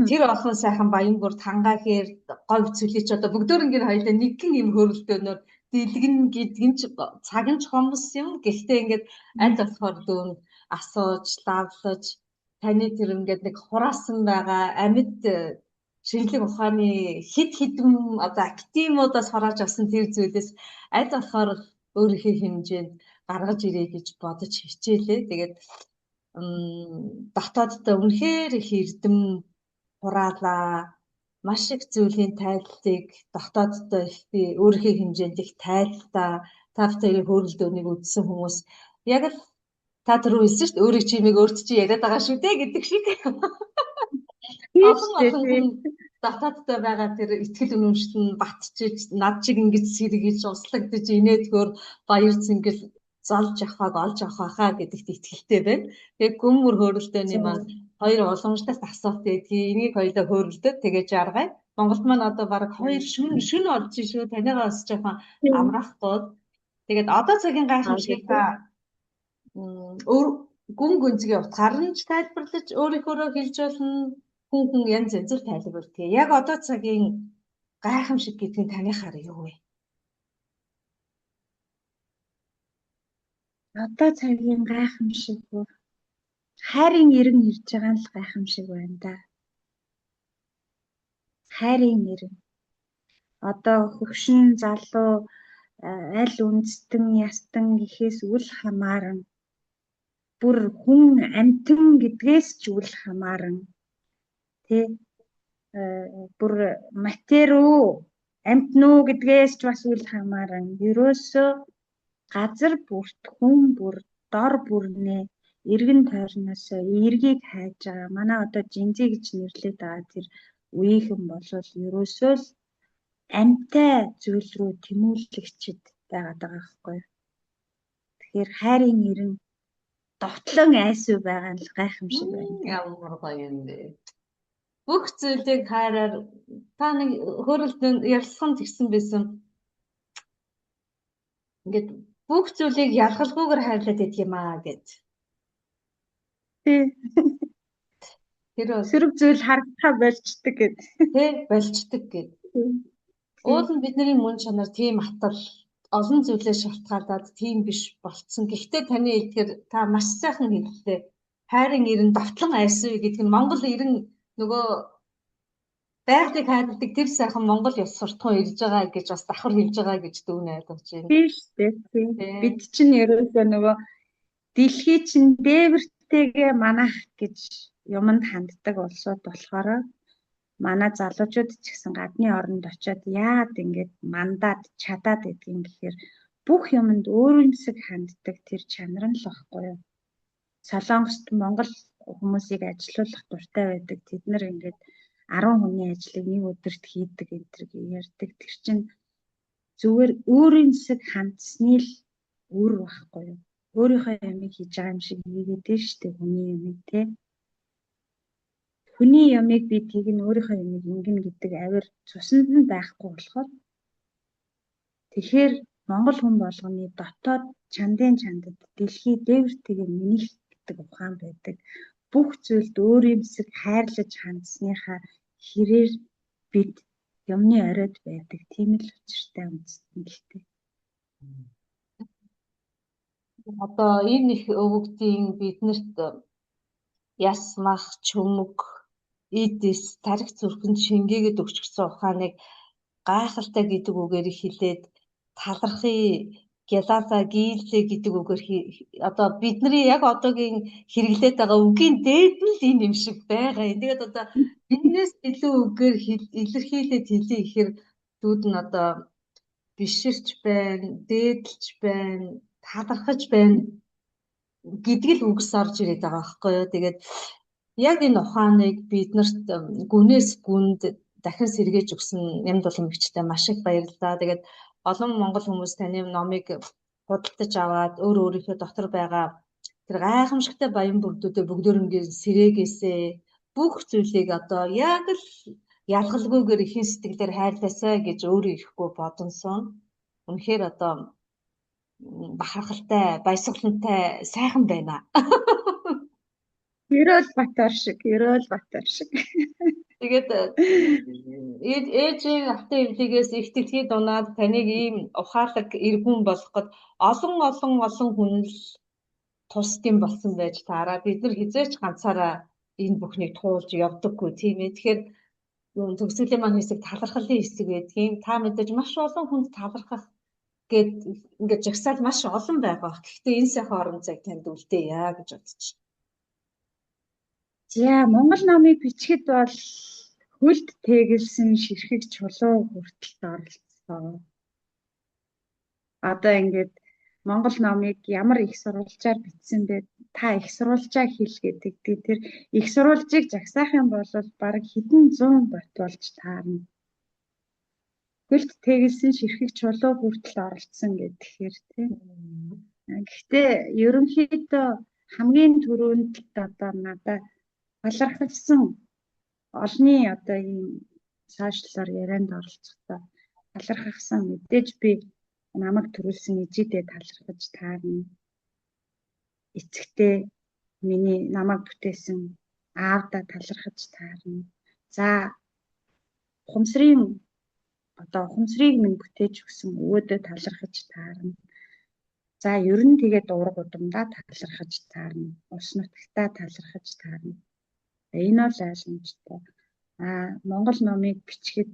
тэр олон сайхан баян бүрд хангаахээр говь цөлийч одоо бүгдөө ингээд хоёулаа нэгэн юм хөрөлдөөнөөр дэлгэн гэдгэн ч цаг нь хомс юм. Гэхдээ ингээд аль болохоор дүүн асууж, лавлаж таны тэр ингээд нэг хураасан байгаа амьд шинжлэх ухааны хэд хэдэн одоо активуудаас харааж авсан тэр зүйлээс аль болохоор өөрийнхөө хэмжээнд гаргаж ирээ гэж бодож хичээлээ. Тэгээд дотооддоо үнэхээр их эрдэм хураалаа. Маш их зүйлийн тайллыг дотооддоо их би өөрийнхөө хэмжээнд их тайлтаа тавтайрын хөрөлдөөнийг үзсэн хүмүүс яг л та түрүү хэлсэн шүү дээ өөрийн чимийг өөрт чи яриад байгаа шүү дээ гэдэг шиг. Олон хүн дотооддоо байгаа тэр ихтгэл үнэмшил нь батчиж над чиг ингэж сэргийж услагдж инээдгөр баяр цэнгэл золж авахаг олж авах хаа гэдэгт итгэлтэй байна. Тэгээ гүмүр хөрөлдөөний маань хоёр уламжлалт асуулт байдгийг энийг хоёулаа хөрөлдөөд тэгээ жаргая. Монголд маань одоо баг 2 шүн олж шүү танайгаа бас жоохон амраахгүй. Тэгээд одоо цагийн гайхамшиг та өөр гүн гүнзгий утгаар нь тайлбарлаж өөрийнхөө хэлж болно. Хүн янз янзаар тайлбарлая. Яг одоо цагийн гайхамшиг гэдэг нь таныхаар юу вэ? Одоо цагийн гайхамшиг бүр хайрын ирэн ирж байгаа л гайхамшиг байна да. Хайрын ирэн. Одоо хөвшин залуу аль үндэстэн ястан гэхээс үл хамааран бүр хүн амтэн гэдгээс ч үл хамааран тий бүр материу амтнуу гэдгээс ч бас үл хамааран ерөөсөө газар бүрт хүн бүр дор бүрнээ эргэн тойрноос эргийг хайж байгаа. Манай одоо жинзээ гэж нэрлэдэг байгаа тэр үеийнхэн болвол ерөөсөө л амьтай зүйл рүү тэмүүлэгчд байгаад байгаа байхгүй юу. Тэгэхээр хайрын ирэн довтлон айсуу байгаа нь гайхамшиг байна. Ямар гоё юм бэ. Бүх зүйлийг хайраар та нэг хөрөлдөнд ярилцсан тэгсэн байсан. Ингээд бүх зүйлийг ялгалгүйгээр хайрлаад идэх юм аа гэж. Тэр сөрөг зүйл харагдахаа болчдөг гэд. Тий, болчдөг гэд. Уул нь бидний мөн чанар тийм атал олон зүйлээс шалтгаалаад тийм биш болцсон. Гэхдээ таны хэлдгээр та маш сайхан хэллээ. Хайрын ирэн довтлон айсуу гэдэг нь Монгол ирэн нөгөө байгалыг хайрладаг тэр сайхан Монгол ёс суртахуун ирж байгаа гэж бас давхар хэлж байгаа гэж дүүнээ ойлгож байна. Тийш үү. Бид чинь ерөөсөө нөгөө дэлхий чинь дээвэртэйгээ манах гэж юмд ханддаг улсууд болохоор манай залуучууд ч гэсэн гадны оронд очиод яад ингээд мандаад чадаад гэдгийг гэхээр бүх юмд өөрөөсөө ханддаг тэр чанар нь л баггүй юу. Солонгост Монгол хүмүүсийг ажилуулах дуртай байдаг. Тэд нар ингээд 10 хүний ажлыг нэг өдөрт хийдэг энэ ярьдаг. Тэр чинь зүгээр өөрөөсөө хандсны л үр баггүй юу. Өөрийнхөө юмыг хийж байгаа юм шиг хийгээд штэ хүний юмыг те. Хүний юмыг би тийг нь өөрийнхөө юмыг ингэн гэдэг авир цуснд нь байхгүй болохоор тэгэхээр Монгол хүн болгоны дотоод чандын чандад дэлхий дээвэртэйгээ минийх гэдэг ухаан байдаг. Бүх зүйлд өөрөөсөө хайрлаж хандсныхаа хэрээр бид юмны оройд байдаг. Тийм л учиртай үндэстэн гэхдээ. Одоо энэ их өвөгдийн биднэрт яс мах чөмөг эдис тарих зүрхэнд шингээгээд өгчихсөн ухааныг гайхалтай гэдэг үгээр хэлээд талархыг Гялада гийлээ гэдэг үгээр одоо бидний яг одоогийн хэрэглээд байгаа үгийн дээд нь л энэ юм шиг байгаа. Тэгээд одоо энэс илүү үгээр илэрхийлээд хэлээ гэхээр дүүд нь одоо биширч байна, дээдлж байна, талархаж байна гэдэг л үгс орж ирээд байгаа байхгүй юу. Тэгээд яг энэ ухааныг биднэрт гүнээс гүнд дахин сэргээж өгсөн Нямд улам эгчтэй маш их баярлалаа. Тэгээд олон монгол хүмүүс таны номыг худалдаж аваад өөрийнхөө дотор байгаа тэр гайхамшигтай баян бүрдүүдээ бүгдөрөнгөө сэрээгээсээ бүх зүйлийг одоо яг л ялгалгүйгээр ихэн сэтгэлээр хайрлаасаа гэж өөрөө ирэхгүй бодонсон. Үнэхээр одоо бахархалтай, баясгалантай сайхан байна. Ерөөл Батар шиг. Тэгээд ээжийн автаа эвлигээс их тэтгий дунаад таныг ийм ухаалаг эргүүн болгоход олон хүн л тусдим болсон байж таараа бид нар хизээч ганцаараа энэ бүхнийг туулж явдаггүй тийм ээ. Тэгэхээр төгсгөлийн маань хэсэг талархлын хэсэг байдгийн. Та мэдээж маш олон хүнд талархах гээд ингээд жагсаал маш олон байгаа. Гэхдээ энэ сайхан орон зайг танд үлдээе гэж бодчих. За Монгол номыг бичгэд бол хөлд тэгэлсэн ширхэг чулуу хүртэл оролцсон. Одоо ингээд Монгол номыг ямар их сурвалжаар бичсэн бэ? Та их сурвалжаа хэлгээд тэр их сурвалжийг жагсаах юм бол бараг хэдэн 100 бот болж таарна. Хөлд тэгэлсэн ширхэг чулуу хүртэл оролцсон гэхээр тийм. Гэхдээ ерөнхийдөө хамгийн түрүүнд одоо надад талархсан олны одоо ийм сошиалар ярианд оролцохдоо талархсан мэдээж би намайг төрүүлсэн ижидээ талархаж таарна. Эцэгтэй миний намайг бүтээсэн аавдаа талархаж таарна. За ухамсарыг минь бүтээж өгсөн өвөөдөө талархаж таарна. За ер нь тэгээд ураг удамдаа талархаж таарна. Улс нутагтаа талархаж таарна. Энэ бол ойлгомжтой. Монгол номыг бичгээд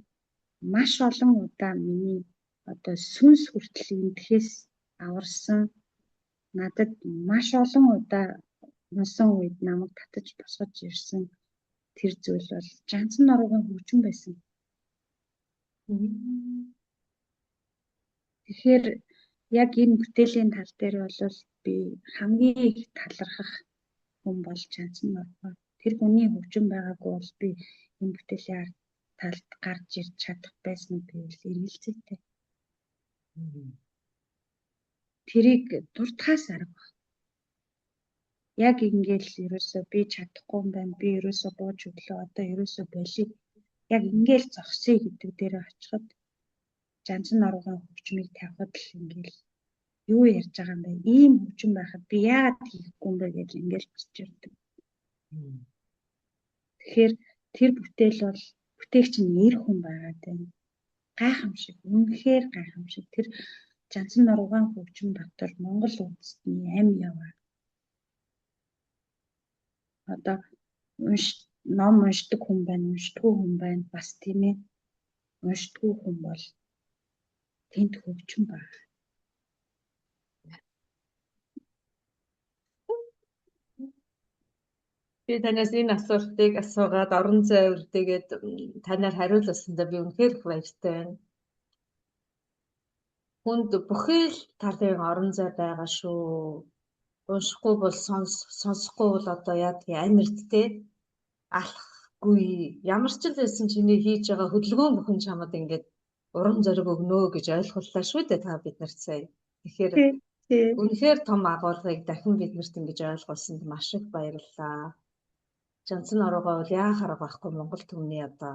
маш олон удаа миний одоо сүнс хүртэл эндхээс аварсан. Надад маш олон удаа унсан үед намайг татаж босгож ирсэн тэр зүйл бол жанцан нуруугийн хөгжим байсан. Тэгэхээр яг энэ бүтээлийн тал дээр бол би хамгийн их талархах хүн бол жанцан нуруу. Тэр хүний хөгжим байгаагүй бол би энэ бүтээлийн талд гарч ирж чадах байсан гэвэл эргэлзээтэй. Тэрийг дуртахаас арга. Яг ингээл ерөөсөө би чадахгүй юм байна. Би ерөөсөө бууж өглөө одоо ерөөсөө болиг. Яг ингээл зогсъё гэдэг дээр очиход жанцан нуруугийн хөгжмийг тавихад л ингээл юу ярьж байгаа юм бэ? Ийм хөгжим байхад би яагаад хийхгүй юм бэ гэж ингээл босч ирдэг. Тэгэхээр тэр бүтээл бол бүтээгч нь нэр хүн байгаад байна. Гайхамшиг, үнэхээр гайхамшиг. Тэр жанцан нуруугийн хөгжим дотор Монгол үндэстний ам яваа. Одоо ном уншдаг хүн байна, уншдаггүй хүн байна. Бас тийм ээ. Уншдаггүй хүн бол тэнд хөгжим байна. Би танаас энэ асуултыг асуугаад орон зай үрдээгээд танаар хариулсандаа би үнэхээр их баяртай байна. Хүнд бүхий л талын орон зай байгаа шүү. Уншихгүй бол сонсохгүй бол одоо яадгийг амьдтэй алахгүй. Ямар ч л байсан чиний хийж байгаа хөдөлгөөн бүхэн чамд ингээд урам зориг өгнө гэж ойлголлаа шүү дээ та биднэрт сая. Тэгэхээр үнэхээр том агуулгыг дахин биднэрт ингэж ойлгуулсанд маш их баярлалаа. Жанцан нуруугаа бол яа хараг байхгүй Монгол түмний одоо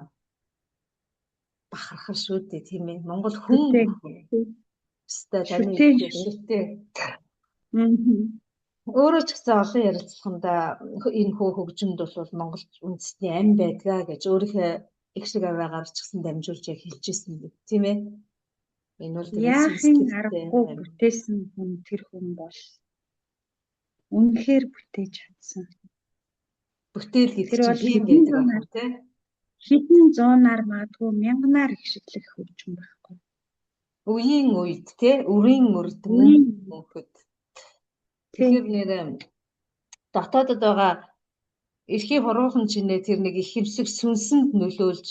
бахархал шүү дээ тийм ээ. Монгол хүн өстэй таны шүтээ. Өөрөө ч гэсэн олон ярилцлаганда энэ хөгжимд бол Монгол үндэстний ам байдгаа гэж өөрийнхөө их шиг аваагаар ч гэсэн дамжуулж хэлжсэн тийм ээ. Энэ бол яахын аргагүй бүтээсэн хүн тэр хүн бол үнэхээр бүтээж чадсан. Бүтээл гэдэг чинь юм байдаг тийм. Хэдэн зуунаар магадгүй мянганаар ихшиглэх хөгжим байхгүй. Үеийн үед тийм өрийн үрд мөнхөд. Тэгэхээр нэр дотоодод байгаа эрхийн хуруухан чинээ тэр нэг их хэмсэг сүнсэнд нөлөөлж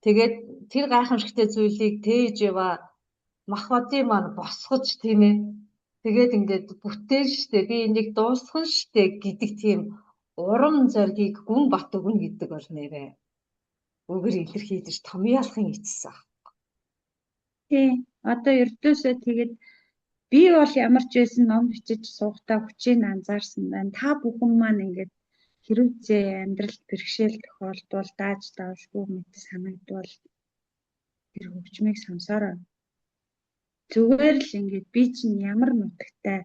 тэгээд тэр гайхамшигтай зүйлийг тээж яваа мах бодын маань босгож тийм ээ. Тэгээд ингээд бүтээл штэ би энийг дуусгах штэ гэдэг тийм урам зоригийг гүн бат өгнө гэдэг бол нэрээ өгөр илэрхийлж томьёолохын эцэс аа. Тий. Одоо ердөөсөө тэгээд Би бол ямар ч байсан ном бичиж суугатаа хүчийг анзаарсан байна. Та бүхэн маань ингээд хэрвээ амьдралд бэрхшээл тохиолдвол дааж давшгүй мэт санагдвал тэр хөгжмийг сонсоорой. Зүгээр л ингээд би чинь ямар нутагтай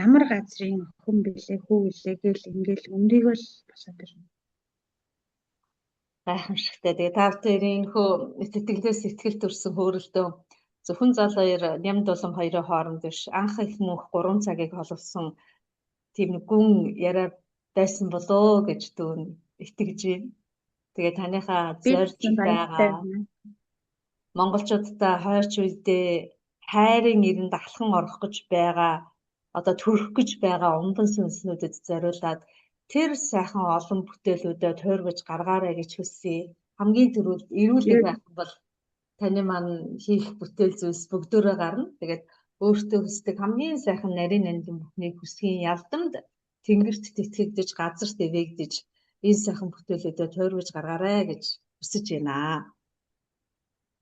ямар газрын охин бэлээ хүү гэлээ гэл ингээд өмрийгөө л босоод ирнэ. Гайхамшигтай. Тэгээ та хоёрын хөө сэтгэлдээ сэтгэл төрсөн хөөрөлтөө зөвхөн залуур ням дулам хоёрын хооронд биш анх их мөнх 3 цагийг холбосон тийм гүн яриа байсан болоо гэж дүүн итгэж байна. Тэгээ таныхаа зорж байгаа монголчуудтай хойч үедээ хайрын эрэнд алхан орох гэж байгаа одоо төрөх гэж байгаа умдан сүнснүүдэд зориулаад тэр сайхан олон бүтээлүүдэд тойргож гаргаарай гэж хүсье. Хамгийн түрүүнд эрүүлэг байх бол таны маань хийх бүтээл зүйлс бүгдөө гарна. Тэгээд өөртөө хүсдэг хамгийн сайхан нарийн нандин бүхнийг хүсгийн ялдамд тэнгэрт тэтгэгдэж газарт эвээгдэж энэ сайхан бүтээлүүдэд тойргож гаргаарай гэж хүсэж байна.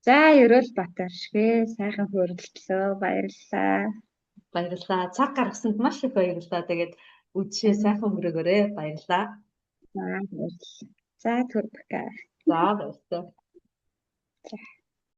За ерөөл Батаршгэ сайхан хөөрөлдлөө баярлалаа. Баярлалаа. Цаг гаргасанд маш их баярлалаа. Тэгээд үдшээ сайхан өнгөрөөгөөрэй. Баярлалаа. За баярлалаа. За түрбэка. За баярлалаа.